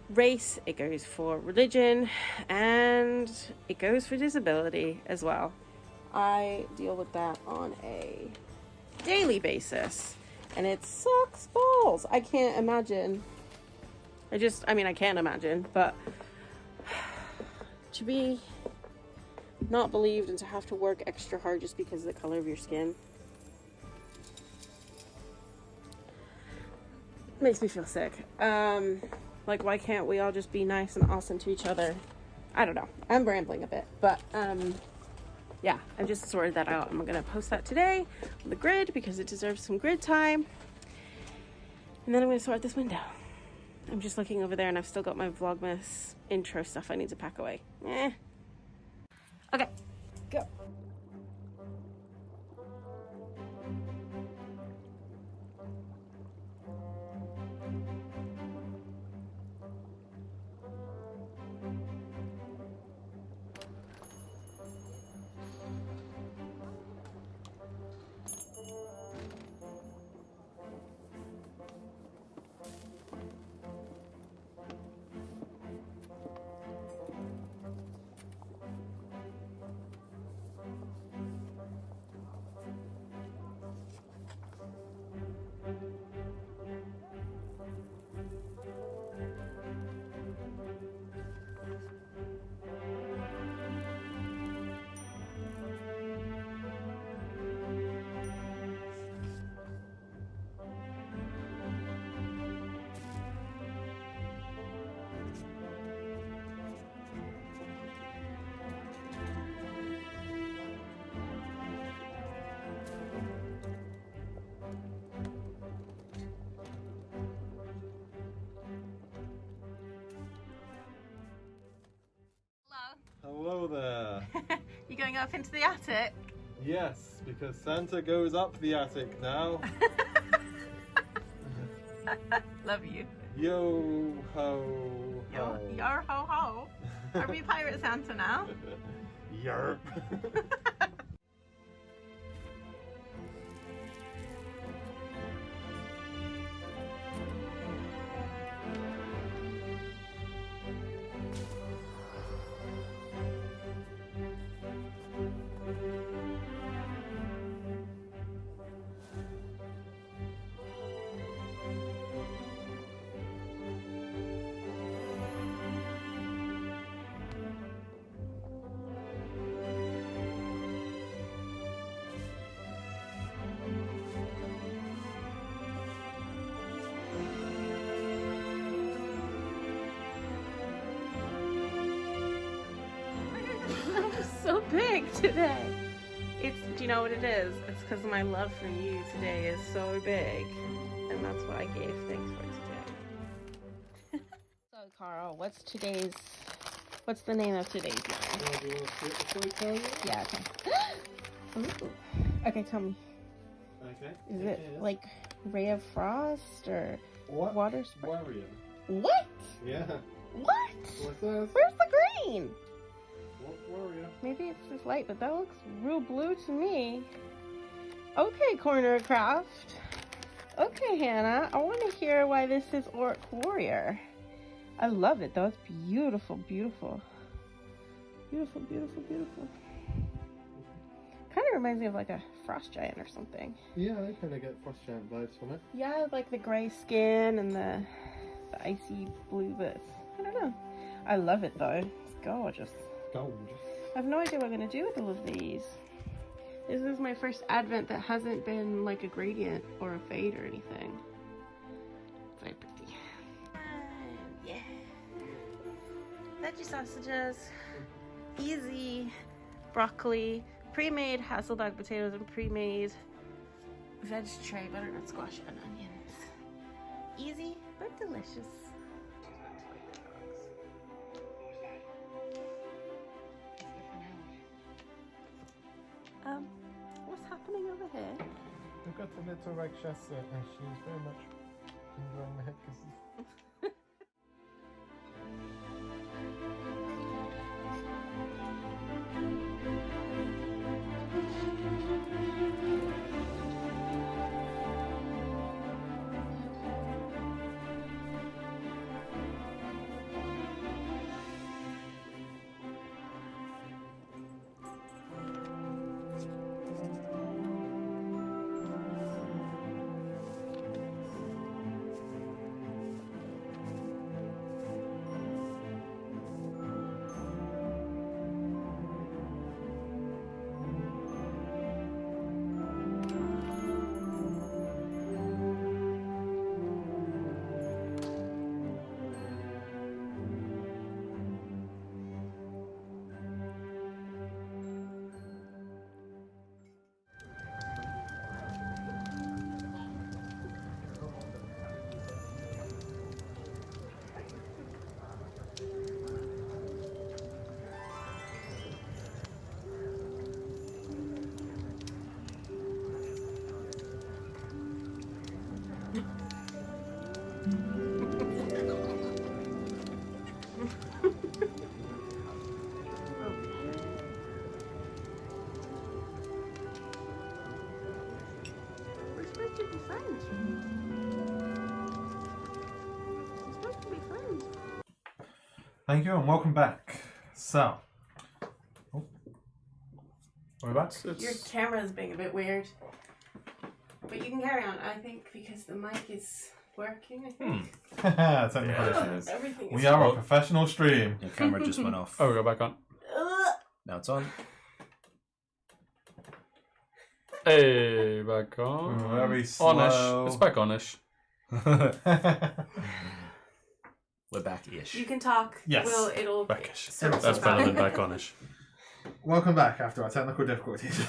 race, it goes for religion, and it goes for disability as well. I deal with that on a daily basis, and it sucks balls. I can't imagine. I can't imagine, but to be not believed and to have to work extra hard just because of the color of your skin makes me feel sick. Like, why can't we all just be nice and awesome to each other? I don't know. I'm rambling a bit, but yeah, I've just sorted that out. I'm gonna post that today on the grid because it deserves some grid time. And then I'm gonna sort this window. I'm just looking over there and I've still got my Vlogmas intro stuff I need to pack away. Okay, go. Hello there. You going up into the attic? Yes, because Santa goes up the attic now. Love you. Yo ho ho. Yo ho ho. Are we Pirate Santa now? Yerp. So big today. Do you know what it is? It's because my love for you today is so big, and that's what I gave thanks for today. So Carl, what's the name of today's yarn? Do you want to see it before we tell you? Yeah, okay. Ooh. Okay, tell me. Okay. Is it like Ray of Frost or What? Water Sprite? Warrior. What? Yeah. What? What's this? Where's the green? What warrior? Maybe it's this light, but that looks real blue to me. Okay, Corner of Craft. Okay, Hannah, I want to hear why this is Orc Warrior. I love it though. It's beautiful, beautiful. Beautiful, beautiful, beautiful. Kind of reminds me of like a frost giant or something. Yeah, I kind of get frost giant vibes from it. Yeah, like the gray skin and the icy blue bits. I don't know. I love it though. It's gorgeous. Gorgeous. I have no idea what I'm going to do with all of these. This is my first advent that hasn't been like a gradient or a fade or anything. It's very pretty. Yeah. Veggie sausages. Easy. Broccoli. Pre-made Hasselback potatoes and pre-made veg tray, butternut squash and onions. Easy but delicious. What's happening over here We've got a little Rakshasa, and she's very much enjoying the head kisses. We're supposed to be friends. We're supposed to be friends. Thank you and welcome back. So, we're back. Your camera's being a bit weird. But you can carry on, I think, because the mic is working, I think. Technical issues. Everything is We are a professional stream. Your camera just went off. Oh, we go back on. Now it's on. Hey, back on. Very slow. On-ish. It's back on-ish. We're back-ish. You can talk. Yes. It'll Back-ish. sort That's itself better out. than back on-ish. Welcome back after our technical difficulties.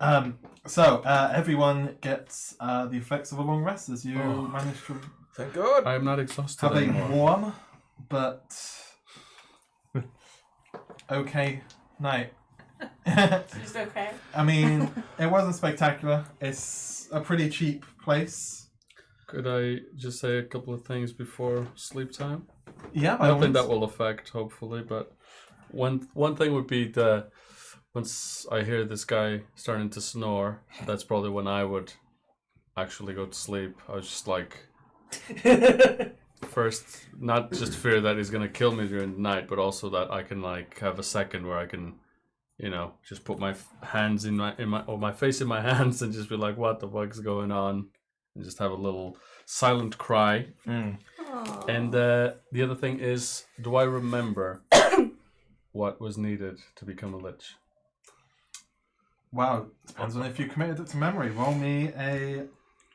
Everyone gets the effects of a long rest as you manage to Thank God. I am not exhausted have a anymore. warm but okay night. Just okay. I mean, it wasn't spectacular. It's a pretty cheap place. Could I just say a couple of things before sleep time? Yeah, I don't think that will affect, hopefully, but one thing would be once I hear this guy starting to snore, that's probably when I would actually go to sleep. I was just like, first, not just fear that he's gonna kill me during the night, but also that I can like have a second where I can, just put my hands my face in my hands and just be like, what the fuck's going on, and just have a little silent cry. Aw. And the other thing is, do I remember what was needed to become a lich? Wow, depends on if you committed it to memory. Roll me a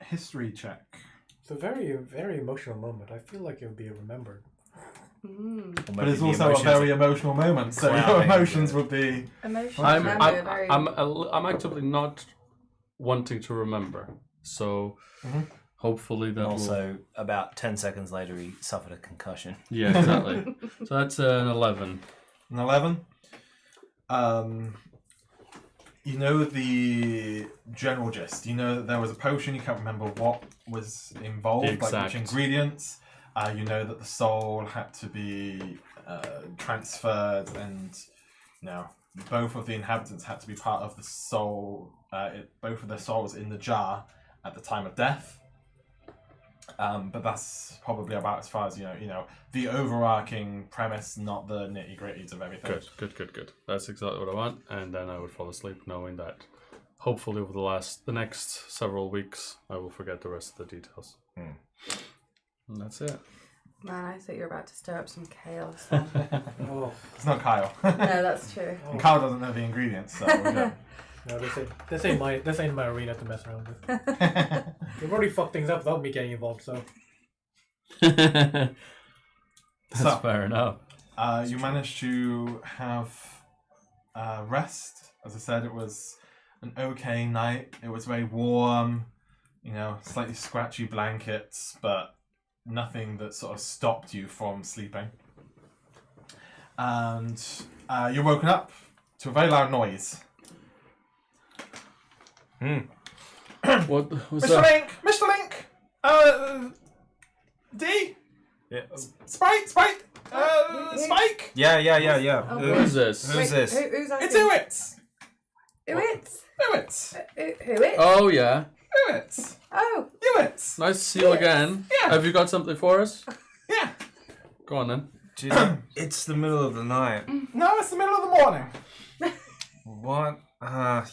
history check. It's a very, very emotional moment. I feel like it would be remembered. But it's also a very emotional moment, so your clouding emotions it. would be. Emotional I'm memory are very. I'm actively not wanting to remember, so hopefully that will. Also, about 10 seconds later, he suffered a concussion. Yeah, exactly. So that's an 11. An 11. You know the general gist. You know that there was a potion. You can't remember what was involved, like Exact. which ingredients. You know that the soul had to be transferred, and both of the inhabitants had to be part of the soul. Both of their souls in the jar at the time of death. But that's probably about as far as the overarching premise, not the nitty gritties of everything. Good. That's exactly what I want, and then I would fall asleep knowing that. Hopefully, over the next several weeks, I will forget the rest of the details. And that's it. Man, I thought you were about to stir up some chaos. Oh, It's not Kyle. No, that's true. And Kyle doesn't know the ingredients, so we're good. no, this ain't my arena to mess around with. You've already fucked things up without me getting involved, so. That's So- fair enough. You managed to have rest. As I said, it was an okay night. It was very warm, slightly scratchy blankets, but nothing that sort of stopped you from sleeping. And you're woken up to a very loud noise. What was Mr. that? Link! Mr. Link! D? Yeah. Spike! Spike! Spike! Yeah. Oh, Who is this? Who's this? Who's asking? It's Uwitz! Uwitz? Uwitz! Who? Oh yeah. Uwitz! Oh, Uwitz! Nice to see you again. Yeah. Have you got something for us? Yeah! Go on then. It's the middle of the night. No, it's the middle of the morning. What?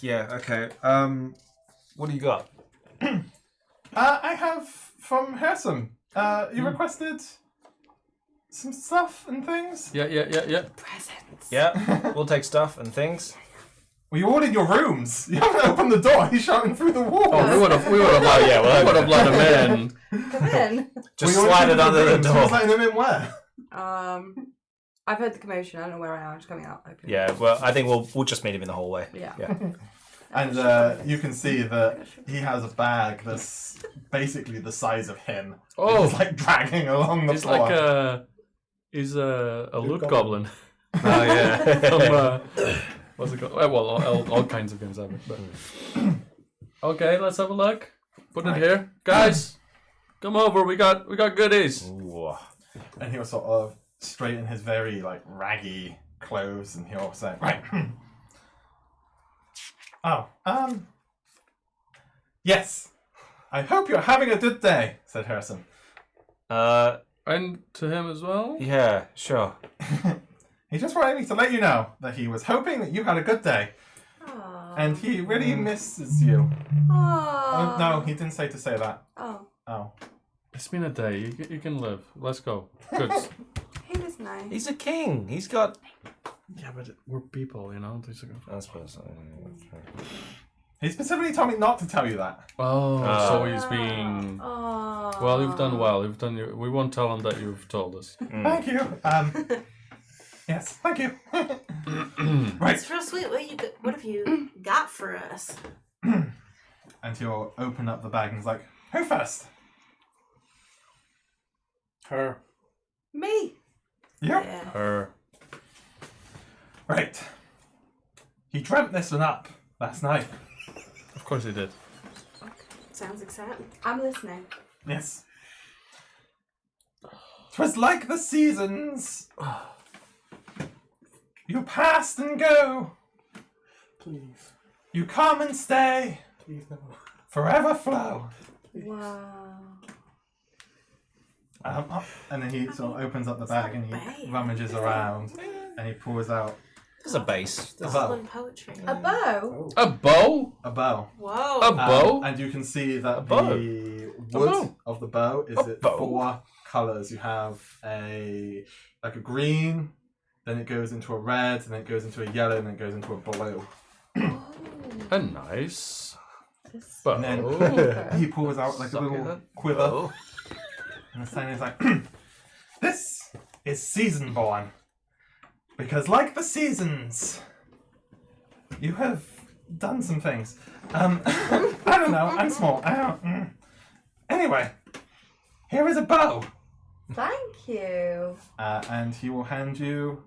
Yeah, okay. What do you got? I have from Hersom. You requested some stuff and things? Yeah. presents. Yeah, we'll take stuff and things. Well, you're all in your rooms. You haven't opened the door. He's shouting through the wall. Oh, we would have. Oh, yeah, well, we would have let him in. Come in. Just slide it under the door. Letting them in where? I've heard the commotion. I don't know where I am. I'm just coming out. Open. Yeah, well, I think we'll just meet him in the hallway. Yeah. And you can see that he has a bag that's basically the size of him. Oh. It's like dragging along the He's floor. like he's a loot goblin. Oh, yeah. From, what's it called? Well, all kinds of games have it. But okay, let's have a look. Put it here, guys. Come over. We got goodies. Ooh. And he'll sort of straighten his very like raggy clothes, and he'll say, "Right, yes. I hope you're having a good day," said Harrison. And to him as well. Yeah, sure. He just wanted me to let you know that he was hoping that you had a good day, Aww. and he really misses you. Aww. Oh, no, he didn't say to say that. Oh. Oh. It's been a day. You can live. Let's go. Good. He was nice. He's a king. He's got... Yeah, but we're people, you know. I suppose so. He specifically told me not to tell you that. Oh, so he's being. Aww. Well, you've done well. You've done. We won't tell him that you've told us. Thank you. Yes, thank you. Right. It's real sweet. What have you got for us? And he'll open up the bag and he's like, "Who first? Her. Me. You? Yeah. Her. Right. He dreamt this one up last night. Of course he did. Sounds exciting. I'm listening. Yes. 'Twas like the seasons. You past and go. Please. You come and stay. Please no. Forever flow. Wow. And then he sort of opens up the bag and he bad. rummages around and he pulls out There's a base. a bow. Puzzling poetry. A bow. A bow. A bow. Whoa. A bow. And you can see that bow. the wood bow. of the bow is A bow. 4 colours. You have a green, then it goes into a red, and then it goes into a yellow, and then it goes into a blue. A nice This- bow. And then Okay. he pulls out like a Suck little it. quiver, Oh. and the is like, "This is season born, because like the seasons, you have done some things. I don't know. I'm small. I don't. Anyway, here is a bow." Thank you. And he will hand you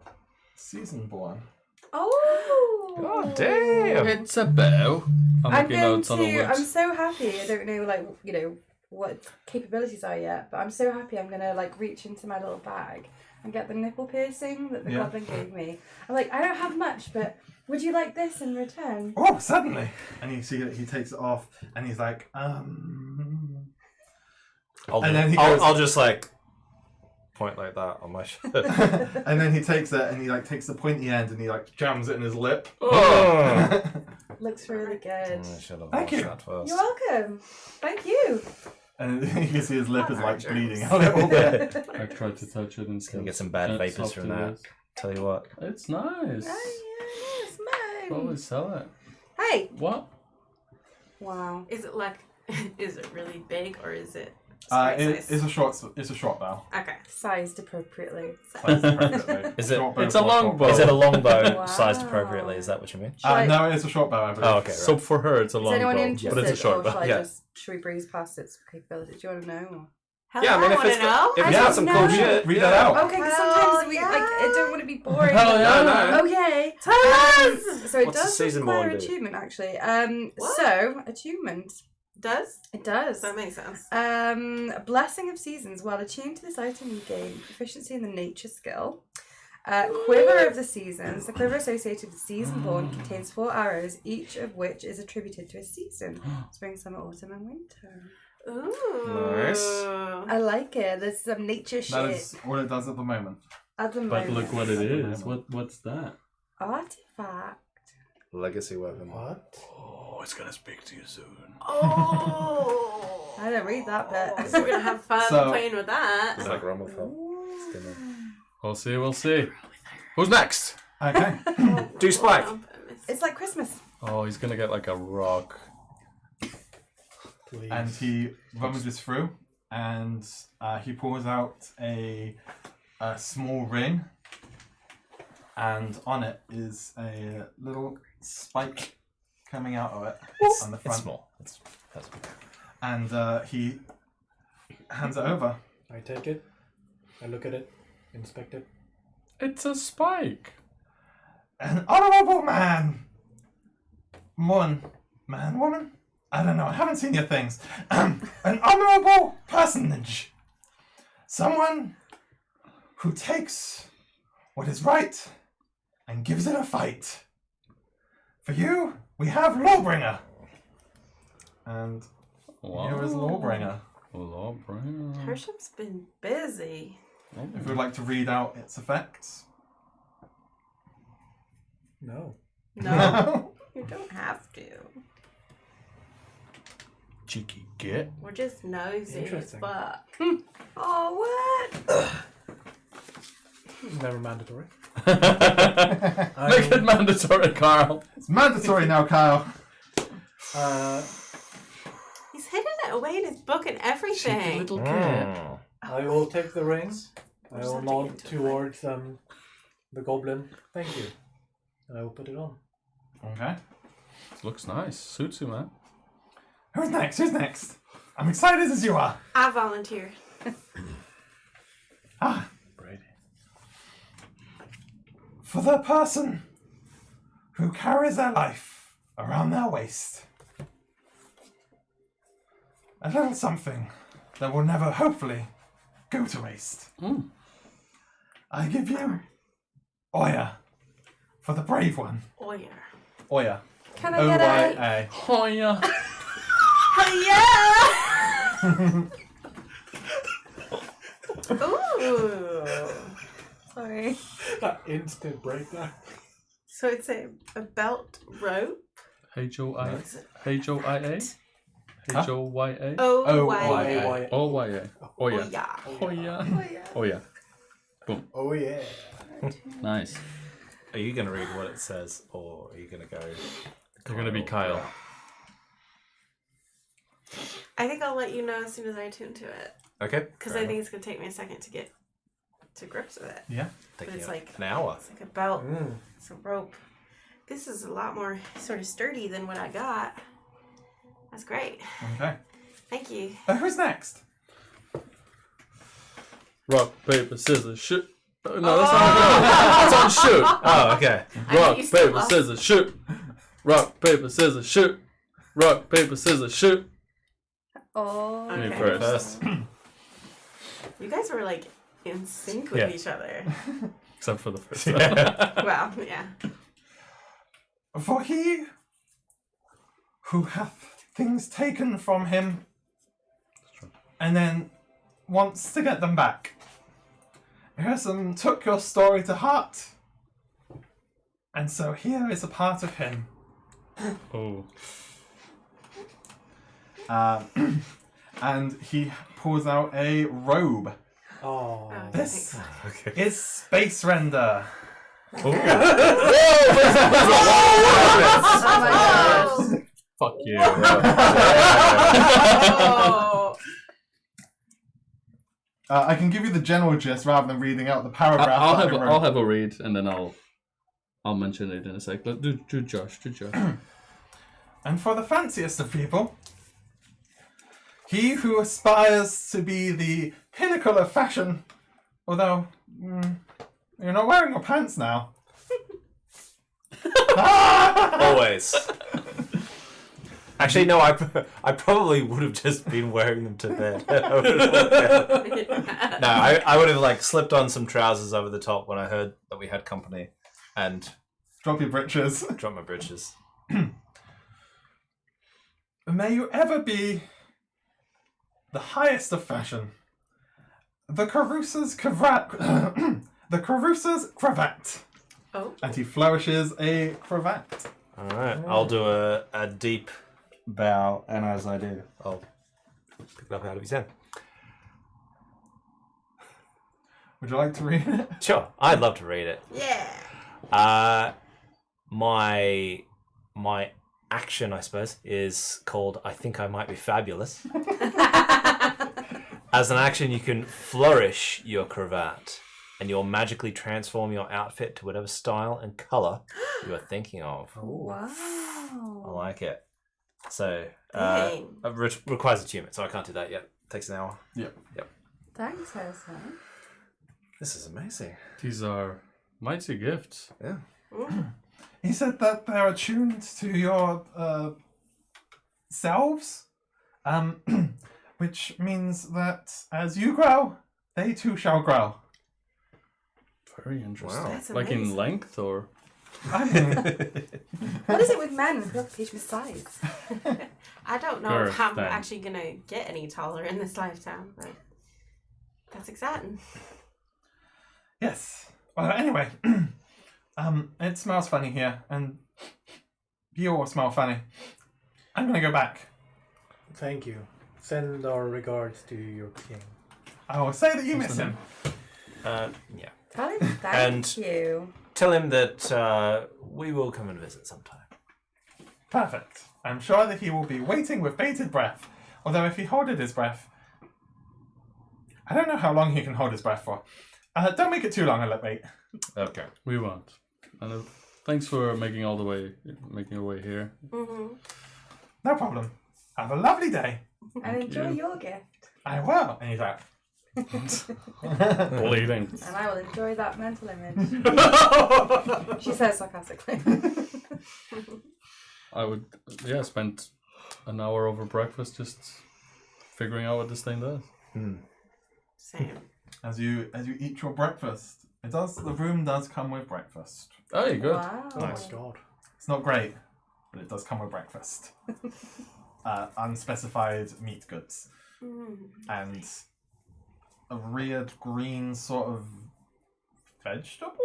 Season Born. Oh. Oh, damn. It's a bow. I'm I'm making going notes on the to. I'm words. so happy. I don't know, what capabilities are yet, but I'm so happy. I'm gonna reach into my little bag and get the nipple piercing that the Yeah. goblin gave me. I'm like, I don't have much, but would you like this in return? Oh, suddenly! And you see that he takes it off, and he's like, I'll just point like that on my shirt. and then he takes it, and he takes the pointy end, and he jams it in his lip. Oh. Looks really good. I should have Thank washed you. that first. You're welcome. Thank you. And you can see his lip is Archers. bleeding a little bit. I tried to touch it and Gonna get some bad vapors from that. Tell you what. It's nice. Oh, yes, mine. Probably sell it. Hey. What? Wow. Is it is it really big or is it It's size? a short bow. Okay. Sized appropriately. Sized appropriately. Is it- Short bow It's a for long short bow. Is it a long bow Wow. sized appropriately? Is that what you mean? No, it's a short bow, I believe. Oh, okay. Right. So for her, it's a Is long anyone bow, interested, but it's a short or bow. shall I Yeah. should we breeze past its capabilities? Do you want to know? Hell, Yeah, I mean, if want it's to got- know. if I it's got don't some know. cool shit, Read yeah. that out. Okay, because Hell sometimes we yeah. I don't want to be boring. Hell yeah. No, no. Okay. Tell us! So it What's the does season require one do? attunement, actually. What? So attunement Does? It does. That makes sense. Blessing of Seasons. While attuned to this item, you gain proficiency in the nature skill. Quiver of the Seasons. The quiver associated with Seasonborn contains 4 arrows, each of which is attributed to a season. Spring, summer, autumn, and winter. Ooh. Nice. I like it. There's some nature shit. That is all it does at the moment. At the But moment. look what it is. What's that? Artifact. Legacy weapon. What? Oh, it's gonna speak to you soon. Oh. I didn't read that bit. So we're gonna have fun So- playing with that. It's like Rumblefell. It's gonna... We'll see. Who's next? Okay. Do Spike. It's like Christmas. Oh, he's gonna get like a rock. Please. And he rummages through, and he pulls out a small ring, and on it is a little spike coming out of it on the front. It's small. That's And he hands it over. I take it. I look at it. Inspect it. It's a spike. An honorable man. Woman? I don't know. I haven't seen your things. An honorable personage. Someone who takes what is right and gives it a fight. For you, we have Lawbringer. And here is Lawbringer. Lawbringer. Hership's been busy. If you'd like to read out its effects. No. No, you don't have to. Cheeky git. We're just nosy as Interesting. fuck. Oh, what? It's never mandatory. Make it mandatory, Carl. It's mandatory now, Kyle. He's hidden it away in his book and everything. Little kid. I will take the ring. I Just will have to nod get into it. towards the goblin. Thank you. And I will put it on. Okay. Looks nice. Suits you, man. Who's next? I'm excited as you are. I volunteer. Brady. For the person who carries their life around their waist. A little something that will never, hopefully, go to waste. I give you Oya for the brave one. Oyer. Oya. Can I get a... O-Y-A. Oh, yeah. Ooh. Sorry. That instant breakdown. So it's a belt rope. H-O-I-A. What's it? H-O-I-A. H-O-Y-A. O-Y-A. O-Y-A. Oh, yeah. yeah. Oh, yeah. Oh, yeah. Oh yeah. Nice. Are you going to read what it says, or are you going to go... You're going to be Kyle. I think I'll let you know as soon as I attune to it. Okay. Because I think it's going to take me a second to get to grips with it. Yeah. But Taking it's you like an hour. It's like a belt. It's a rope. This is a lot more sort of sturdy than what I got. That's great. Okay. Thank you. Who's next? Rock, paper, scissors, shoot. No, that's not how it goes. That's on shoot. Oh, okay. Rock, you still paper, lost. scissors, shoot. Rock, paper, scissors, shoot. Rock, paper, scissors, shoot. Oh. Me Okay. first. You guys were like in sync with Yeah. each other. Except for the first one. Well, yeah. For he who hath things taken from him and then wants to get them back. Harrison took your story to heart, and so here is a part of him. Oh. And he pulls out a robe. Oh. This Okay. is Space Render. Oh my gosh. Fuck you. Oh. I can give you the general gist rather than reading out the paragraph. I'll have a read and then I'll mention it in a sec. But do Josh. And for the fanciest of people, he who aspires to be the pinnacle of fashion, although you're not wearing your pants now. Always. Actually, no. I probably would have just been wearing them to bed. No, I would have like slipped on some trousers over the top when I heard that we had company, and Drop your britches. drop my britches. May you ever be the highest of fashion. The Carusa's cravat. The Carusa's cravat. Oh. And he flourishes a cravat. All right, I'll do a deep bow, and as I do, I'll pick it up out of his hand. Would you like to read it? Sure, I'd love to read it. Yeah. My action, I suppose, is called I Think I Might Be Fabulous. As an action, you can flourish your cravat, and you'll magically transform your outfit to whatever style and color you are thinking of. Wow. I like it. So, Dang. it requires achievement, so I can't do that yet. Takes an hour. Yep. Thanks, Harrison. This is amazing. These are mighty gifts. Yeah. He said that they're attuned to your selves, which means that as you grow, they too shall grow. Very interesting. Wow. That's Like in amazing. length or? What is it with men with preoccupation with size? I don't know Girth, if I'm then. actually gonna get any taller in this lifetime, but that's exciting. Yes. Well, anyway, it smells funny here, and you all smell funny. I'm gonna go back. Thank you. Send our regards to your king. I will say that you miss him. Yeah. Tell him thank And- you. Tell him that we will come and visit sometime. Perfect. I'm sure that he will be waiting with bated breath. Although if he holded his breath, I don't know how long he can hold his breath for. Don't make it too long, I'll wait. Okay. We won't. And thanks for making your way here. Mm-hmm. No problem. Have a lovely day. And enjoy you. your gift. I will. And he's like, Bleeding. And I will enjoy that mental image. She says sarcastically. I would, spend an hour over breakfast just figuring out what this thing does. Same. as you eat your breakfast, the room does come with breakfast. Oh, you're good. Wow. Oh my god. It's not great, but it does come with breakfast. Unspecified meat goods. And a weird green sort of vegetable?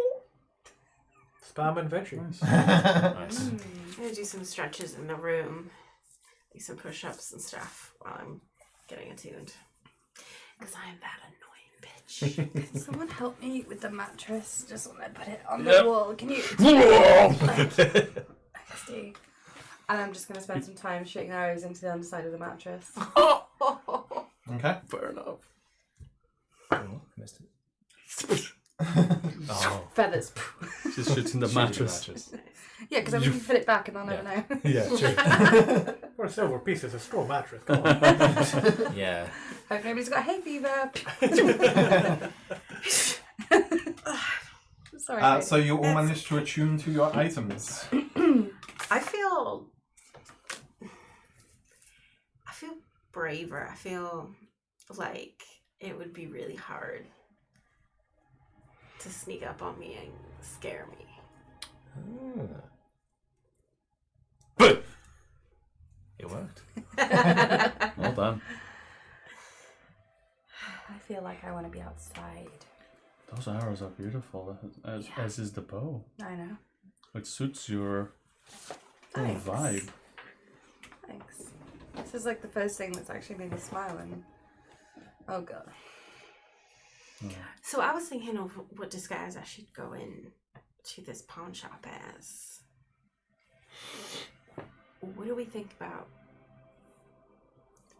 Spam and veggie. Nice. I'm gonna do some stretches in the room, like some push-ups and stuff while I'm getting attuned. Because I am that annoying bitch. Can someone help me with the mattress? Just when I put it on Yep. the wall. Can you? XD. And I'm just going to spend some time shooting arrows into the underside of the mattress. Okay. Fair enough. Oh, missed it. Oh. Feathers. Just shooting the mattress. Yeah, because I'm going to put it back and I'll never know. Yeah, true. For a silver piece, it's a straw mattress. Come on. Yeah. Hope nobody's got hay fever. Sorry. So you all managed to attune to your items. I feel braver. I feel like it would be really hard to sneak up on me and scare me. But it worked. Well done. I feel like I want to be outside. Those arrows are beautiful, as is the bow. I know. It suits your whole Thanks. vibe. Thanks. This is like the first thing that's actually made me smile. And oh god. So I was thinking of what disguise I should go in to this pawn shop as. What do we think about?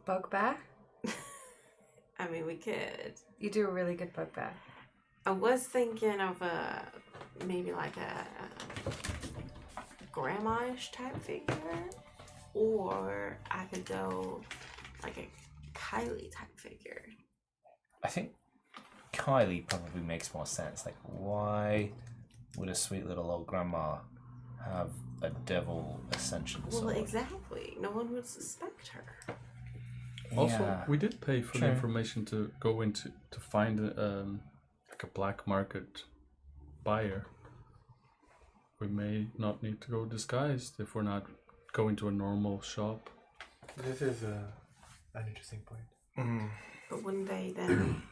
Bugbear? I mean, we could. You do a really good bugbear. I was thinking of maybe like a grandma-ish type figure, or I could go like a Kylie type figure. I think Kylie probably makes more sense. Like, why would a sweet little old grandma have a devil ascension. Well, sword. exactly. No one would suspect her. Also, Yeah. we did pay for True. the information to go into to find like a black market buyer. We may not need to go disguised if we're not going to a normal shop. This is an interesting point. But wouldn't they then?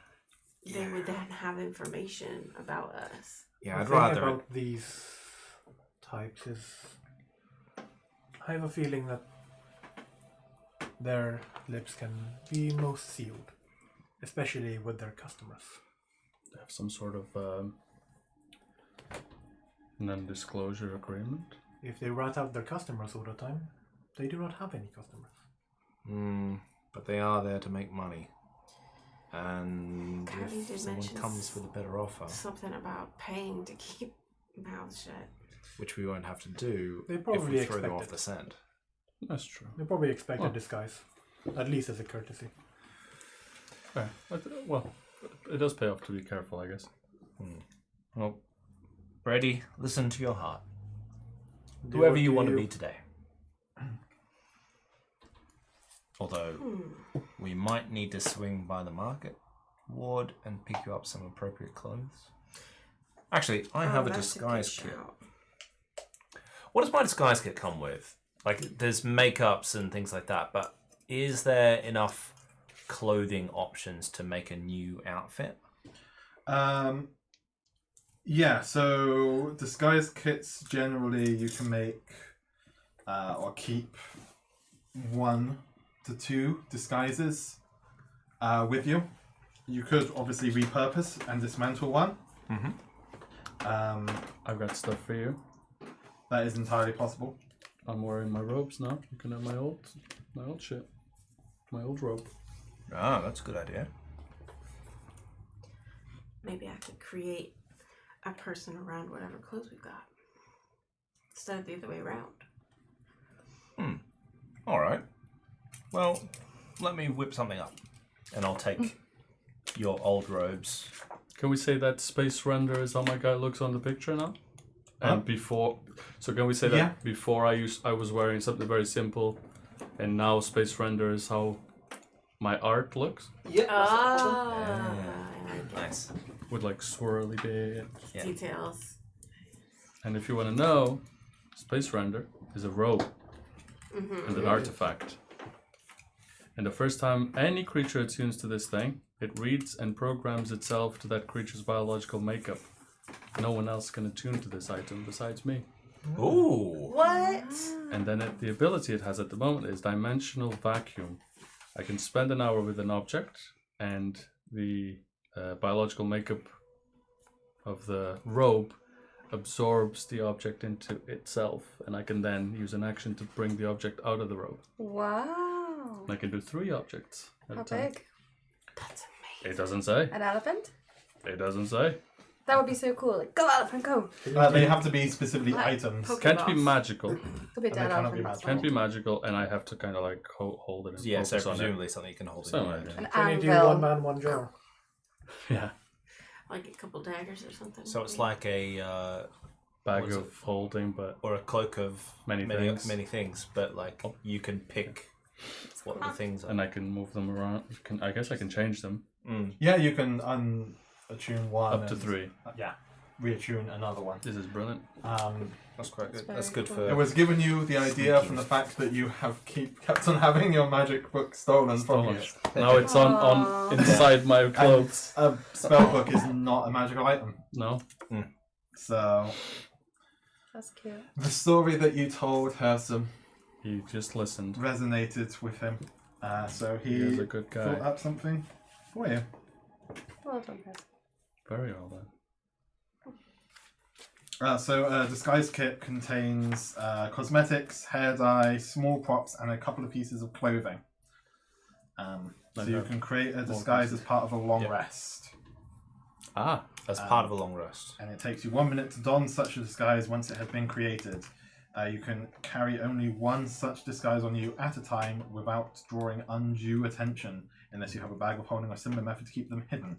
They would then have information about us. Yeah, The I'd thing rather. about these types is I have a feeling that their lips can be most sealed, especially with their customers. They have some sort of non-disclosure agreement. If they rat out their customers all the time, they do not have any customers. But they are there to make money. And Cody if did someone mention comes with a better offer, Something about paying to keep mouths shut. which we won't have to do They if probably we throw them expect off it. the scent. That's true. They probably expect a Well. disguise, at least as a courtesy. Yeah, well, it does pay off to be careful, I guess. Well, Brady, listen to your heart. Do Whoever what you do want to be today. Although, we might need to swing by the market ward and pick you up some appropriate clothes. Actually, I have a That's disguise good kit. shout. What does my disguise kit come with? Like, there's makeups and things like that, but is there enough clothing options to make a new outfit? Yeah, so disguise kits generally you can make or keep 1 to 2 disguises with you. You could obviously repurpose and dismantle one. I've got stuff for you. That is entirely possible. I'm wearing my robes now. You can have my old shit. My old robe. Ah, that's a good idea. Maybe I could create a person around whatever clothes we've got. Instead of the other way around. All right. Well, let me whip something up, and I'll take your old robes. Can we say that space render is how my guy looks on the picture now? And before, so can we say that Yeah. before I was wearing something very simple, and now space render is how my art looks Nice. with like swirly bits. Yeah. Details. And if you want to know, space render is a robe and an artifact. And the first time any creature attunes to this thing, it reads and programs itself to that creature's biological makeup. No one else can attune to this item besides me. Ooh. What? And then the ability it has at the moment is Dimensional Vacuum. I can spend an hour with an object, and the biological makeup of the robe absorbs the object into itself, and I can then use an action to bring the object out of the robe. Wow. And I can do 3 objects at How a time. big? That's amazing. It doesn't say. An elephant? It doesn't say. That would be so cool. Like, go elephant, go. They have to be specifically Like items. Poke- Can't be Boss. magical. Could be a And they dead cannot be elephant. That's Can't be fine. magical, and I have to kind of like hold it and Yeah, so focus on it. presumably something you can hold in Something your like hand. that. An Can you do anvil. one man, one jar? Yeah. Like a couple daggers or something. So it's like a Bag What's of holding, but or a cloak of Many many things. things, but like you can pick what the things are. and I can move them around. I guess I can change them Yeah, you can attune one. up to and- 3. Yeah, reattune another one. This is brilliant. That's quite good. very That's good cool. for. It was given you the idea from the fact that you have kept on having your magic book stolen from you. Now it's on inside my clothes. And a spell book is not a magical item. No, So That's cute. the story that you told Hersom he just listened. resonated with him. So He he is a good thought guy. up something for you. Well done, Pez. Very well done. So a disguise kit contains cosmetics, hair dye, small props, and a couple of pieces of clothing. So you can create a disguise as part of a long rest. Ah, As part of a long rest. And it takes you 1 minute to don such a disguise once it has been created. You can carry only one such disguise on you at a time without drawing undue attention, unless you have a bag of holding or similar method to keep them hidden.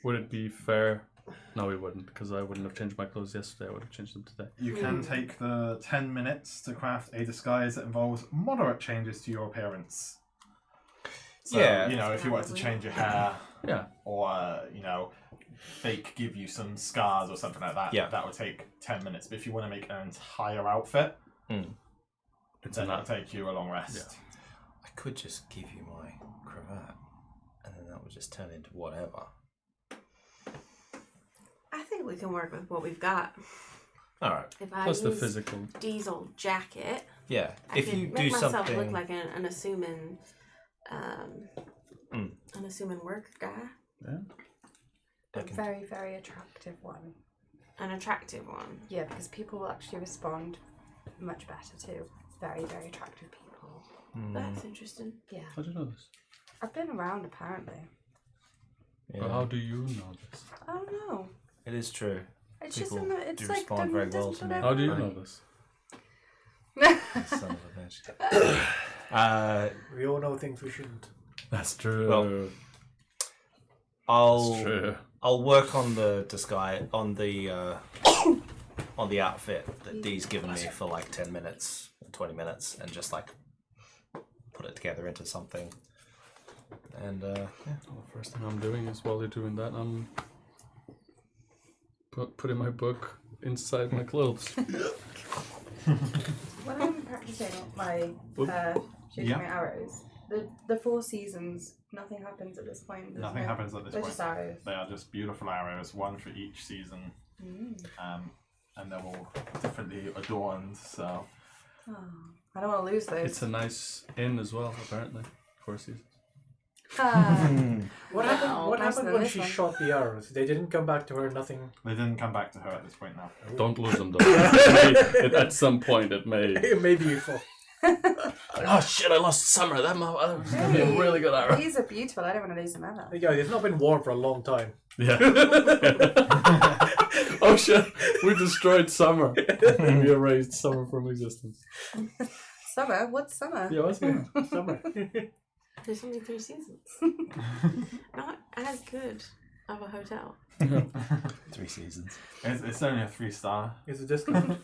would it be fair No, we wouldn't, because I wouldn't have changed my clothes yesterday. I would have changed them today. You can take the 10 minutes to craft a disguise that involves moderate changes to your appearance. So, Yeah. you know, if you wanted to change your hair, Yeah. or, you know, fake give you some scars or something like that, Yeah. that would take 10 minutes. But if you want to make an entire outfit, It's then an it'll take you a long rest. Yeah. I could just give you my cravat, and then that would just turn into whatever. I think we can work with what we've got. All right. If I Plus the use physical. diesel jacket, Yeah. I If could you make do myself something, look like an unassuming, unassuming work guy, A very, very attractive one. an attractive one. Yeah, because people will actually respond much better to very, very attractive people. That's interesting. Yeah. How do you know this? I've been around apparently. But how do you know this? I don't know. it is true. It's People just in the, it's do like respond very well to me. How do you know this? Son of a bitch. We all know things we shouldn't. That's true. Well, That's true. I'll work on the disguise on the outfit that Dee's given me for like 10 minutes, 20 minutes, and just like put it together into something. And Well, the first thing I'm doing is while you're doing that, I'm putting my book inside my clothes. When I'm practicing my shooting Yeah. my arrows, the 4 seasons, nothing happens at this point. There's Nothing happens at this They're point. just arrows. They are just beautiful arrows, one for each season. And they're all differently adorned, so... Oh, I don't want to lose those. It's a nice inn as well, apparently. 4 seasons. What happened? What nicer happened than when this she one. shot the arrows? They didn't come back to her. Nothing. They didn't come back to her at this point now. Don't lose them, though. At some point, it may. It may be useful. Oh shit! I lost Summer. That was gonna be a really good arrow. These are beautiful. I don't want to lose them ever. Hey guys, it's not been warm for a long time. Yeah. Oh shit! We destroyed Summer. We erased Summer from existence. Summer? What's summer? Yeah, what's that? Summer. There's only 3 seasons. Not as good of a hotel. 3 seasons. It's only a 3-star. Is it discount?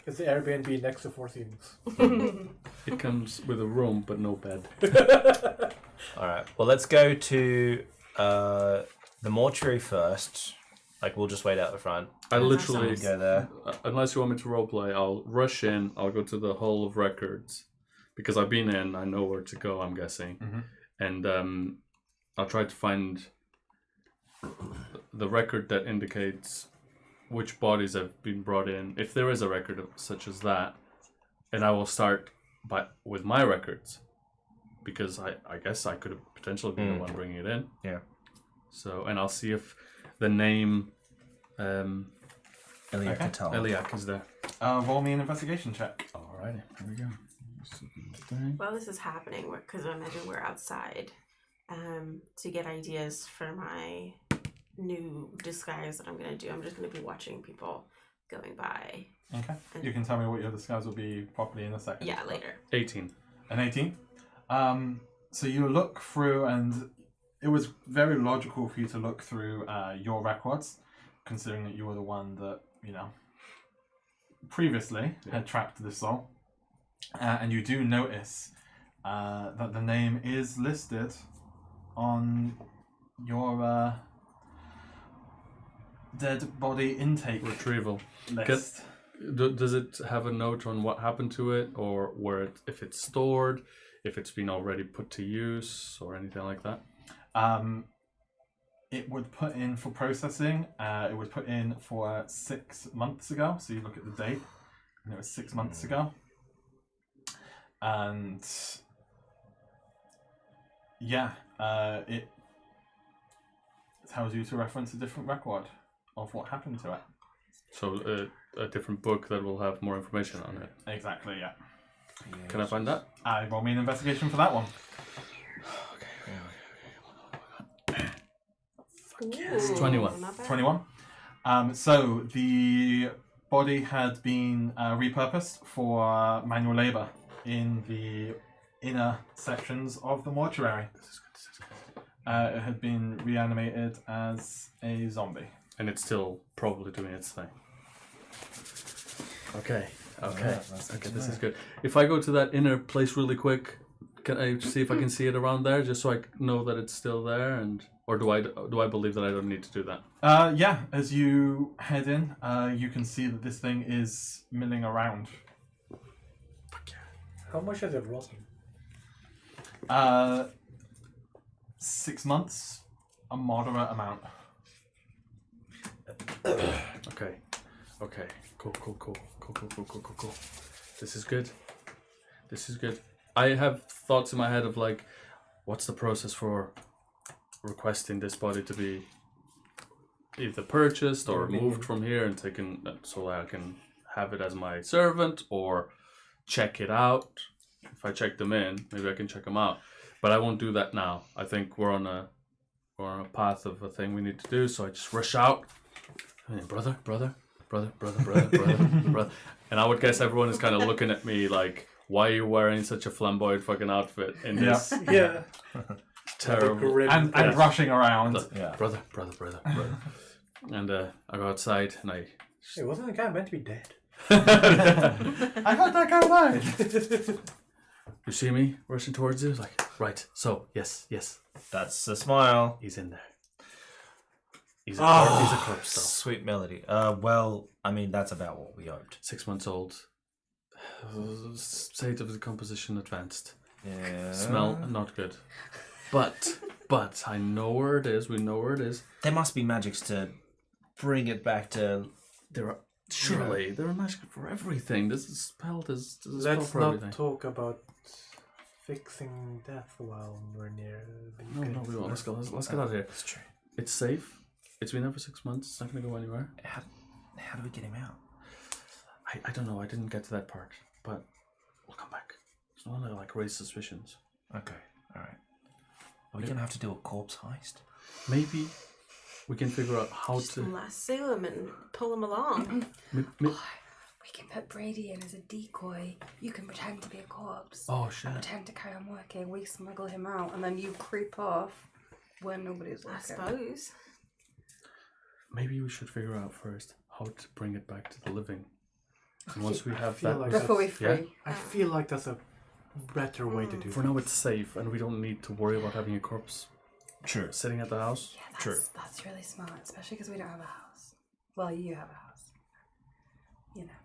It's the Airbnb next to 4 Seasons. It comes with a room but no bed. All right. Well, let's go to the mortuary first. Like, we'll just wait out the front. I literally Go there. unless you want me to roleplay, I'll rush in. I'll go to the Hall of Records because I've been in. I know where to go. I'm guessing, and I'll try to find the record that indicates which bodies have been brought in, if there is a record such as that, and I will start with my records, because I guess I could have potentially been the one bringing it in. Yeah. So, and I'll see if the name Eliak Katal. Eliak is there. Roll me an investigation check. Alrighty, here we go. While this is happening, because I imagine we're outside, to get ideas for my new disguise that I'm going to do, I'm just going to be watching people going by. Okay. You can tell me what your disguise will be properly in a second. Yeah, later. 18. An 18. So you look through, and it was very logical for you to look through your records, considering that you were the one that, you know, previously had trapped the soul. And you do notice that the name is listed on your dead body intake Retrieval. list. Does it have a note on what happened to it, or where if it's stored, if it's been already put to use, or anything like that? It would put in for processing. It was put in for 6 months ago. So you look at the date, and it was 6 months ago. And yeah, it tells you to reference a different record of what happened to it. So a different book that will have more information on it. Exactly, yeah. Can I find that? Roll me an investigation for that one. It's 21. Not bad. 21. So the body had been repurposed for manual labor in the inner sections of the mortuary. It had been reanimated as a zombie. And it's still probably doing its thing. Okay. This is good. If I go to that inner place really quick, can I see if I can see it around there, just so I know that it's still there, or do I believe that I don't need to do that? Yeah. As you head in, you can see that this thing is milling around. How much is it rotten? 6 months, a moderate amount. Okay. Cool. This is good. I have thoughts in my head of like, what's the process for requesting this body to be either purchased or moved from here and taken so that I can have it as my servant, or check it out. If I check them in, maybe I can check them out. But I won't do that now. I think we're on a path of a thing we need to do, so I just rush out. I mean, brother. And I would guess everyone is kind of looking at me like, why are you wearing such a flamboyant fucking outfit in this Yeah. terrible... And rushing around. Like, brother. And I go outside and I... Hey, wasn't the guy meant to be dead? I heard that guy died. You see me rushing towards you? Like, right, so, yes. That's a smile. He's in there. He's a corpse, though. Sweet melody. Well, I mean, that's about what we hoped. 6 months old. State of decomposition advanced. Yeah. Smell not good. But I know where it is. We know where it is. There must be magics to bring it back to... Surely there are magic for everything. There's a spell. There's a spell Let's for not everything. talk about fixing death while we're near the No, we won't. Let's go. Let's get out of here. That's true. It's safe. It's been there for 6 months. It's not going to go anywhere. How do we get him out? I don't know. I didn't get to that part, but we'll come back. Just want to like raise suspicions. Okay, alright. Are we going to have to do a corpse heist? Maybe we can figure out how Just to. lasso him and pull him along. We can put Brady in as a decoy. You can pretend to be a corpse. Oh And shit! pretend to carry on working. We smuggle him out, and then you creep off when nobody's I looking. suppose. Maybe we should figure out first how to bring it back to the living. And once we have feel that, like Before we that's- free. I feel like that's a better way to do it. for now it's safe, and we don't need to worry about having a corpse True. sitting at the house. Yeah, True. that's really smart, especially because we don't have a house. Well, you have a house. You know.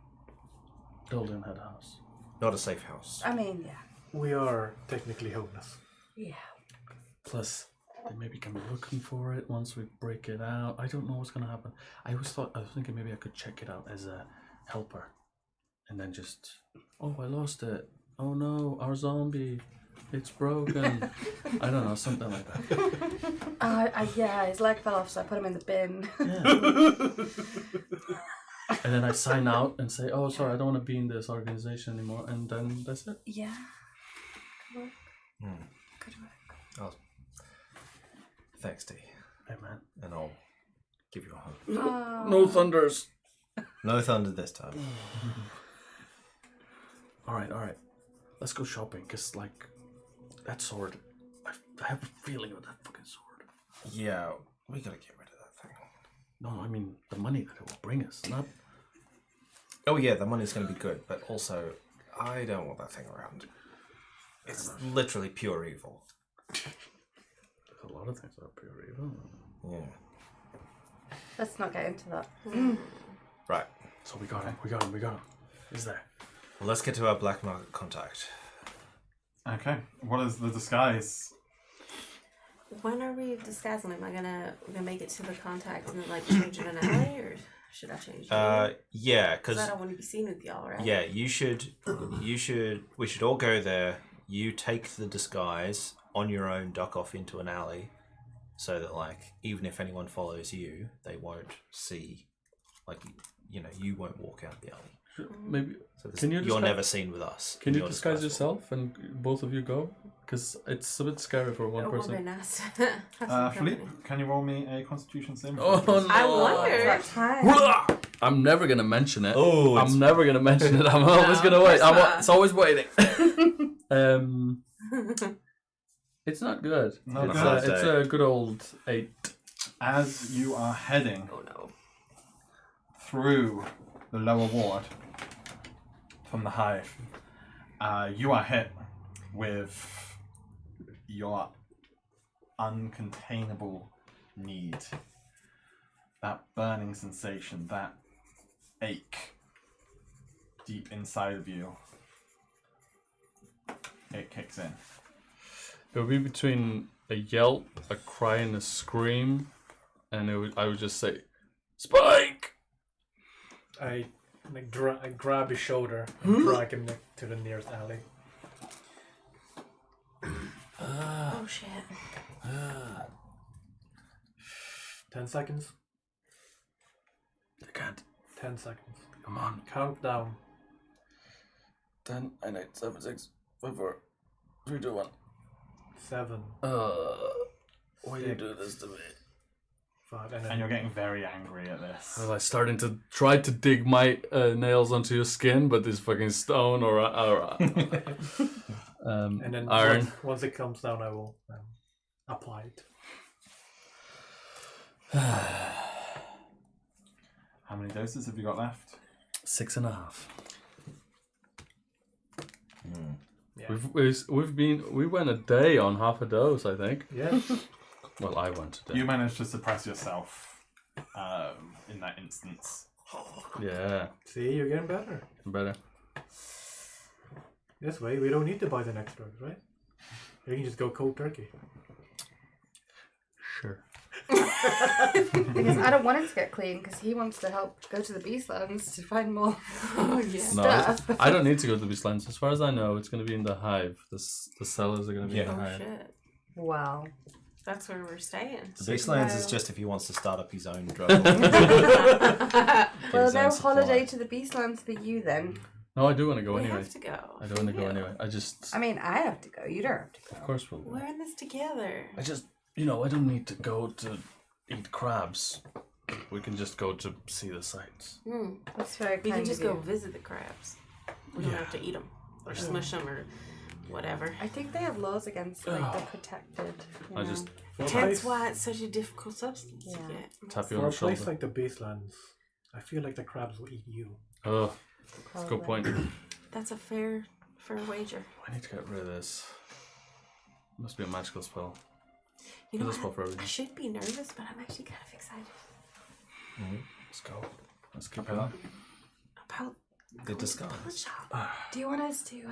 Golden had a house. Not a safe house. I mean, yeah. We are technically homeless. Yeah. Plus, they maybe can be looking for it once we break it out. I don't know what's gonna happen. I was thinking maybe I could check it out as a helper, and then just, oh, I lost it. Oh no, our zombie, it's broken. I don't know, something like that. Yeah, his leg fell off, so I put him in the bin. Yeah. And then I sign out and say, oh, sorry, I don't want to be in this organization anymore, and then that's it. Yeah. Good work. Good work. Thanks, D. Hey man, And I'll give you a hug. Oh. no thunders. No thunder this time. All right. Let's go shopping, cause like that sword, I have a feeling of that fucking sword. Yeah, we gotta get rid of that thing. No, I mean the money that it will bring us, not. Oh yeah, the money's gonna be good, but also, I don't want that thing around. It's literally pure evil. There's a lot of things that are pure evil. Oh. Yeah. Let's not get into that. Right. So we got him. He's there. Well, let's get to our black market contact. Okay. What is the disguise? When are we disguising him? Am I gonna make it to the contact and then like change in an alley, or should I change? Yeah, Because because I don't want to be seen with y'all, right? yeah, you should. We should all go there. You take the disguise on your own, duck off into an alley, so that like even if anyone follows you, they won't see. Like you won't walk out the alley. Maybe. So Can you you're disguise- never seen with us. Can you You're disguise disguisable. yourself and both of you go? Because it's a bit scary for one It would be person. nice. to have some Philippe, company. can you roll me a Constitution sim? Oh no! I wonder. That time. I'm never gonna mention it. Oh, I'm never gonna mention it. I'm always No, gonna wait. of course not. It's always waiting. It's not good. Not it's, good. it's a good old 8. As you are heading Oh no. through the lower ward from the hive, you are hit with your uncontainable need. That burning sensation, that ache deep inside of you. It kicks in. It would be between a yelp, a cry, and a scream, and I would just say, "Spike!" I grab his shoulder and drag him to the nearest alley. Oh shit. 10 seconds. I can't. 10 seconds. Come on. Count down. 10, 9, 8, 7, 6, 5, 4, 3, 2, 1. 7. Why do you do this to me? 5. And you're getting very angry at this. I was starting to try to dig my nails onto your skin, but this fucking stone or and then iron. once it comes down, I will apply it. How many doses have you got left? 6.5. Yeah. We went a day on half a dose, I think. Yeah. Well, I went a day. You managed to suppress yourself in that instance. Yeah, See, you're getting better. better. This way, we don't need to buy the next drugs, right? We can just go cold turkey. Sure. Because I don't want him to get clean because he wants to help go to the Beastlands to find more Oh yeah. stuff. I don't need to go to the Beastlands. As far as I know, it's going to be in the hive. The cellars are going to be in the Oh hive. shit. Wow. That's where we're staying. The Beastlands is just if he wants to start up his own drug. Well, his no own supply. holiday to the Beastlands for you then. No, I do want to go We anyway. have to go. I do want to go Yeah. anyway. I just, I mean, I have to go. You don't have to go. of course, we'll. We're in this together. I just, I don't need to go to eat crabs. We can just go to see the sights. That's very We kind can just of go you. visit the crabs. We don't have to eat them or smush them or whatever. I think they have laws against like the protected. You I know. just That's why it's such a difficult substance to Yeah. get. tap you For on a the place shoulder. like the Beastlands, I feel like the crabs will eat you. Oh, that's a good Probably. point. That's a fair wager. I need to get rid of this. Must be a magical spell. You know This spell for what? I everything. should be nervous, but I'm actually kind of excited Let's go. Let's keep Okay. it up. about The going to disguise. pawn shop. Do you want us to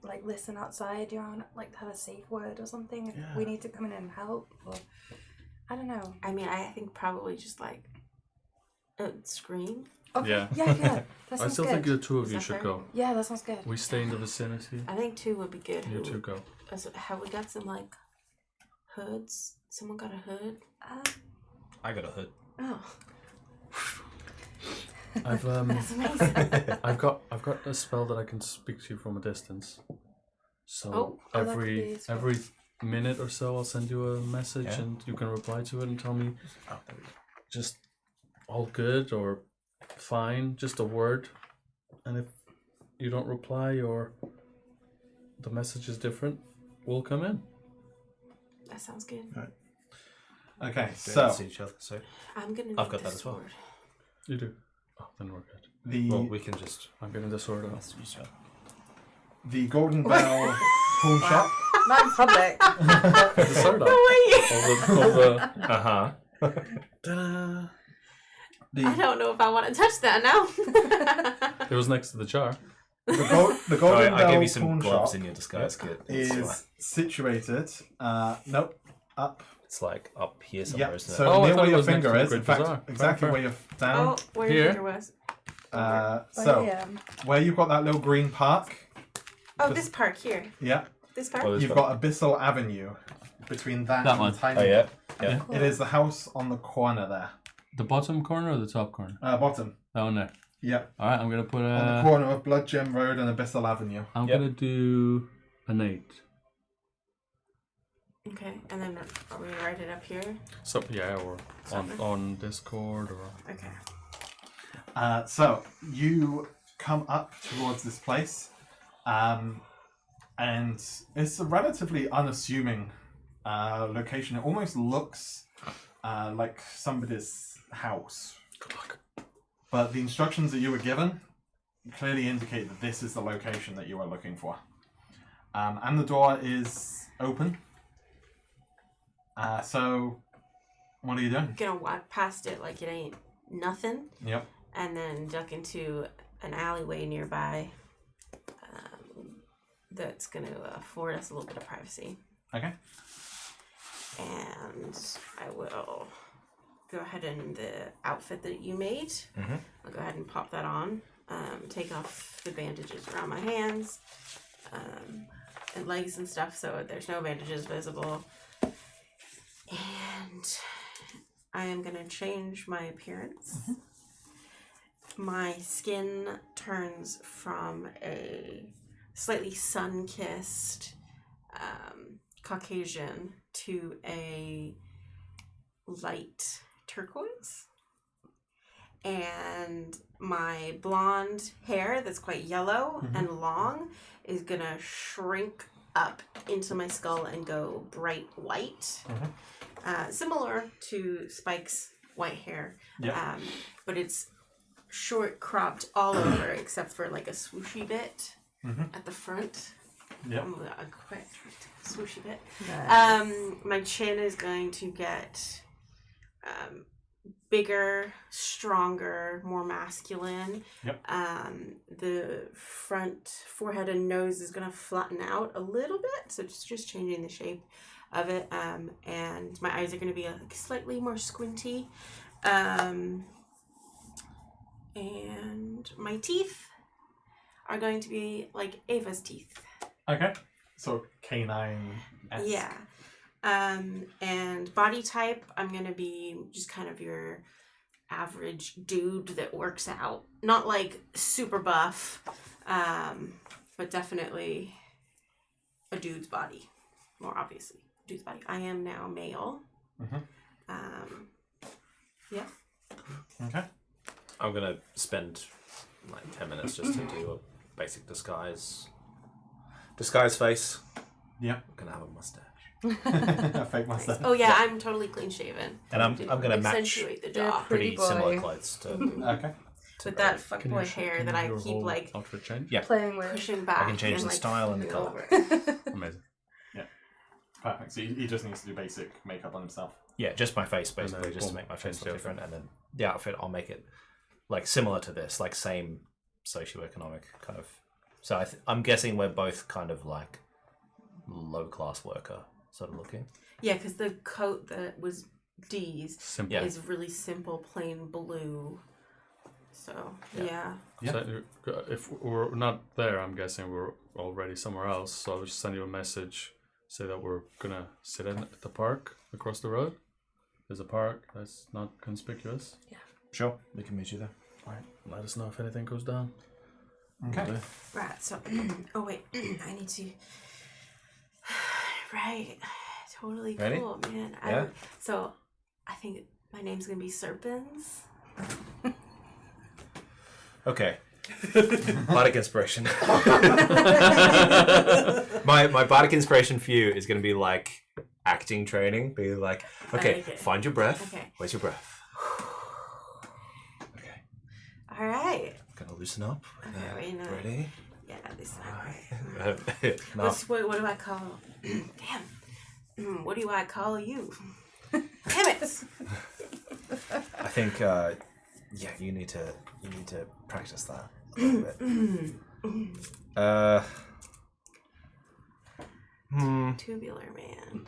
like listen outside? Do you want like to have a safe word or something? If Yeah. we need to come in and help, or I don't know. I mean, I think probably just like scream. Okay. Yeah. Yeah. That I sounds still good. think the two of Is you that should fair? go. Yeah, that sounds good. We stay in the vicinity. I think 2 would be good. You two go. Have we got some like hoods? Someone got a hood? I got a hood. Oh, I've that's amazing. I've got a spell that I can speak to you from a distance. So Oh, that could be useful. every minute or so I'll send you a message Yeah. and you can reply to it and tell me just all good or fine, just a word. And if you don't reply or the message is different, we'll come in. That sounds good. Okay, So so see each other. So I'm gonna. I've need got that this as well. sword. You do. Oh, then we're good. the well, we can just I'm getting the sword out. message each other. the Golden Bell pawn shop. Not in public. The sword out. All the Uh huh. ta-da. I don't know if I want to touch that now. It was next to the jar. The Golden I Bell gave you some pawn gloves shop in your disguise kit. It's fine. is situated. Nope, up. It's like up here somewhere, Yeah. isn't So it? Oh, I near thought where it your was next to finger the is. In Great fact, Bazaar. exactly Fair, where you're down. Oh, where Here. your finger was. So yeah. where you've got that little green park. Oh, this park here. Yeah. This park. Oh, this You've one. got Abyssal Avenue between that, That and one. the tiny. Oh yeah. Yeah. It is the house on the corner there. The bottom corner or the top corner? Bottom. That one there. Yeah. All right, I'm gonna put On the corner of Blood Gem Road and Abyssal Avenue. I'm Yep. gonna do an 8. Okay, and then are we write it up here? So yeah, or on Discord or. Okay. So you come up towards this place. And it's a relatively unassuming location. It almost looks like somebody's house. Good luck. But the instructions that you were given clearly indicate that this is the location that you are looking for. And the door is open. So, what are you doing? Gonna walk past it like it ain't nothing. Yep. And then duck into an alleyway nearby that's going to afford us a little bit of privacy. Okay. And I will go ahead and the outfit that you made, I'll go ahead and pop that on, take off the bandages around my hands and legs and stuff so there's no bandages visible. And I am going to change my appearance. My skin turns from a slightly sun-kissed Caucasian to a light turquoise. And my blonde hair that's quite yellow and long is going to shrink up into my skull and go bright white. Similar to Spike's white hair. Yep. But it's short cropped all over except for like a swooshy bit at the front. Yep. A quick swooshy bit. Nice. My chin is going to get bigger, stronger, more masculine. Yep. The front forehead and nose is going to flatten out a little bit, so it's just changing the shape of it. And my eyes are going to be like slightly more squinty. And my teeth are going to be like Ava's teeth. Okay. So canine. Yeah. And body type, I'm going to be just kind of your average dude that works out. Not like super buff, but definitely a dude's body. More obviously, dude's body. I am now male. Yeah. Okay. I'm going to spend like 10 minutes just to do a basic disguise face. Yeah. I'm going to have a mustache. A fake mustache. Oh yeah, I'm totally clean shaven. And I'm going to match accentuate the jaw. pretty Pretty similar boy. clothes to Okay. With that fuckboy hair that I your keep whole like outfit change? Yeah. Playing with. pushing back. I can change and, the like, style and the flipping colour. over. Amazing. Perfect. So he just needs to do basic makeup on himself. Yeah, just my face basically, then just to boom, make my face change look the different. And then the outfit, I'll make it like similar to this, like same socioeconomic kind of. So I'm guessing we're both kind of like low class worker sort of looking. Yeah, because the coat that was D's Simple. Yeah. is really simple, plain blue. So yeah. Yeah. So, if we're not there, I'm guessing we're already somewhere else. So I'll just send you a message, say that we're gonna sit in at the park across the road. There's a park that's not conspicuous. Sure, we can meet you there. Right. Let us know if anything goes down. Okay. Right. So oh wait, I need to. Right. Totally Ready? cool, man. Yeah. So I think my name's gonna be Serpens. Okay. Bardic inspiration. my bardic inspiration for you is going to be like acting training. Be like, okay, Okay. find your breath. Okay. Where's your breath? Okay, All right. gonna loosen up. Okay, wait, no. Ready? Yeah, this is not Right. great. No. What do I call? Damn. What do I call you? Damn it! I think yeah, you need to practice that a little bit. Tubular man.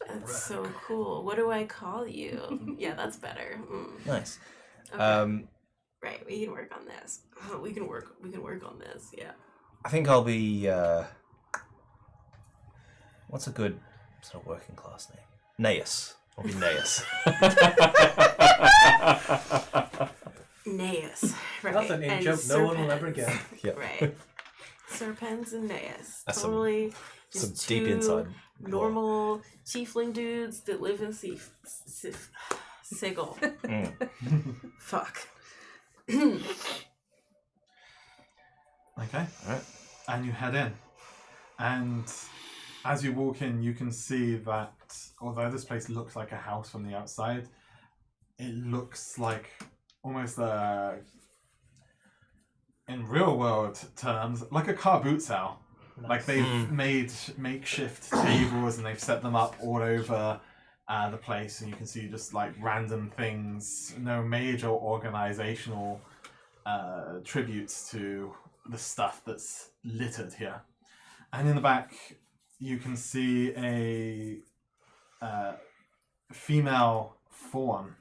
That's so cool. What do I call you? Yeah, that's better. Nice. Okay. Right, we can work on this. We can work on this. Yeah. I think I'll be what's a good sort of working class name? Naeus. I'll be Naeus. Naeus. Right. That's an in and joke no one will ever Serpens. get. Yep. Right. Serpens and Naeus. That's Totally some just deep two inside. normal tiefling dudes that live in Sigil. Fuck. Okay. Alright. and you head in. And as you walk in, you can see that although this place looks like a house from the outside, it looks like almost in real world terms, like a car boot sale. Like they've made makeshift tables and they've set them up all over the place, and you can see just like random things, no major organizational tributes to the stuff that's littered here. And in the back, you can see a female fawn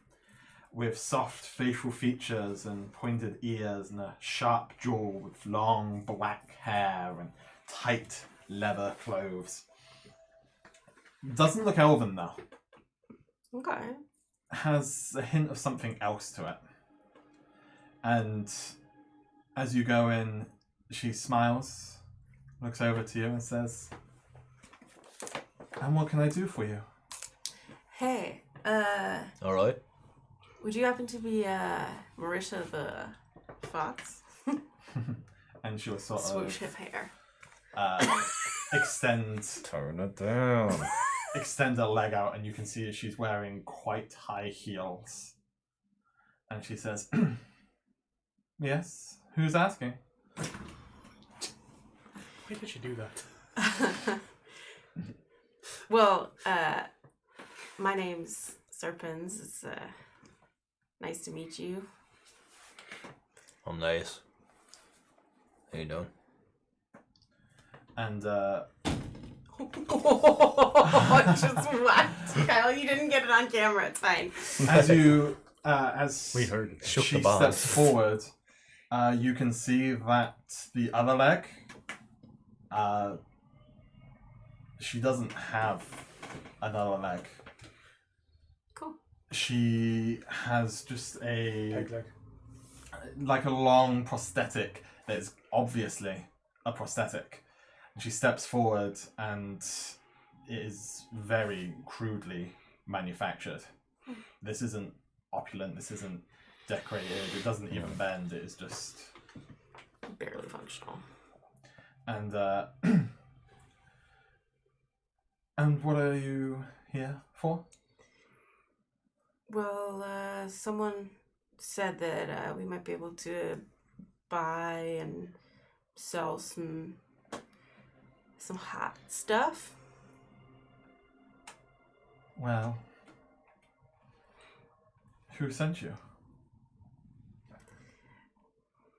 with soft facial features and pointed ears and a sharp jaw with long black hair and tight leather clothes. Doesn't look elven though. Okay. Has a hint of something else to it. And as you go in, she smiles, looks over to you and says, "And what can I do for you?" Hey, All right. would you happen to be Marisha the Fox? And she'll sort Swoosh of of hair. Turn it down. extend her leg out, and you can see she's wearing quite high heels. And she says, "Yes, who's asking?" Why did she do that? Well, my name's Serpens. It's nice to meet you. I'm nice. How you doing? And Just whacked. Kyle, you didn't get it on camera. It's fine. as you as We heard it. Shook she the bond. steps forward, you can see that the other leg, she doesn't have another leg. Cool. She has just Peg leg. like a long prosthetic that is obviously a prosthetic. And she steps forward, and it is very crudely manufactured. This isn't opulent, this isn't decorated, it doesn't even bend, it is just... Barely functional. And, and what are you here for? Well, someone said that we might be able to buy and sell some hot stuff. Well, who sent you?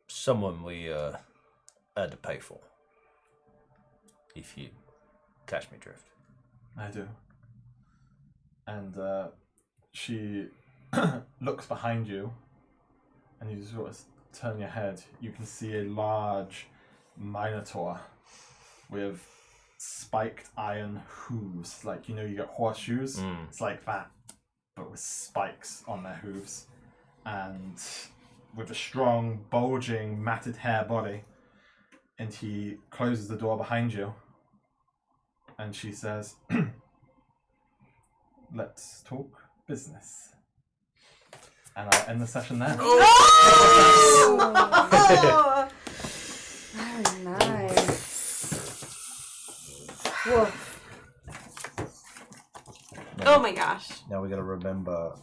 Someone we had to pay for. If you catch me drift. I do. And she looks behind you, and you sort of turn your head. You can see a large minotaur with spiked iron hooves. Like, you know, you get horseshoes? It's like that, but with spikes on their hooves. And with a strong, bulging, matted hair body. And he closes the door behind you. And she says, "Let's talk business." And I'll end the session there. Oh! Very nice. Whoa. Oh my gosh. Now we got to remember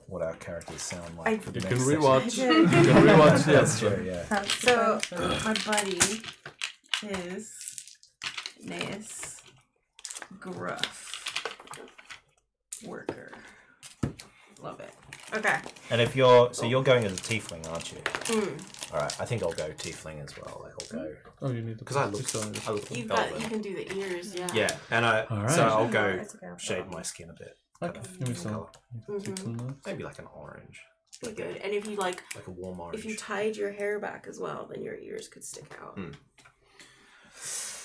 what our characters sound like. I- for the You next can session. rewatch. I You did. can rewatch. That's Yeah. true, yeah. So my buddy is Naeus Gruff Worker. Love it. Okay. And if you're going as a tiefling, aren't you? Mm. All right, I think I'll go tiefling as well. Like, I'll go Oh, you need to. because I look You elven. can do the ears, yeah. Yeah, and Alright. so I'll No, go it's okay, I'll shade follow. my skin a bit. Okay, give me some. Colour. Take some notes. Maybe like an orange, Be good. And if you like, like a warm orange. if you tied your hair back as well, then your ears could stick out.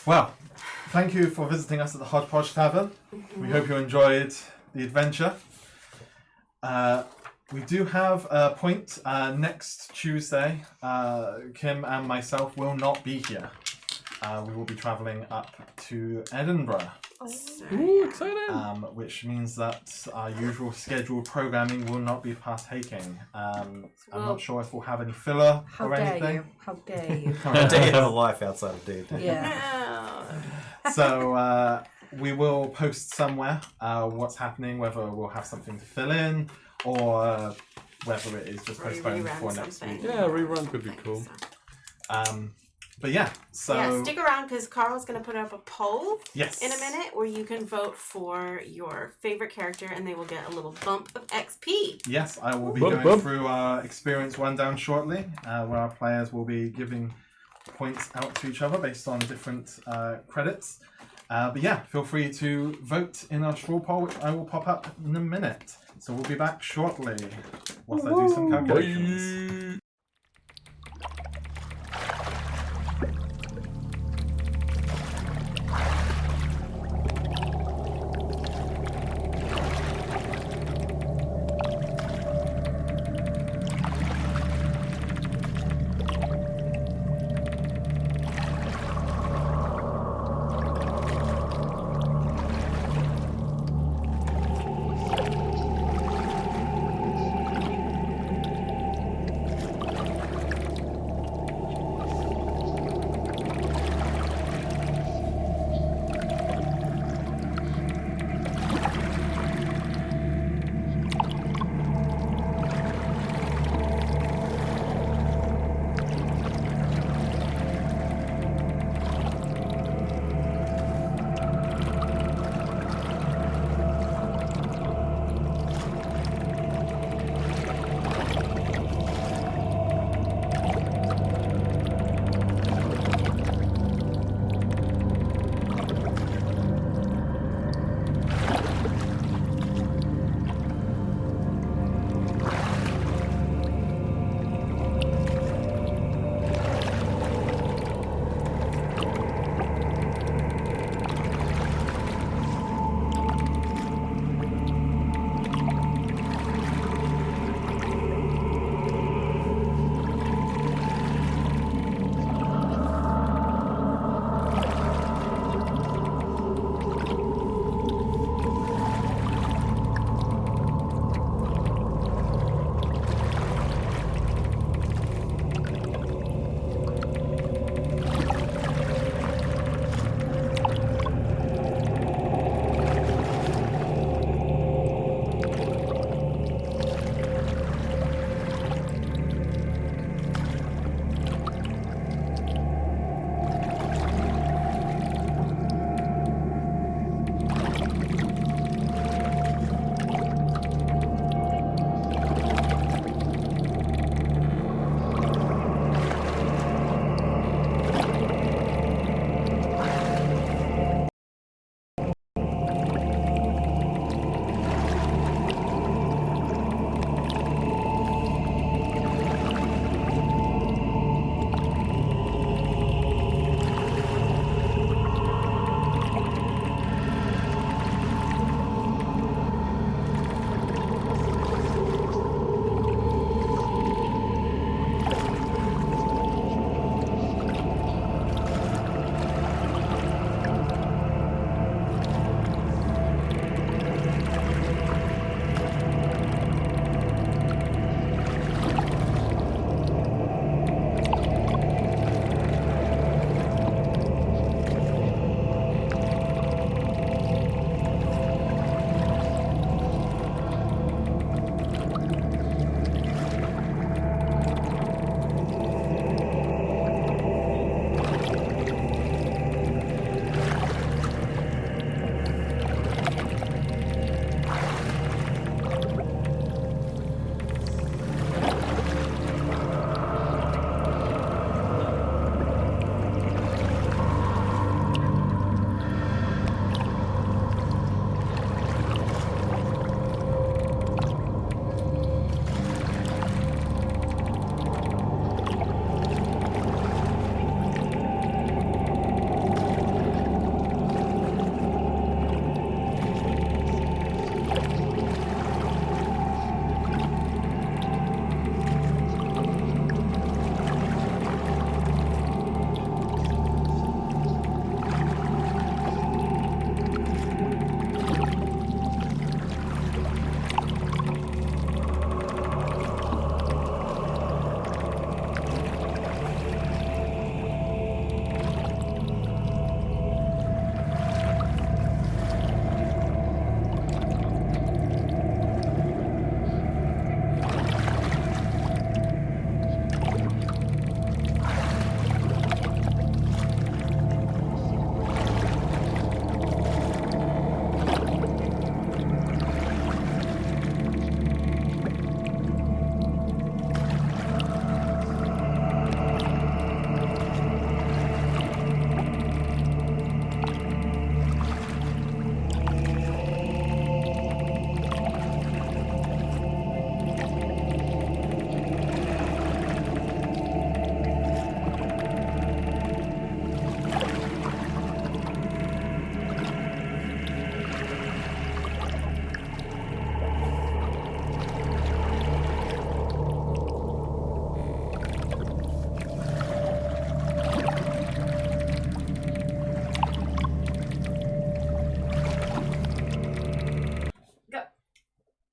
Well, thank you for visiting us at the Hodgepodge Tavern. We hope you enjoyed the adventure. We do have a point next Tuesday. Kim and myself will not be here. We will be travelling up to Edinburgh Ooh, exciting! which means that our usual scheduled programming will not be partaking. I'm not sure if we'll have any filler How or dare anything. you? How dare you? I do have a life outside of D&D. Yeah. No. So we will post somewhere what's happening, whether we'll have something to fill in or whether it is just postponed for next week. Yeah, a rerun could be cool. But yeah, so Yeah, stick around because Carl's going to put up a poll yes, in a minute where you can vote for your favorite character and they will get a little bump of XP. Yes, I will be Bump, going bump. through our experience rundown shortly, where our players will be giving points out to each other based on different credits. But yeah, feel free to vote in our straw poll, which I will pop up in a minute. So we'll be back shortly whilst I do some calculations. Bye.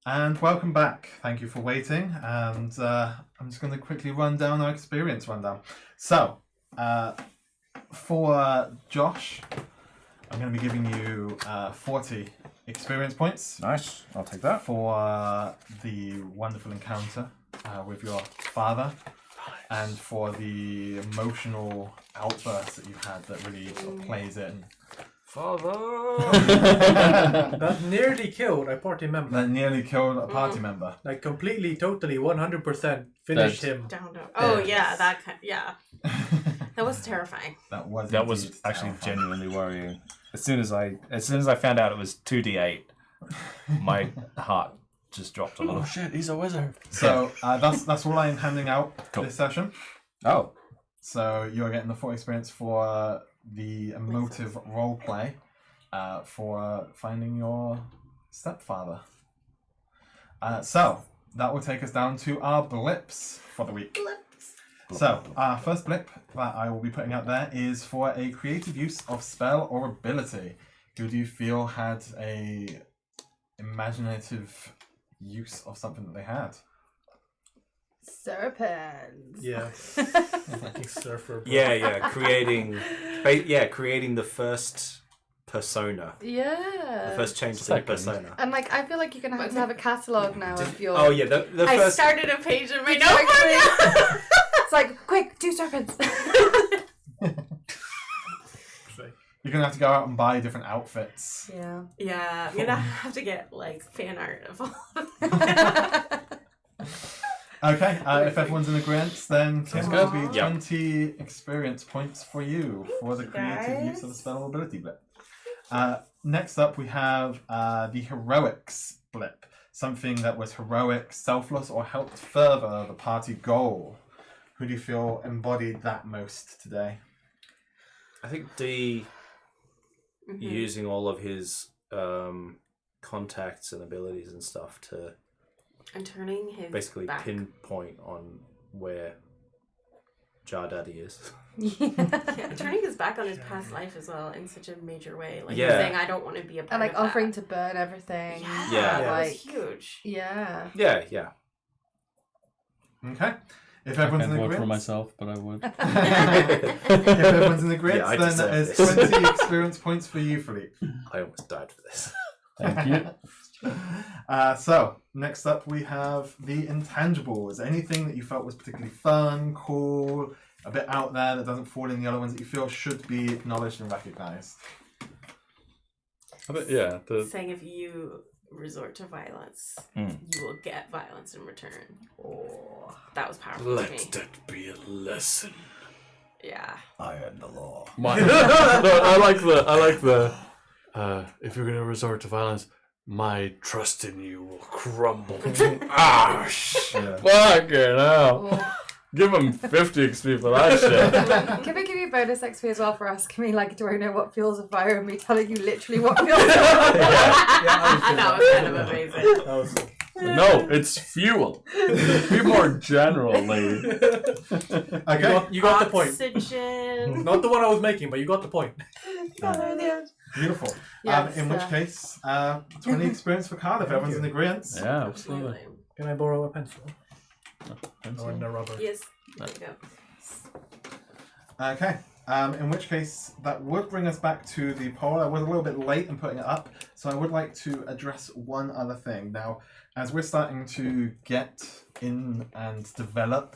And welcome back. Thank you for waiting. And I'm just going to quickly run down our experience rundown. So, for Josh, I'm going to be giving you 40 experience points. Nice. I'll take that. For the wonderful encounter with your father, and for the emotional outburst that you had that really sort of plays in. Father! That nearly killed a party member. That nearly killed a party member. Like completely, totally, 100% finished him. Down. Oh yeah, that kind. Yeah, that was terrifying. That was actually terrifying. genuinely worrying. As soon as I found out it was 2d8, my heart just dropped a little. Oh shit, he's a wizard. So that's all I'm handing out this session. Oh. So you're getting the full experience for the emotive role play for finding your stepfather. So that will take us down to our blips for the week. So our first blip that I will be putting out there is for a creative use of spell or ability. Who do you feel had a imaginative use of something that they had? Serpents. Yeah. Fucking surfer. Bro. Yeah, creating the first persona. Yeah. The first changes in persona. And like, I feel like you're gonna have to have a catalogue now of your. Oh yeah, the I first. started a page in my Exactly. notebook. It's like, quick, do serpents. You're gonna have to go out and buy different outfits. Yeah. Yeah, I'm gonna have to get like fan art of all of Okay, if everyone's in agreement, then Kim will be Yep. 20 experience points for you for the creative use of the spell ability blip. Next up, we have the heroics blip. Something that was heroic, selfless, or helped further the party goal. Who do you feel embodied that most today? I think D using all of his contacts and abilities and stuff to and turning his basically back. pinpoint on where Jar Daddy is. Yeah, turning his back on his past life as well in such a major way. Like Yeah. saying, I don't want to be a part And like of that. offering to burn everything. Yeah, that Like, was huge. yeah. Yeah. Okay. If I everyone's in can't vote for agreement, myself, but I would. if everyone's in agreement, Yeah, I then deserve there's this. 20 experience points for you, Philippe. I almost died for this. Thank you. So, next up we have the intangibles. Anything that you felt was particularly fun, cool, a bit out there that doesn't fall in the other ones that you feel should be acknowledged and recognized. Yeah, Saying if you resort to violence, you will get violence in return. Oh, that was powerful to me. that be a lesson. Yeah. I am the law. No, I like the. If you're gonna resort to violence, my trust in you will crumble. Fucking hell. Give him 50 XP for that shit. Can we give you bonus XP as well for asking me, like, do I know what fuels a fire, and me telling you literally what fuels a fire? That was kind of amazing. No, it's fuel. Be more general, lady. Okay. You got the point. Oxygen. Not the one I was making, but you got the point. Beautiful. Yes, In which case, 20 experience for Carl if everyone's in agreement. Yeah, absolutely. Can I borrow a pencil? Pencil? Or a rubber? Yes. There you go. Okay. In which case, that would bring us back to the poll. I was a little bit late in putting it up, so I would like to address one other thing. Now, as we're starting to get in and develop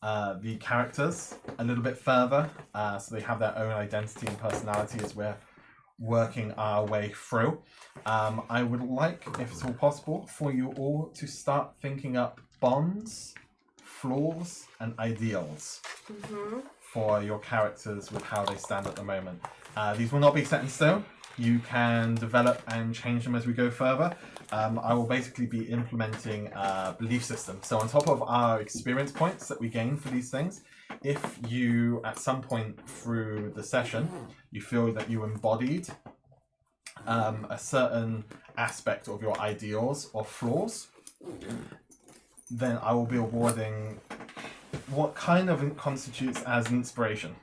the characters a little bit further, so they have their own identity and personality as we're working our way through, I would like, if it's all possible, for you all to start thinking up bonds, flaws, and ideals for your characters with how they stand at the moment. These will not be set in stone. You can develop and change them as we go further. I will basically be implementing a belief system. So on top of our experience points that we gain for these things, if you, at some point through the session, you feel that you embodied a certain aspect of your ideals or flaws, then I will be awarding what kind of constitutes as an inspiration.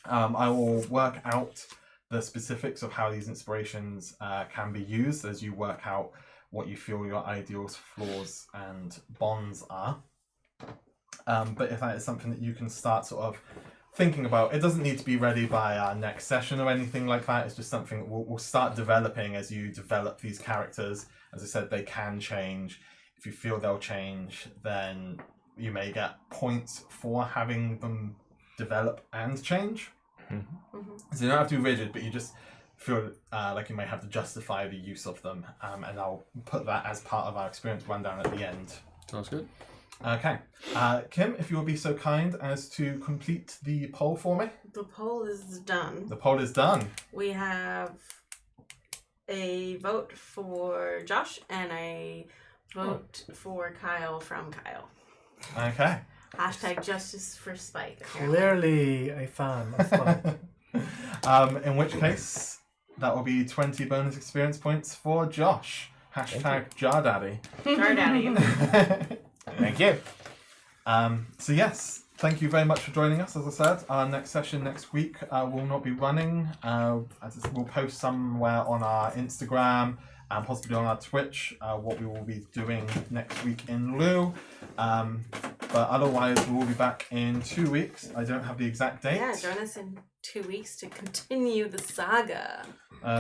I will work out the specifics of how these inspirations can be used as you work out what you feel your ideals, flaws, and bonds are. But if that is something that you can start sort of thinking about, it doesn't need to be ready by our next session or anything like that. It's just something that we'll start developing as you develop these characters. As I said, they can change. If you feel they'll change, then you may get points for having them develop and change. So you don't have to be rigid, but you just feel like you may have to justify the use of them. And I'll put that as part of our experience rundown at the end. Sounds good. Okay. Kim, if you will be so kind as to complete the poll for me. The poll is done. The poll is done. We have a vote for Josh and a vote for Kyle from Kyle. Okay. Hashtag justice for Spike. Apparently. Clearly a fan of Spike. In which case, that will be 20 bonus experience points for Josh. Hashtag Jardaddy. Jar Daddy. Thank you. So yes, thank you very much for joining us. As I said, our next session next week will not be running. We'll post somewhere on our Instagram and possibly on our Twitch what we will be doing next week in lieu. But otherwise, we will be back in 2 weeks. I don't have the exact date. Yeah, join us in 2 weeks to continue the saga.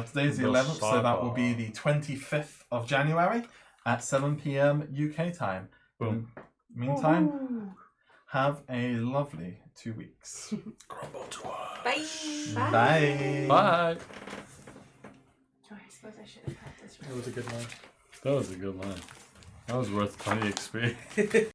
Today's the 11th, so that will be the 25th of January at 7 p.m. UK time. Boom. Meantime, have a lovely 2 weeks. Crumble to us. Bye. Bye. Bye. Oh, I suppose I should have had this. That was a good line. That was a good line. That was worth 20 XP.